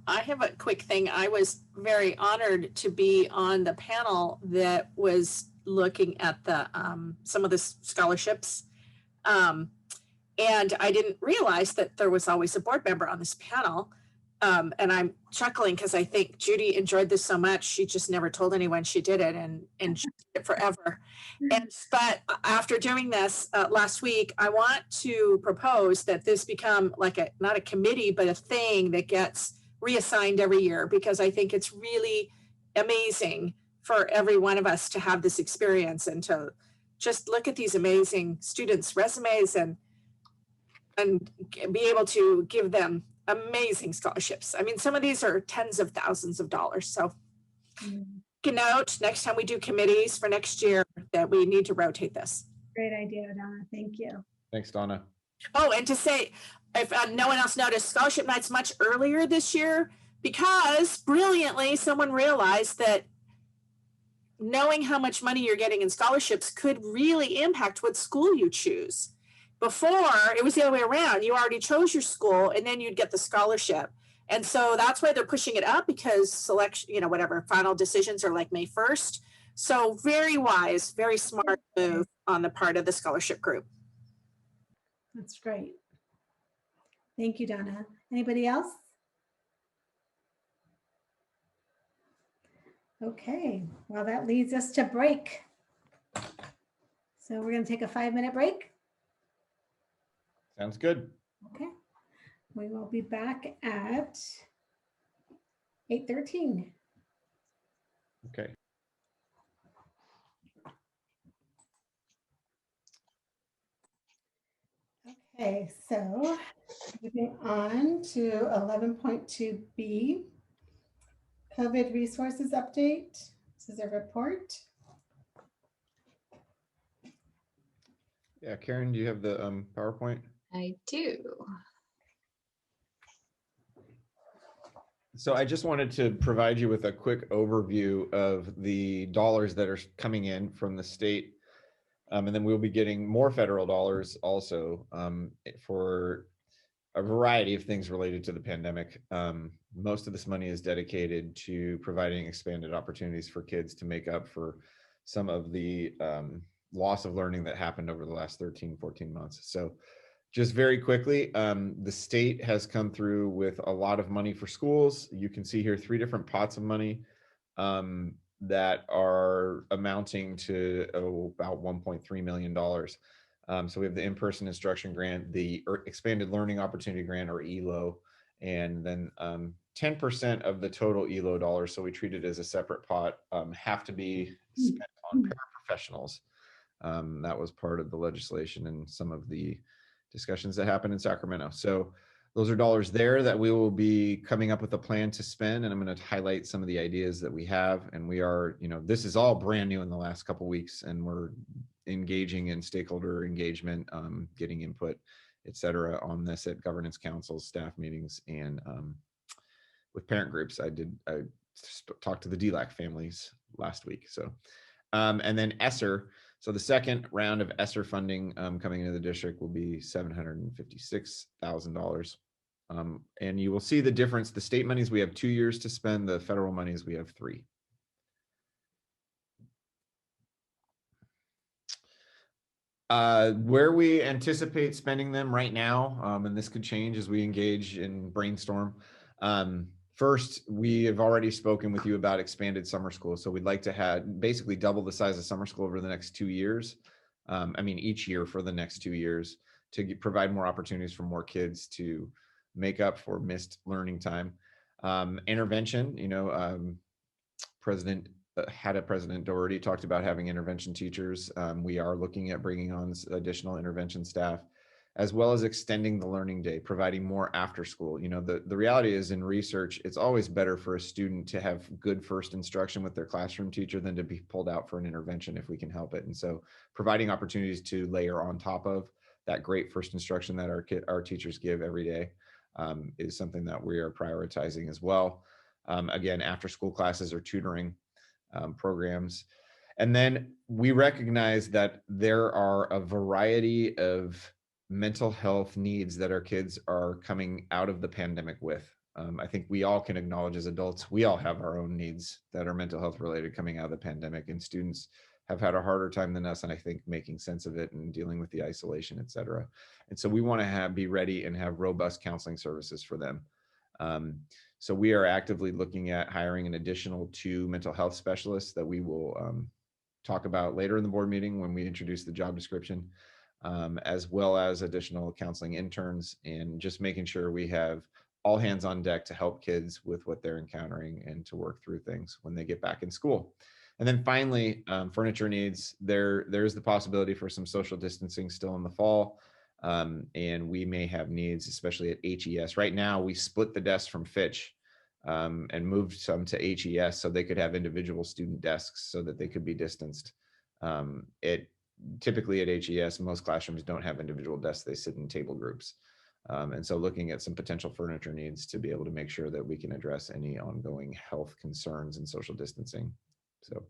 I have a quick thing. I was very honored to be on the panel that was looking at the some of the scholarships. And I didn't realize that there was always a board member on this panel. And I'm chuckling because I think Judy enjoyed this so much. She just never told anyone she did it, and she did it forever. But after doing this last week, I want to propose that this become like not a committee, but a thing that gets reassigned every year, because I think it's really amazing for every one of us to have this experience and to just look at these amazing students' resumes and be able to give them amazing scholarships. I mean, some of these are tens of thousands of dollars. So take a note next time we do committees for next year that we need to rotate this. Great idea, Donna. Thank you. Thanks, Donna. Oh, and to say, if no one else noticed, scholarship night's much earlier this year because brilliantly someone realized that knowing how much money you're getting in scholarships could really impact what school you choose. Before, it was the other way around. You already chose your school and then you'd get the scholarship. And so that's why they're pushing it up, because selection, whatever, final decisions are like May 1st. So very wise, very smart move on the part of the scholarship group. That's great. Thank you, Donna. Anybody else? Okay, well, that leads us to break. So we're going to take a 5-minute break. Sounds good. Okay, we will be back at 8:13. Okay. Okay, so moving on to 11.2B, COVID resources update. This is a report. Yeah, Karen, do you have the PowerPoint? I do. So I just wanted to provide you with a quick overview of the dollars that are coming in from the state. And then we'll be getting more federal dollars also for a variety of things related to the pandemic. Most of this money is dedicated to providing expanded opportunities for kids to make up for some of the loss of learning that happened over the last 13, 14 months. So just very quickly, the state has come through with a lot of money for schools. You can see here 3 different pots of money that are amounting to about $1.3 million. So we have the in-person instruction grant, the expanded learning opportunity grant, or ELO, and then 10% of the total ELO dollars, so we treat it as a separate pot, have to be spent on paraprofessionals. That was part of the legislation and some of the discussions that happened in Sacramento. So those are dollars there that we will be coming up with a plan to spend, and I'm going to highlight some of the ideas that we have. And we are, this is all brand new in the last couple of weeks, and we're engaging in stakeholder engagement, getting input, et cetera, on this at governance councils, staff meetings, and with parent groups. I talked to the DLAC families last week. So, and then ESSER. So the second round of ESSER funding coming into the district will be $756,000. And you will see the difference. The state monies, we have 2 years to spend. The federal monies, we have 3. Where we anticipate spending them right now, and this could change as we engage in brainstorm. First, we have already spoken with you about expanded summer school. So we'd like to have basically double the size of summer school over the next 2 years. Each year for the next 2 years, to provide more opportunities for more kids to make up for missed learning time. Intervention, President Doherty talked about having intervention teachers. We are looking at bringing on additional intervention staff, as well as extending the learning day, providing more after school. The reality is, in research, it's always better for a student to have good first instruction with their classroom teacher than to be pulled out for an intervention if we can help it. And so providing opportunities to layer on top of that great first instruction that our teachers give every day is something that we are prioritizing as well. Again, after school classes or tutoring programs. And then we recognize that there are a variety of mental health needs that our kids are coming out of the pandemic with. I think we all can acknowledge as adults, we all have our own needs that are mental health related coming out of the pandemic, and students have had a harder time than us, and I think making sense of it and dealing with the isolation, et cetera. And so we want to be ready and have robust counseling services for them. So we are actively looking at hiring an additional 2 mental health specialists that we will talk about later in the board meeting when we introduce the job description, as well as additional counseling interns, and just making sure we have all hands on deck to help kids with what they're encountering and to work through things when they get back in school. And then finally, furniture needs. There's the possibility for some social distancing still in the fall. And we may have needs, especially at HES. Right now, we split the desks from Fitch and moved some to HES so they could have individual student desks so that they could be distanced. Typically at HES, most classrooms don't have individual desks. They sit in table groups. And so looking at some potential furniture needs to be able to make sure that we can address any ongoing health concerns and social distancing. So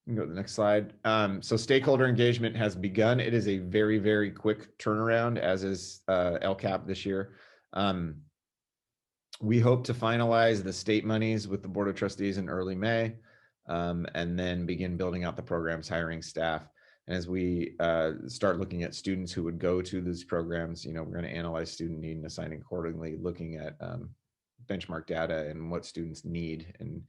you can go to the next slide. So stakeholder engagement has begun. It is a very, very quick turnaround, as is LCAP this year. We hope to finalize the state monies with the Board of Trustees in early May, and then begin building out the programs, hiring staff. And as we start looking at students who would go to these programs, we're going to analyze student need and assign accordingly, looking at benchmark data and what students need and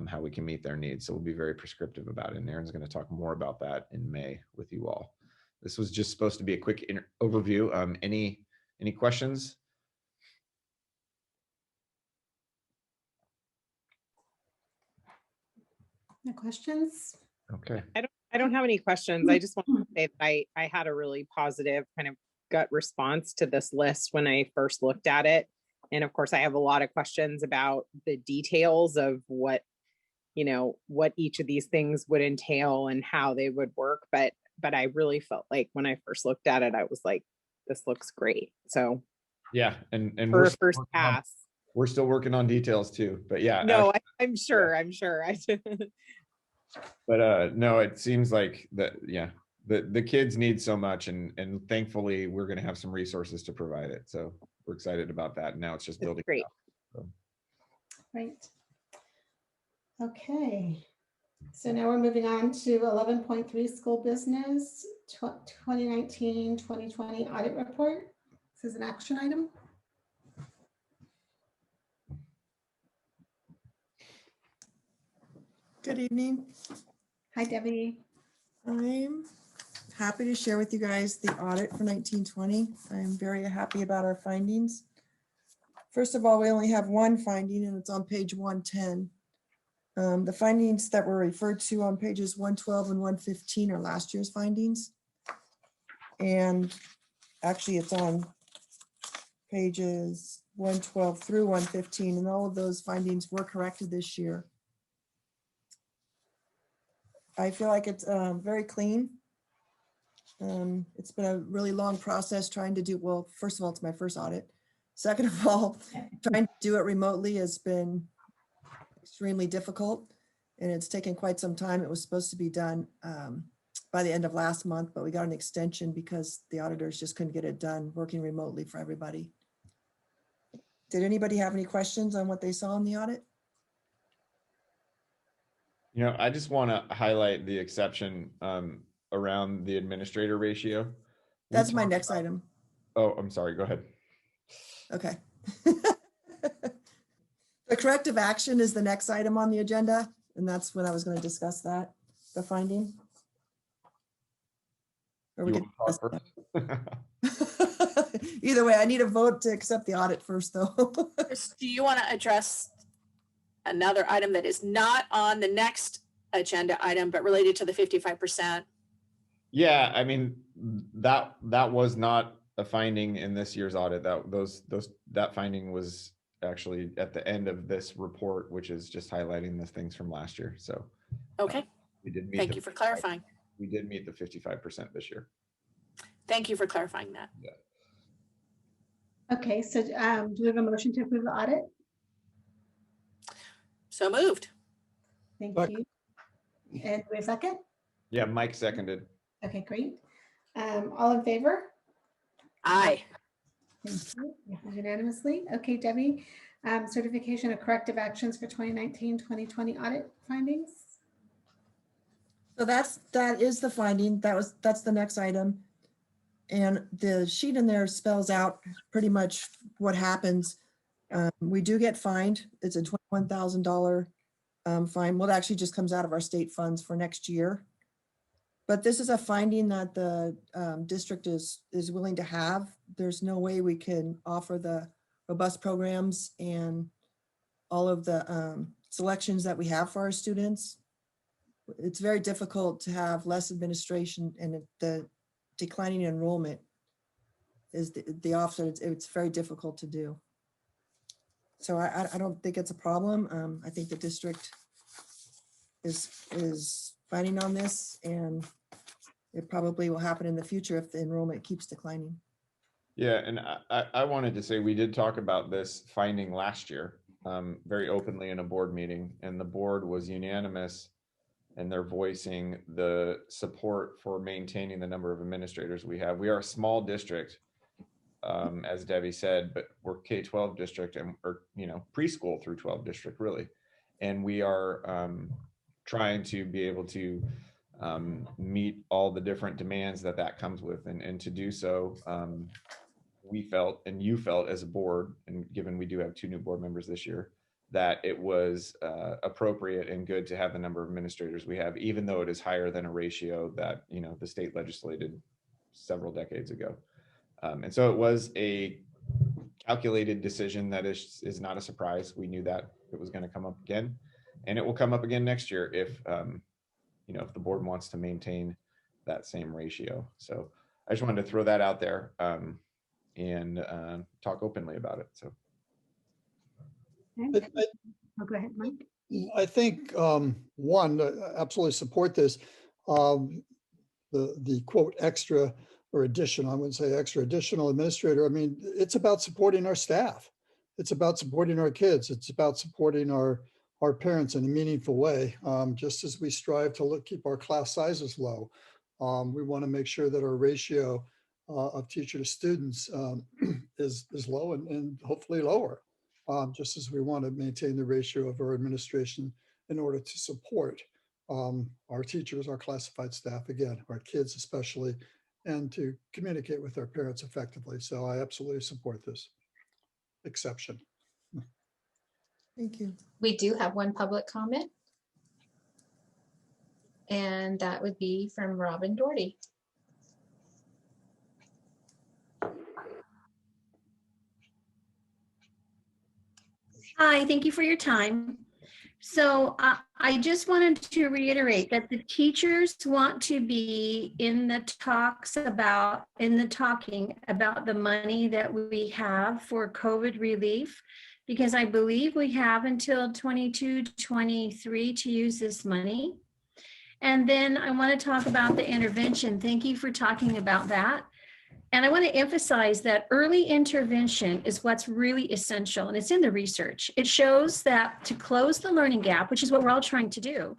how we can meet their needs. So we'll be very prescriptive about it. And Aaron's going to talk more about that in May with you all. This was just supposed to be a quick overview. Any questions? No questions? Okay. I don't have any questions. I just want to say that I had a really positive kind of gut response to this list when I first looked at it. And of course, I have a lot of questions about the details of what, you know, what each of these things would entail and how they would work. But I really felt like when I first looked at it, I was like, this looks great. So Yeah, and for a first pass. We're still working on details too, but yeah. No, I'm sure. I'm sure. But no, it seems like that. Yeah, the kids need so much, and thankfully we're going to have some resources to provide it. So we're excited about that. Now it's just building. Great. So. Right. Okay. So now we're moving on to 11.3 school business 2019-2020 audit report. This is an action item. Good evening. Hi, Debbie. I'm happy to share with you guys the audit for 1920. I'm very happy about our findings. First of all, we only have one finding and it's on page 110. The findings that were referred to on pages 112 and 115 are last year's findings. And actually it's on pages 112 through 115, and all of those findings were corrected this year. I feel like it's very clean. It's been a really long process trying to do, well, first of all, it's my first audit. Second of all, trying to do it remotely has been extremely difficult, and it's taken quite some time. It was supposed to be done by the end of last month, but we got an extension because the auditors just couldn't get it done working remotely for everybody. Did anybody have any questions on what they saw in the audit? You know, I just want to highlight the exception around the administrator ratio. That's my next item. Oh, I'm sorry. Go ahead. Okay. The corrective action is the next item on the agenda, and that's when I was going to discuss that, the finding. Or we You could want to talk first? Either way, I need a vote to accept the audit first, though. Chris, do you want to address another item that is not on the next agenda item, but related to the 55%? Yeah, I mean, that was not a finding in this year's audit. That finding was actually at the end of this report, which is just highlighting the things from last year. So okay, we did meet. Thank you for clarifying. We did meet the 55% this year. Thank you for clarifying that. Yeah. Okay, so do we have a motion to approve the audit? So moved. Thank you. And we have a second? Yeah, Mike seconded. Okay, great. All in favor? Aye. Thank you. Unanimously. Okay, Debbie, certification of corrective actions for 2019-2020 audit findings. So that is the finding. That's the next item. And the sheet in there spells out pretty much what happens. We do get fined. It's a $21,000 fine. Well, it actually just comes out of our state funds for next year. But this is a finding that the district is willing to have. There's no way we can offer the robust programs and all of the selections that we have for our students. It's very difficult to have less administration, and the declining enrollment is the offset. It's very difficult to do. So I don't think it's a problem. I think the district is fighting on this, and it probably will happen in the future if the enrollment keeps declining. Yeah, and I wanted to say we did talk about this finding last year very openly in a board meeting, and the board was unanimous, and they're voicing the support for maintaining the number of administrators we have. We are a small district, as Debbie said, but we're K-12 district or preschool through 12 district really, and we are trying to be able to meet all the different demands that comes with, and to do so, we felt, and you felt as a board, and given we do have 2 new board members this year, that it was appropriate and good to have the number of administrators we have, even though it is higher than a ratio that the state legislated several decades ago. And so it was a calculated decision that is not a surprise. We knew that it was going to come up again, And it will come up again next year if, you know, if the board wants to maintain that same ratio. So I just wanted to throw that out there and talk openly about it. So. Okay. Oh, go ahead, Mike. I think, one, absolutely support this. The quote extra or additional, I wouldn't say extra, additional administrator. I mean, it's about supporting our staff. It's about supporting our kids. It's about supporting our parents in a meaningful way. Just as we strive to keep our class sizes low, we want to make sure that our ratio of teacher to students is low and hopefully lower. Just as we want to maintain the ratio of our administration in order to support our teachers, our classified staff, again, our kids especially, and to communicate with our parents effectively. So I absolutely support this exception. Thank you. We do have one public comment. And that would be from Robin Doherty. Hi, thank you for your time. So I just wanted to reiterate that the teachers want to be in the talking about the money that we have for COVID relief, because I believe we have until 22-23 to use this money. And then I want to talk about the intervention. Thank you for talking about that. And I want to emphasize that early intervention is what's really essential, and it's in the research. It shows that to close the learning gap, which is what we're all trying to do,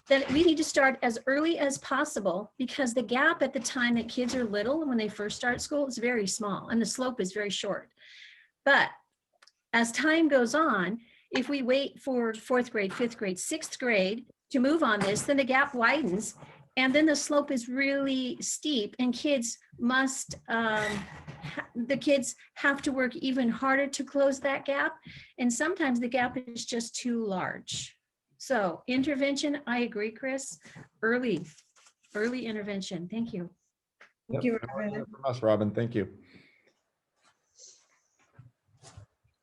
that we need to start as early as possible, because the gap at the time that kids are little and when they first start school is very small and the slope is very short. But as time goes on, if we wait for 4th grade, 5th grade, 6th grade to move on this, then the gap widens. And then the slope is really steep, and kids must, the kids have to work even harder to close that gap. And sometimes the gap is just too large. So intervention, I agree, Chris, early intervention. Thank you. Thank you, Robin. From us, Robin. Thank you.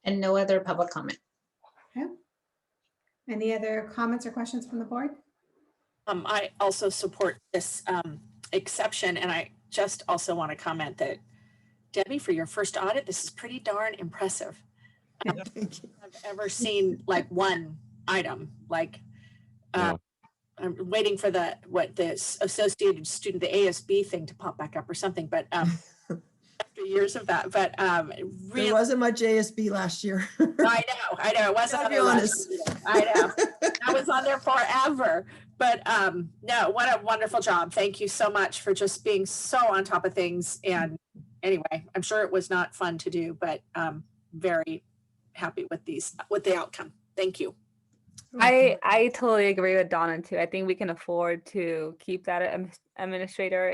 And no other public comment. Okay. Any other comments or questions from the board? I also support this exception, and I just also want to comment that, Debbie, for your first audit, this is pretty darn impressive. I've ever seen like one item, like I'm waiting for the associated student, the ASB thing to pop back up or something, but after years of that, but really, There wasn't much ASB last year. I know, it wasn't. I'll be honest. I know, that was on there forever. But no, what a wonderful job. Thank you so much for just being so on top of things. And anyway, I'm sure it was not fun to do, but very happy with the outcome. Thank you. I totally agree with Donna too. I think we can afford to keep that administrator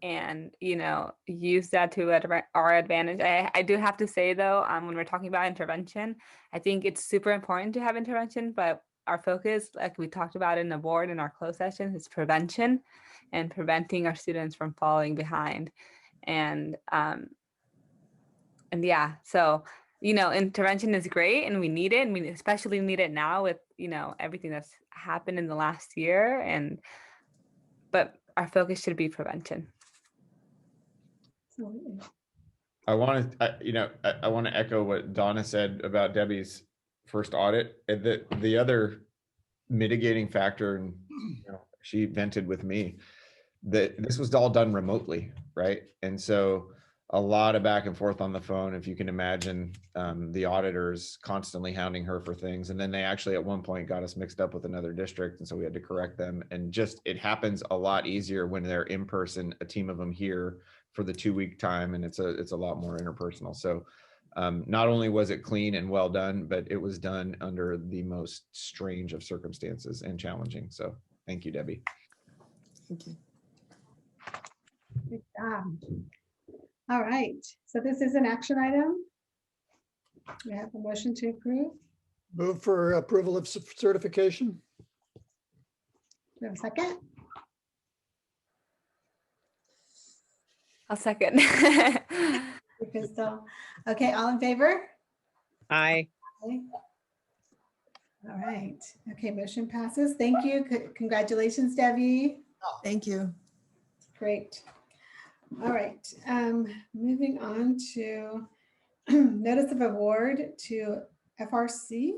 and you know, use that to our advantage. I do have to say though, when we're talking about intervention, I think it's super important to have intervention, but our focus, like we talked about in the board in our closed session, is prevention and preventing our students from falling behind. And yeah, so, you know, intervention is great and we need it, and we especially need it now with, you know, everything that's happened in the last year, but our focus should be prevention. I want to echo what Donna said about Debbie's first audit. The other mitigating factor, and you know, she vented with me that this was all done remotely, right? And so a lot of back and forth on the phone, if you can imagine, the auditors constantly hounding her for things. And then they actually at one point got us mixed up with another district, and so we had to correct them. And just, it happens a lot easier when they're in person, a team of them here for the 2-week time, and it's a lot more interpersonal. So not only was it clean and well done, but it was done under the most strange of circumstances and challenging. So thank you, Debbie. Thank you. Good job. All right, so this is an action item. We have a motion to approve. Move for approval of certification. Do we have a second? I'll second. Crystal. Okay, all in favor? Aye. Aye. All right. Okay, motion passes. Thank you. Congratulations, Debbie. Thank you. Great. All right. Moving on to notice of award to FRC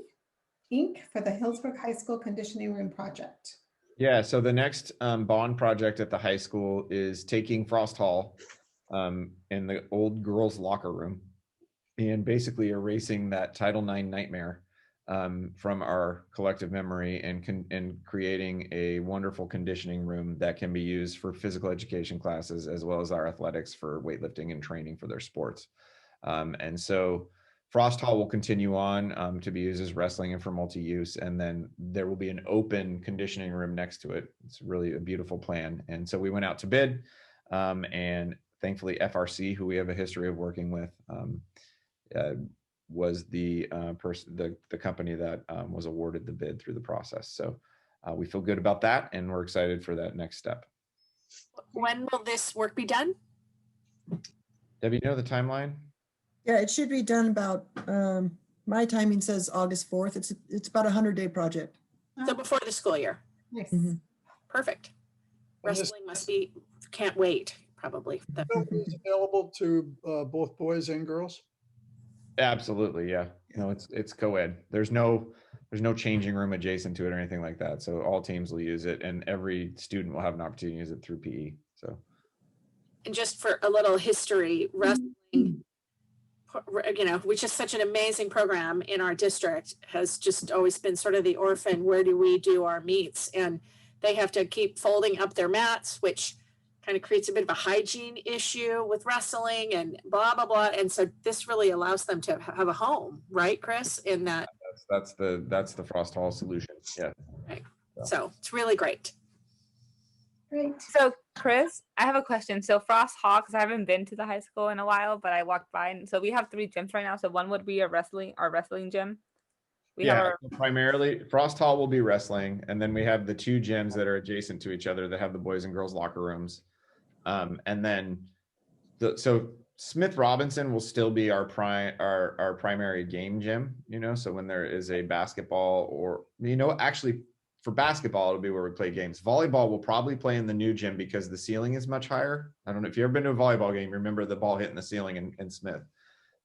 Inc. for the Hillsborough High School Conditioning Room project. Yeah, so the next bond project at the high school is taking Frost Hall in the old girls' locker room and basically erasing that Title IX nightmare from our collective memory and creating a wonderful conditioning room that can be used for physical education classes as well as our athletics for weightlifting and training for their sports. And so Frost Hall will continue on to be used as wrestling and for multi-use, and then there will be an open conditioning room next to it. It's really a beautiful plan. And so we went out to bid, and thankfully FRC, who we have a history of working with, was the company that was awarded the bid through the process. So we feel good about that, and we're excited for that next step. When will this work be done? Debbie, you know the timeline? Yeah, it should be done about, my timing says August 4th. It's about a 100-day project. So before the school year. Nice. Perfect. Wrestling must be, can't wait, probably. Is available to both boys and girls? Absolutely, yeah. No, it's co-ed. There's no changing room adjacent to it or anything like that. So all teams will use it, and every student will have an opportunity to use it through PE. So, And just for a little history, wrestling, which is such an amazing program in our district, has just always been sort of the orphan, where do we do our meets? And they have to keep folding up their mats, which kind of creates a bit of a hygiene issue with wrestling and blah, blah, blah. And so this really allows them to have a home, right, Chris? In that. that's the Frost Hall solution. Yeah. Right. So it's really great. Great. So Chris, I have a question. So Frost Hall, because I haven't been to the high school in a while, but I walked by, and so we have 3 gyms right now. So one would be our wrestling gym. We have our primarily Frost Hall will be wrestling, and then we have the 2 gyms that are adjacent to each other that have the boys and girls locker rooms. And then so Smith Robinson will still be our primary game gym, so when there is a basketball or, actually for basketball, it'll be where we play games. Volleyball will probably play in the new gym because the ceiling is much higher. I don't know if you've ever been to a volleyball game, remember the ball hitting the ceiling in Smith.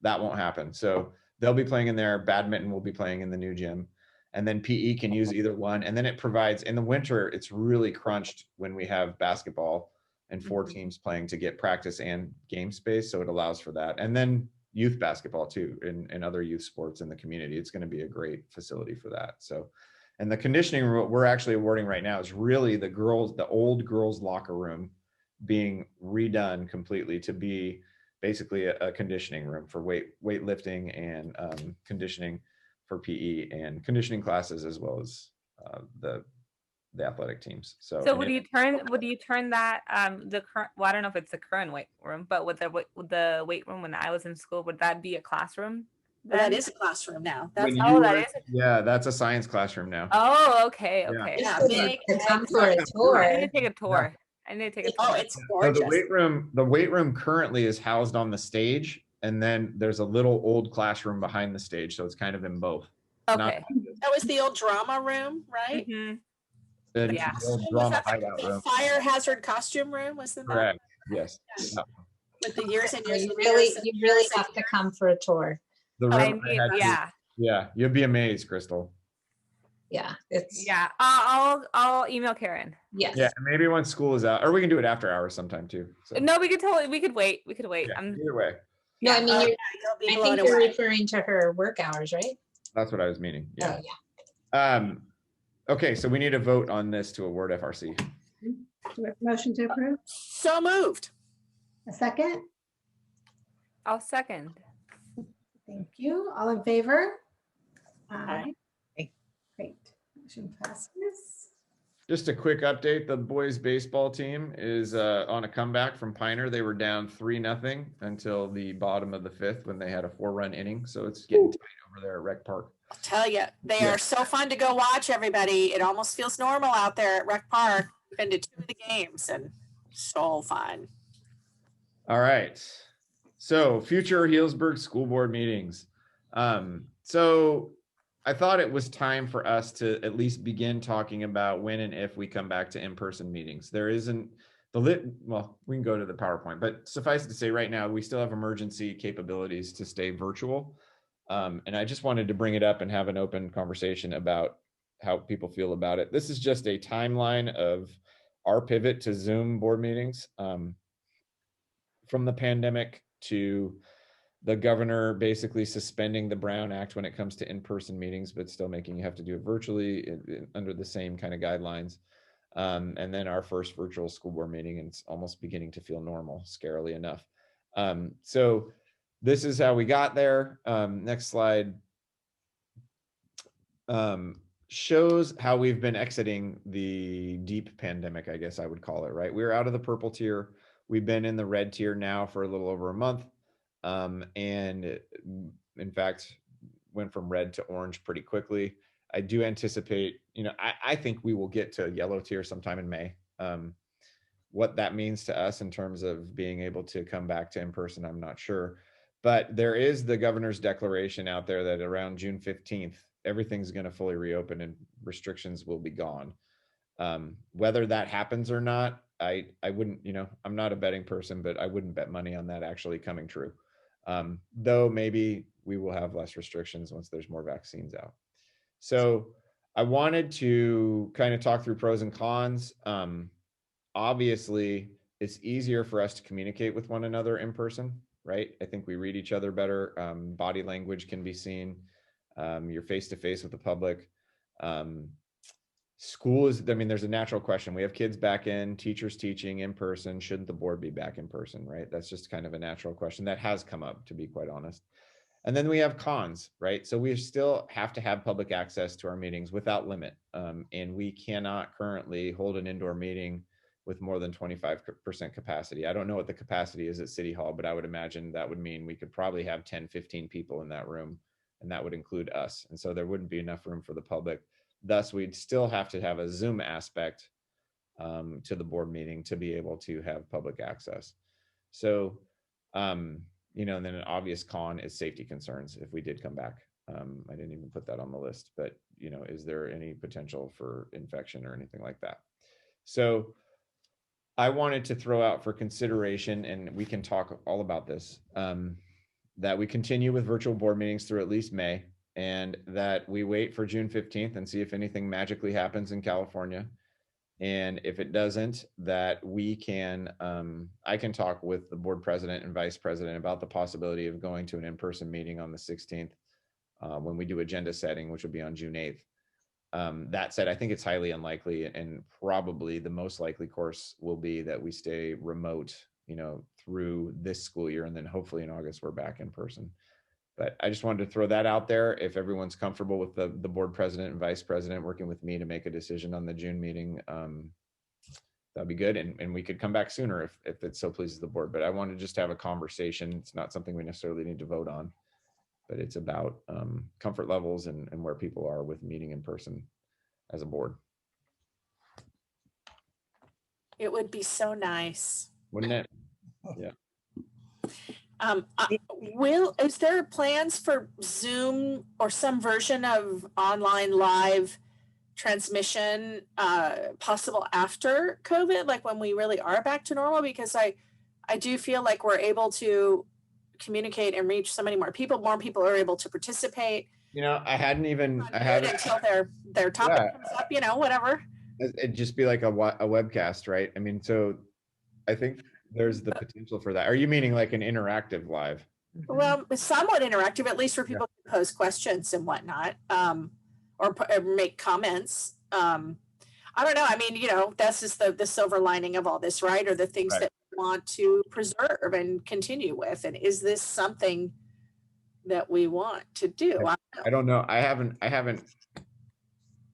That won't happen. So they'll be playing in there. Badminton will be playing in the new gym. And then PE can use either one. And then it provides, in the winter, it's really crunched when we have basketball and 4 teams playing to get practice and game space. So it allows for that. And then youth basketball too, and other youth sports in the community. It's going to be a great facility for that. So, and the conditioning room we're actually awarding right now is really the old girls locker room being redone completely to be basically a conditioning room for weightlifting and conditioning for PE and conditioning classes, as well as the athletic teams. So would you turn that the current, well, I don't know if it's the current weight room, but with the weight room when I was in school, would that be a classroom? Well, that is a classroom now. That's yeah, that's a science classroom now. Oh, okay. Yeah, I need to take a tour. I need to take a tour. Oh, it's gorgeous. So the weight room currently is housed on the stage, and then there's a little old classroom behind the stage, so it's kind of in both. Okay. That was the old drama room, right? Yeah. The old drama hideout room. Fire hazard costume room, wasn't that? Correct. Yes. Yeah. With the years and years. You really have to come for a tour. The room yeah, you'll be amazed, Crystal. Yeah, it's I'll email Karen. Yes. Yeah, maybe when school is out, or we can do it after hours sometime too. So. No, we could wait. Yeah, either way. No, I mean, I think you're referring to her work hours, right? That's what I was meaning. Yeah. Oh, yeah. Okay, so we need a vote on this to award FRC. Do we have a motion to approve? So moved. A second? I'll second. Thank you. All in favor? Aye. Great. Motion passes. Just a quick update. The boys baseball team is on a comeback from Piner. They were down 3-0 until the bottom of the 5th when they had a 4-run inning. So it's getting tight over there at Rec Park. I'll tell you, they are so fun to go watch, everybody. It almost feels normal out there at Rec Park. Been to 2 of the games and so fun. All right. So future Healdsburg school board meetings. So I thought it was time for us to at least begin talking about when and if we come back to in-person meetings. There isn't well, we can go to the PowerPoint, but suffice it to say right now, we still have emergency capabilities to stay virtual. And I just wanted to bring it up and have an open conversation about how people feel about it. This is just a timeline of our pivot to Zoom board meetings from the pandemic to the governor basically suspending the Brown Act when it comes to in-person meetings, but still making you have to do it virtually under the same kind of guidelines. And then our first virtual school board meeting, and it's almost beginning to feel normal, scarily enough. So this is how we got there. Next slide shows how we've been exiting the deep pandemic, I guess I would call it, right? We're out of the purple tier. We've been in the red tier now for a little over a month. And in fact, went from red to orange pretty quickly. I do anticipate, I think we will get to yellow tier sometime in May. What that means to us in terms of being able to come back to in person, I'm not sure. But there is the governor's declaration out there that around June 15th, everything's going to fully reopen and restrictions will be gone. Whether that happens or not, I wouldn't, I'm not a betting person, but I wouldn't bet money on that actually coming true. Though maybe we will have less restrictions once there's more vaccines out. So I wanted to kind of talk through pros and cons. Obviously, it's easier for us to communicate with one another in person, right? I think we read each other better. Body language can be seen. You're face to face with the public. School is, there's a natural question. We have kids back in, teachers teaching in person. Shouldn't the board be back in person, right? That's just kind of a natural question that has come up, to be quite honest. And then we have cons, right? So we still have to have public access to our meetings without limit. And we cannot currently hold an indoor meeting with more than 25% capacity. I don't know what the capacity is at City Hall, but I would imagine that would mean we could probably have 10, 15 people in that room, and that would include us. And so there wouldn't be enough room for the public. Thus, we'd still have to have a Zoom aspect to the board meeting to be able to have public access. So, and then an obvious con is safety concerns if we did come back. I didn't even put that on the list, but, is there any potential for infection or anything like that? So I wanted to throw out for consideration, and we can talk all about this, that we continue with virtual board meetings through at least May, and that we wait for June 15th and see if anything magically happens in California. And if it doesn't, that we can, I can talk with the board president and vice president about the possibility of going to an in-person meeting on the 16th when we do agenda setting, which will be on June 8th. That said, I think it's highly unlikely, and probably the most likely course will be that we stay remote, through this school year, and then hopefully in August we're back in person. But I just wanted to throw that out there. If everyone's comfortable with the board president and vice president working with me to make a decision on the June meeting, that'd be good. And we could come back sooner if it so pleases the board. But I wanted to just have a conversation. It's not something we necessarily need to vote on, but it's about comfort levels and where people are with meeting in person as a board. It would be so nice. Wouldn't it? Yeah. Is there plans for Zoom or some version of online live transmission possible after COVID, like when we really are back to normal? Because I do feel like we're able to communicate and reach so many more people are able to participate. I haven't until their topic comes up, whatever. It'd just be like a webcast, right? So I think there's the potential for that. Are you meaning like an interactive live? Well, somewhat interactive, at least for people to pose questions and whatnot, or make comments. I don't know. That's just the silver lining of all this, right? Or the things that we want to preserve and continue with. And is this something that we want to do? I don't know. I haven't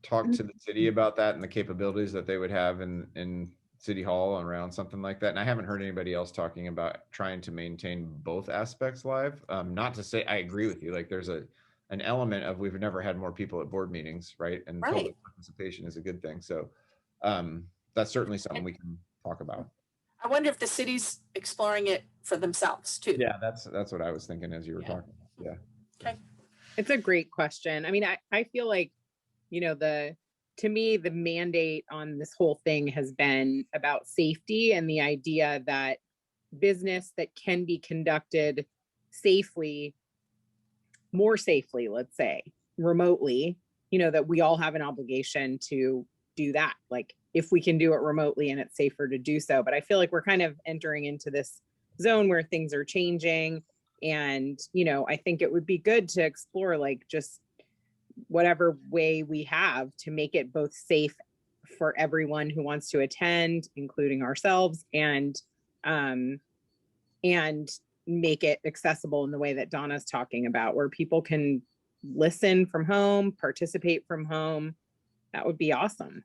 talked to the city about that and the capabilities that they would have in City Hall around something like that. And I haven't heard anybody else talking about trying to maintain both aspects live. Not to say I agree with you. Like there's an element of we've never had more people at board meetings, right? And public participation is a good thing. So that's certainly something we can talk about. I wonder if the city's exploring it for themselves too. Yeah, that's what I was thinking as you were talking. Yeah. Okay. It's a great question. I mean, I feel like, you know, to me, the mandate on this whole thing has been about safety and the idea that business that can be conducted safely, more safely, let's say, remotely, you know, that we all have an obligation to do that. Like if we can do it remotely and it's safer to do so. But I feel like we're kind of entering into this zone where things are changing. And, you know, I think it would be good to explore like just whatever way we have to make it both safe for everyone who wants to attend, including ourselves, and make it accessible in the way that Donna's talking about, where people can listen from home, participate from home. That would be awesome.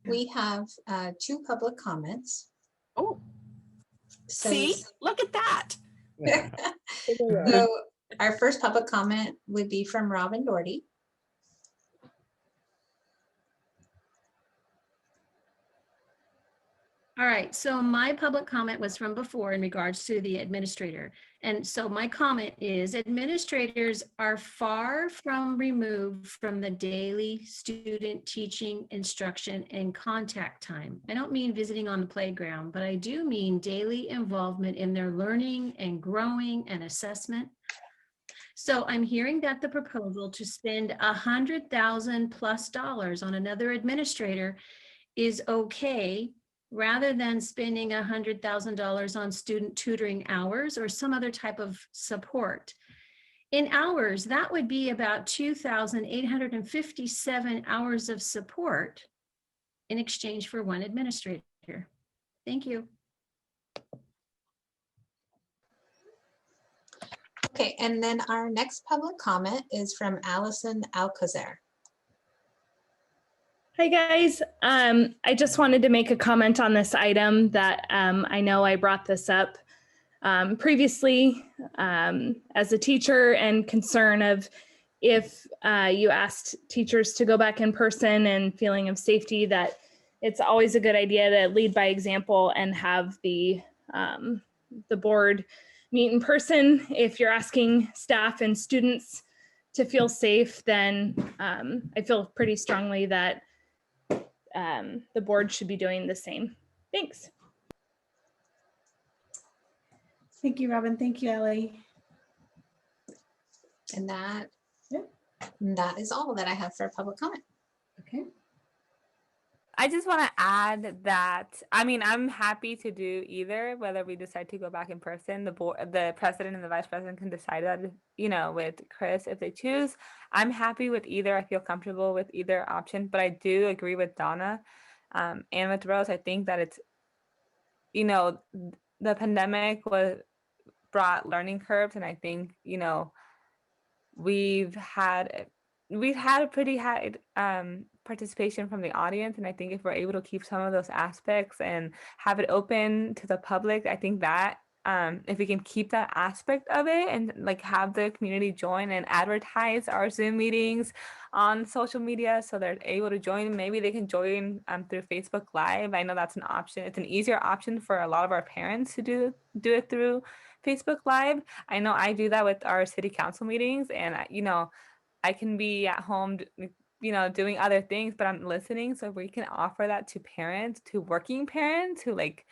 We have 2 public comments. Oh, So, see, look at that. so our first public comment would be from Robin Doherty. All right, so my public comment was from before in regards to the administrator. And so my comment is administrators are far from removed from the daily student teaching, instruction, and contact time. I don't mean visiting on the playground, but I do mean daily involvement in their learning and growing and assessment. So I'm hearing that the proposal to spend $100,000+ on another administrator is okay, rather than spending $100,000 on student tutoring hours or some other type of support. In hours, that would be about 2,857 hours of support in exchange for one administrator. Thank you. Okay, and then our next public comment is from Allison Alcazar. Hi guys, I just wanted to make a comment on this item that I know I brought this up previously as a teacher, and concern of if you asked teachers to go back in person and feeling of safety, that it's always a good idea to lead by example and have the board meet in person. If you're asking staff and students to feel safe, then I feel pretty strongly that the board should be doing the same. Thanks. Thank you, Robin. Thank you, Ellie. And that is all that I have for public comment. Okay. I just want to add that, I mean, I'm happy to do either, whether we decide to go back in person. The board, the president and the vice president can decide that, you know, with Chris if they choose. I'm happy with either. I feel comfortable with either option, but I do agree with Donna and with Rose. I think that it's, you know, the pandemic brought learning curves, and I think, you know, we've had a pretty high participation from the audience, and I think if we're able to keep some of those aspects and have it open to the public, I think that if we can keep that aspect of it and like have the community join and advertise our Zoom meetings on social media so they're able to join, maybe they can join through Facebook Live. I know that's an option. It's an easier option for a lot of our parents to do it through Facebook Live. I know I do that with our city council meetings, and you know, I can be at home, you know, doing other things, but I'm listening. So we can offer that to parents, to working parents who, like,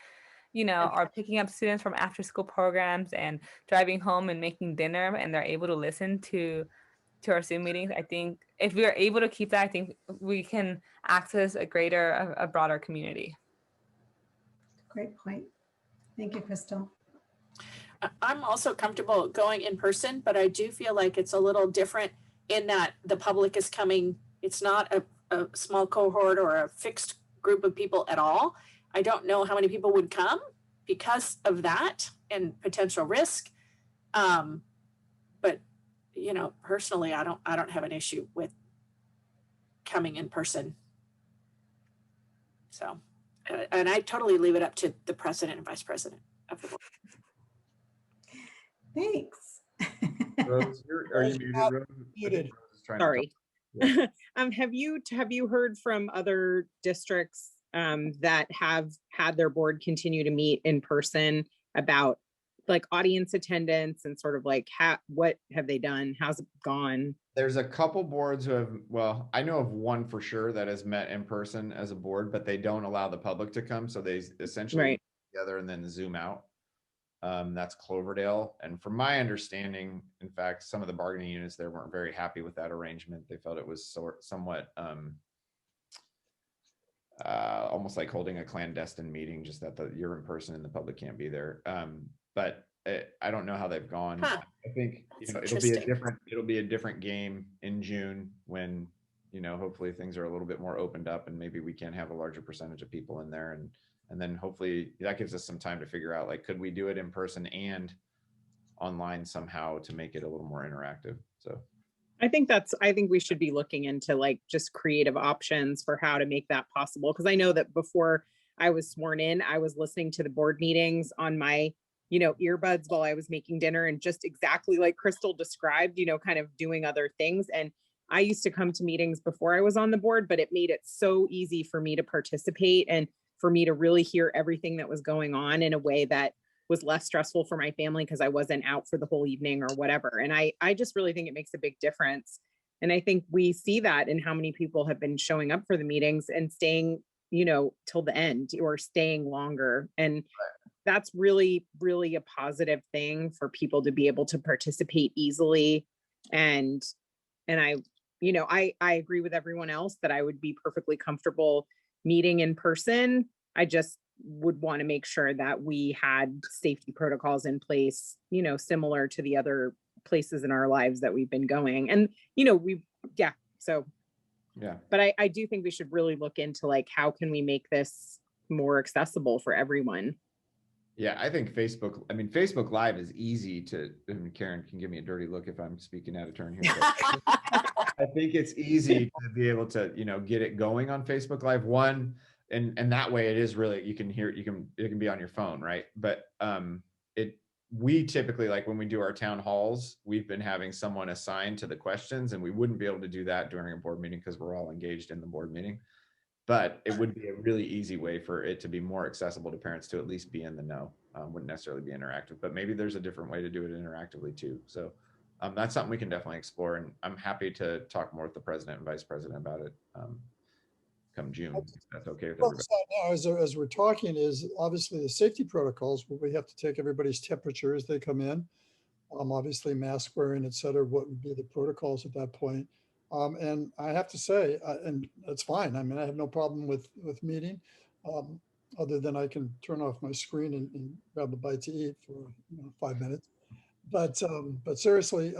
you know, are picking up students from after school programs and driving home and making dinner, and they're able to listen to our Zoom meetings. I think if we are able to keep that, I think we can access a broader community. Great point. Thank you, Crystal. I'm also comfortable going in person, but I do feel like it's a little different in that the public is coming. It's not a small cohort or a fixed group of people at all. I don't know how many people would come because of that and potential risk. But you know, personally, I don't have an issue with coming in person. So, and I totally leave it up to the president and vice president of the board. Thanks. Rose, are you muted, Rose? Muted. Sorry. Have you heard from other districts that have had their board continue to meet in person about like audience attendance and sort of like what have they done? How's it gone? There's a couple boards who have, well, I know of one for sure that has met in person as a board, but they don't allow the public to come. So they essentially Right. get together and then Zoom out. That's Cloverdale. And from my understanding, in fact, some of the bargaining units there weren't very happy with that arrangement. They felt it was somewhat almost like holding a clandestine meeting, just that you're in person and the public can't be there. But I don't know how they've gone. Huh. I think it'll be a different game in June when hopefully things are a little bit more opened up and maybe we can have a larger percentage of people in there, and then hopefully that gives us some time to figure out, like, could we do it in person and online somehow to make it a little more interactive. So I think we should be looking into like just creative options for how to make that possible. Cause I know that before I was sworn in, I was listening to the board meetings on my, earbuds while I was making dinner, and just exactly like Crystal described, kind of doing other things. And I used to come to meetings before I was on the board, but it made it so easy for me to participate and for me to really hear everything that was going on in a way that was less stressful for my family because I wasn't out for the whole evening or whatever. And I just really think it makes a big difference. And I think we see that in how many people have been showing up for the meetings and staying, till the end or staying longer. And that's really, really a positive thing for people to be able to participate easily. And I agree with everyone else that I would be perfectly comfortable meeting in person. I just would want to make sure that we had safety protocols in place, similar to the other places in our lives that we've been going. And, but I do think we should really look into like, how can we make this more accessible for everyone? Yeah, I think Facebook Live is easy to, Karen can give me a dirty look if I'm speaking out of turn here. I think it's easy to be able to, get it going on Facebook Live. And that way it is really, you can hear, it can be on your phone, right? But we typically, like when we do our town halls, we've been having someone assigned to the questions, and we wouldn't be able to do that during a board meeting because we're all engaged in the board meeting. But it would be a really easy way for it to be more accessible to parents to at least be in the know. Wouldn't necessarily be interactive, but maybe there's a different way to do it interactively too. So that's something we can definitely explore. And I'm happy to talk more with the president and vice president about it come June, if that's okay with everybody. Now, as we're talking, is obviously the safety protocols where we have to take everybody's temperature as they come in. Obviously mask wearing, et cetera, what would be the protocols at that point? And I have to say, and that's fine. I mean, I have no problem with meeting, other than I can turn off my screen and grab a bite to eat for 5 minutes. But seriously,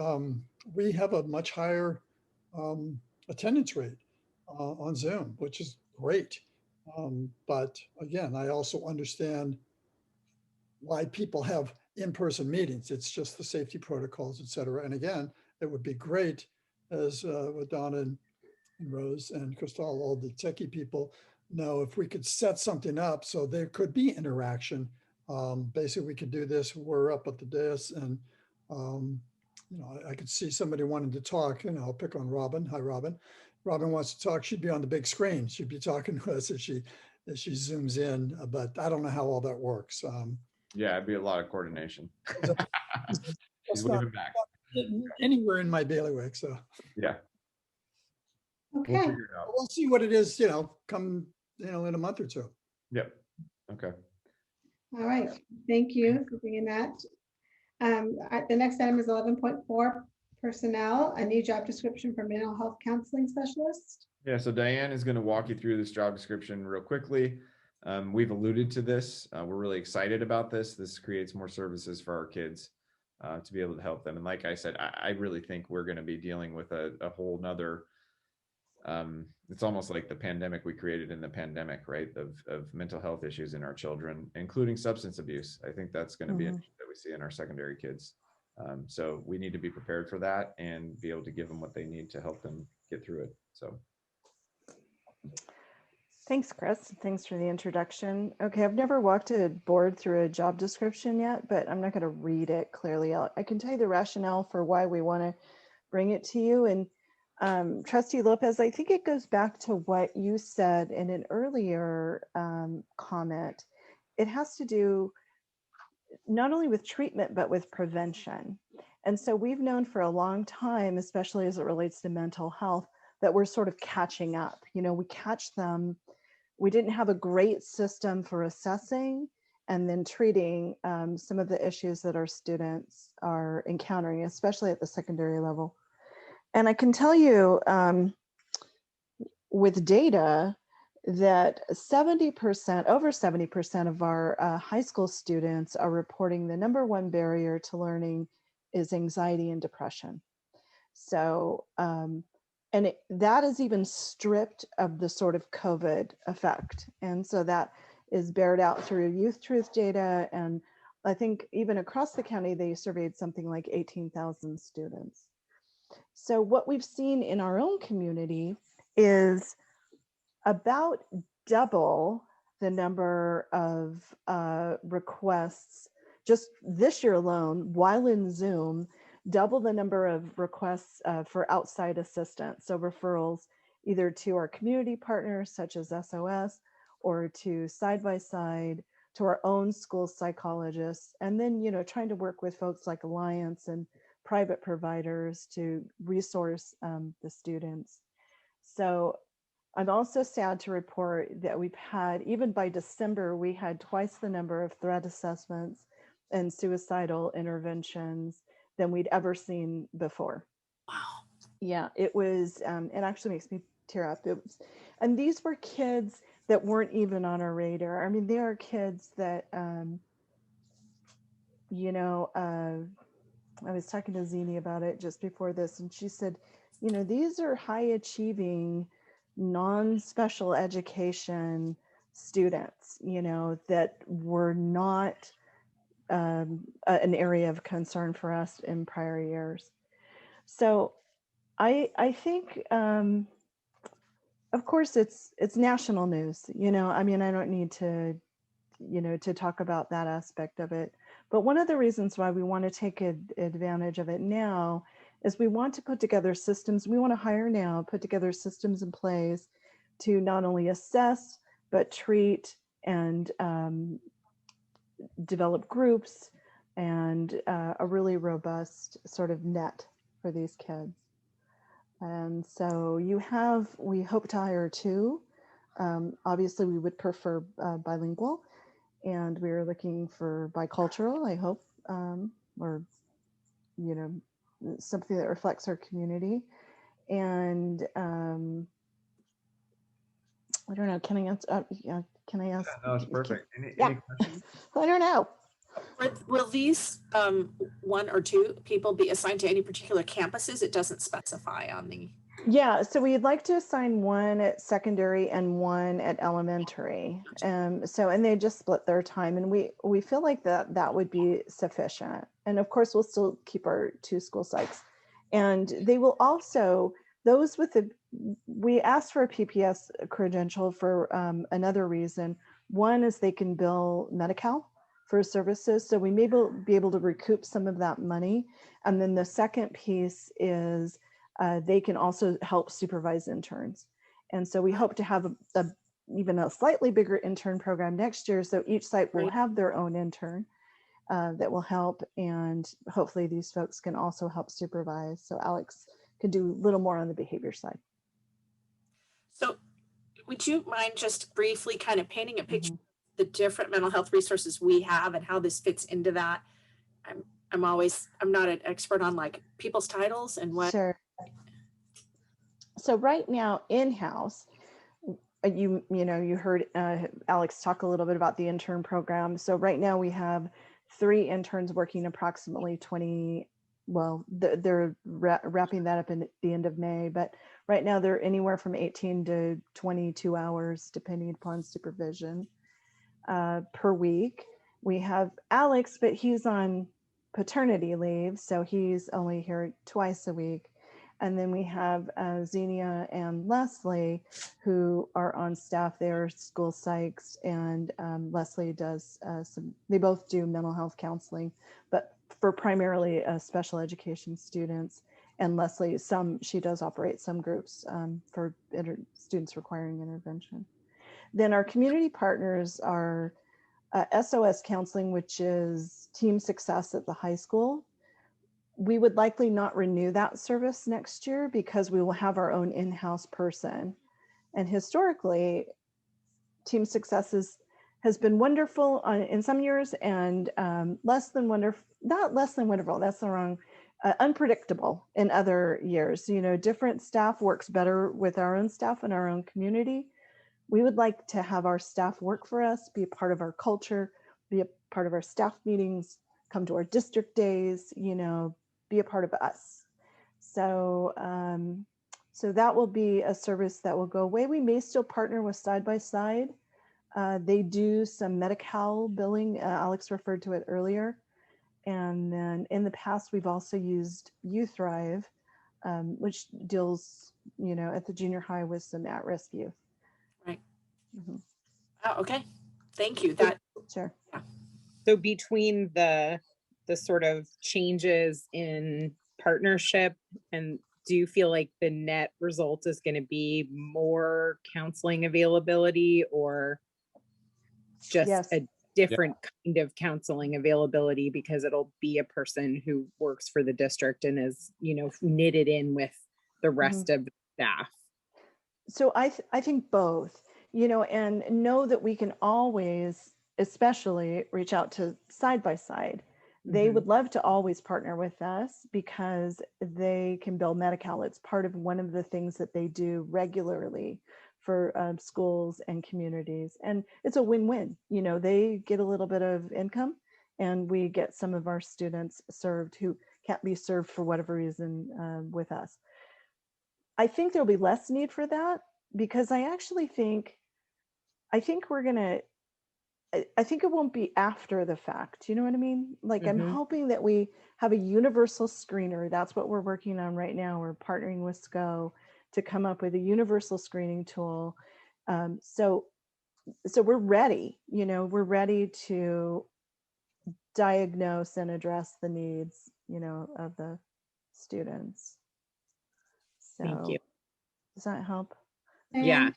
we have a much higher attendance rate on Zoom, which is great. But again, I also understand why people have in-person meetings. It's just the safety protocols, et cetera. And again, it would be great, as what Donna and Rose and Crystal, all the techie people know, if we could set something up so there could be interaction. Basically, we could do this. We're up at the dais, and I could see somebody wanting to talk. I'll pick on Robin. Hi, Robin. Robin wants to talk. She'd be on the big screen. She'd be talking to us as she zooms in. But I don't know how all that works. Yeah, it'd be a lot of coordination. She's not waving back. Anywhere in my bailiwick. So yeah. Okay. We'll figure it out. We'll see what it is, come, in a month or two. Yep. Okay. All right. Thank you for bringing that. The next item is 11.4, personnel, a new job description for mental health counseling specialist. Yeah, so Diane is going to walk you through this job description real quickly. We've alluded to this. We're really excited about this. This creates more services for our kids to be able to help them. And like I said, I really think we're going to be dealing with a whole nother, it's almost like the pandemic we created in the pandemic, right? Of mental health issues in our children, including substance abuse. I think that's going to be an issue that we see in our secondary kids. So we need to be prepared for that and be able to give them what they need to help them get through it. So. Thanks, Chris. Thanks for the introduction. Okay, I've never walked a board through a job description yet, but I'm not going to read it clearly. I can tell you the rationale for why we want to bring it to you. And Trustee Lopez, I think it goes back to what you said in an earlier comment. It has to do, not only with treatment, but with prevention. And so we've known for a long time, especially as it relates to mental health, that we're sort of catching up. You know, we catch them. We didn't have a great system for assessing and then treating some of the issues that our students are encountering, especially at the secondary level. And I can tell you with data that 70%, over 70% of our high school students are reporting the number one barrier to learning is anxiety and depression. So, that is even stripped of the sort of COVID effect. And so that is bared out through Youth Truth data. And I think even across the county, they surveyed something like 18,000 students. So what we've seen in our own community is about double the number of requests just this year alone, while in Zoom, double the number of requests for outside assistance. So referrals either to our community partners such as SOS or to Side by Side, to our own school psychologists, and then, you know, trying to work with folks like Alliance and private providers to resource the students. So I'm also sad to report that we've had, even by December, we had twice the number of threat assessments and suicidal interventions than we'd ever seen before. Wow. Yeah, it was, it actually makes me tear up. It was, and these were kids that weren't even on our radar. I mean, they are kids that, you know, I was talking to Zini about it just before this, and she said, you know, these are high achieving, non-special education students, you know, that were not an area of concern for us in prior years. So I think, of course, it's national news, you know, I mean, I don't need to, you know, to talk about that aspect of it. But one of the reasons why we want to take advantage of it now is we want to put together systems. We want to hire now, put together systems in place to not only assess, but treat and develop groups and a really robust sort of net for these kids. And so we hope to hire two. Obviously, we would prefer bilingual. And we're looking for bicultural, I hope, or, you know, something that reflects our community. And I don't know, can I answer? Yeah, can I ask? Yeah, no, it's perfect. Any questions? I don't know. Will these one or two people be assigned to any particular campuses? It doesn't specify on the. Yeah, so we'd like to assign one at secondary and one at elementary. So, and they just split their time, and we feel like that would be sufficient. And of course, we'll still keep our two school sites. And they will also, those with we asked for a PPS credential for another reason. One is they can bill Medi-Cal for services. So we may be able to recoup some of that money. And then the second piece is they can also help supervise interns. And so we hope to have even a slightly bigger intern program next year. So each site will have their own intern that will help. And hopefully these folks can also help supervise. So Alex can do a little more on the behavior side. So would you mind just briefly kind of painting a picture of the different mental health resources we have and how this fits into that? I'm not an expert on like people's titles and what. Sure. So right now in-house, you heard Alex talk a little bit about the intern program. So right now we have 3 interns working approximately 20, well, they're wrapping that up in the end of May, but right now they're anywhere from 18 to 22 hours, depending upon supervision per week. We have Alex, but he's on paternity leave, so he's only here twice a week. And then we have Xenia and Leslie, who are on staff. They're school psychs, and Leslie does they both do mental health counseling, but for primarily special education students. And Leslie, she does operate some groups for students requiring intervention. Then our community partners are SOS counseling, which is team success at the high school. We would likely not renew that service next year because we will have our own in-house person. And historically, team success has been wonderful in some years and less than wonderful, not less than wonderful, that's the wrong, unpredictable in other years. You know, different staff works better with our own staff and our own community. We would like to have our staff work for us, be a part of our culture, be a part of our staff meetings, come to our district days, you know, be a part of us. So, so that will be a service that will go away. We may still partner with Side by Side. They do some Medi-Cal billing. Alex referred to it earlier. And then in the past, we've also used YouThrive, which deals, you know, at the junior high with some at-risk youth. Right. Mm-hmm. Oh, okay. Thank you. That sure. Yeah. So between the sort of changes in partnership, and do you feel like the net result is going to be more counseling availability or just Yes. a different kind of counseling availability because it'll be a person who works for the district and is, you know, knitted in with the rest of the staff? So I think both, you know, and know that we can always, especially reach out to Side by Side. They would love to always partner with us because they can bill Medi-Cal. It's part of one of the things that they do regularly for schools and communities. And it's a win-win. You know, they get a little bit of income and we get some of our students served who can't be served for whatever reason with us. I think there'll be less need for that because I actually think we're going to, I think it won't be after the fact. You know what I mean? Like I'm hoping that we have a universal screener. That's what we're working on right now. We're partnering with SCO to come up with a universal screening tool. So we're ready, you know, we're ready to diagnose and address the needs, you know, of the students. So Thank you. Does that help? Yeah.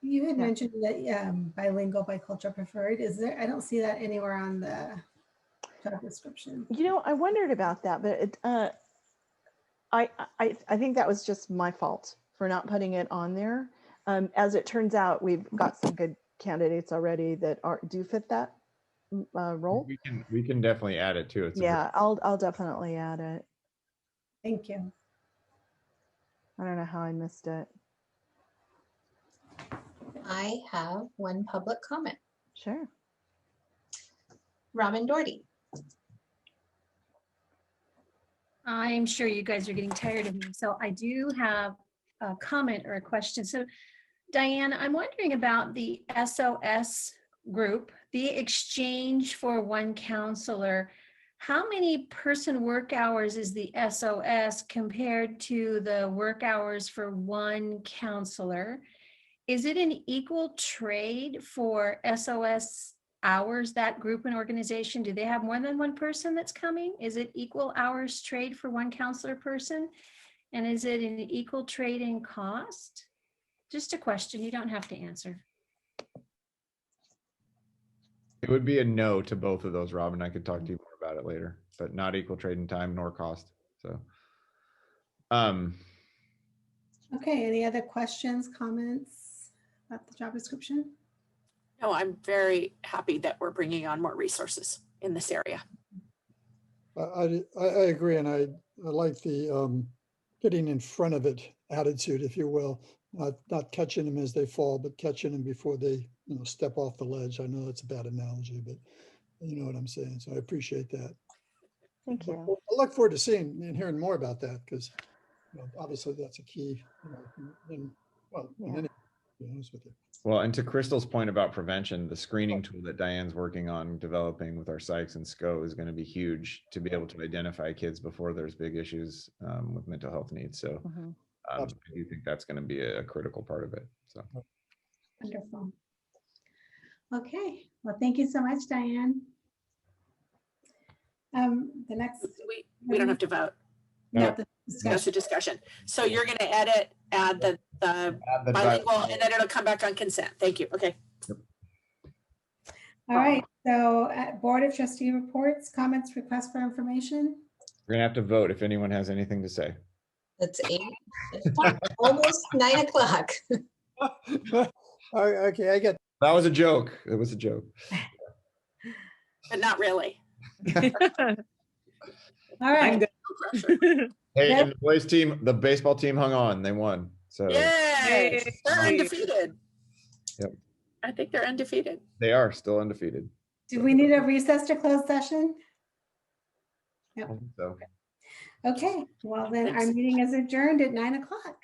You had mentioned that bilingual, bicultural preferred. Is there? I don't see that anywhere on the job description. You know, I wondered about that, but it, I think that was just my fault for not putting it on there. As it turns out, we've got some good candidates already that do fit that role. We can definitely add it too. Yeah, I'll definitely add it. Thank you. I don't know how I missed it. I have one public comment. Sure. Robin Doherty. I'm sure you guys are getting tired of me. So I do have a comment or a question. So Diane, I'm wondering about the SOS group, the exchange for one counselor. How many person work hours is the SOS compared to the work hours for one counselor? Is it an equal trade for SOS hours, that group and organization? Do they have more than one person that's coming? Is it equal hours trade for one counselor person? And is it an equal trade in cost? Just a question, you don't have to answer. It would be a no to both of those, Robin. I could talk to you more about it later, but not equal trade in time nor cost. So, Okay, any other questions, comments about the job description? No, I'm very happy that we're bringing on more resources in this area. I agree, and I like the getting in front of it attitude, if you will, not catching them as they fall, but catching them before they step off the ledge. I know that's a bad analogy, but you know what I'm saying. So I appreciate that. Thank you. I look forward to seeing and hearing more about that because obviously that's a key. In any, to be honest with you. well, and to Crystal's point about prevention, the screening tool that Diane's working on developing with our psychs and SCO is going to be huge to be able to identify kids before there's big issues with mental health needs. So I do think that's going to be a critical part of it. So Wonderful. Okay, well, thank you so much, Diane. The next. We don't have to vote. No, Just a discussion. So you're going to add the bilingual, and then it'll come back on consent. Thank you. Okay. All right, so Board of Trustee reports, comments, requests for information. We're gonna have to vote if anyone has anything to say. It's 8, almost 9 o'clock. Okay, I get. That was a joke. It was a joke. But not really. All right. Hey, and the boys team, the baseball team hung on. They won. So Yay! They're undefeated. Yep. I think they're undefeated. They are still undefeated. Do we need a recess to close session? Yep. So Okay, well then our meeting is adjourned at 9 o'clock.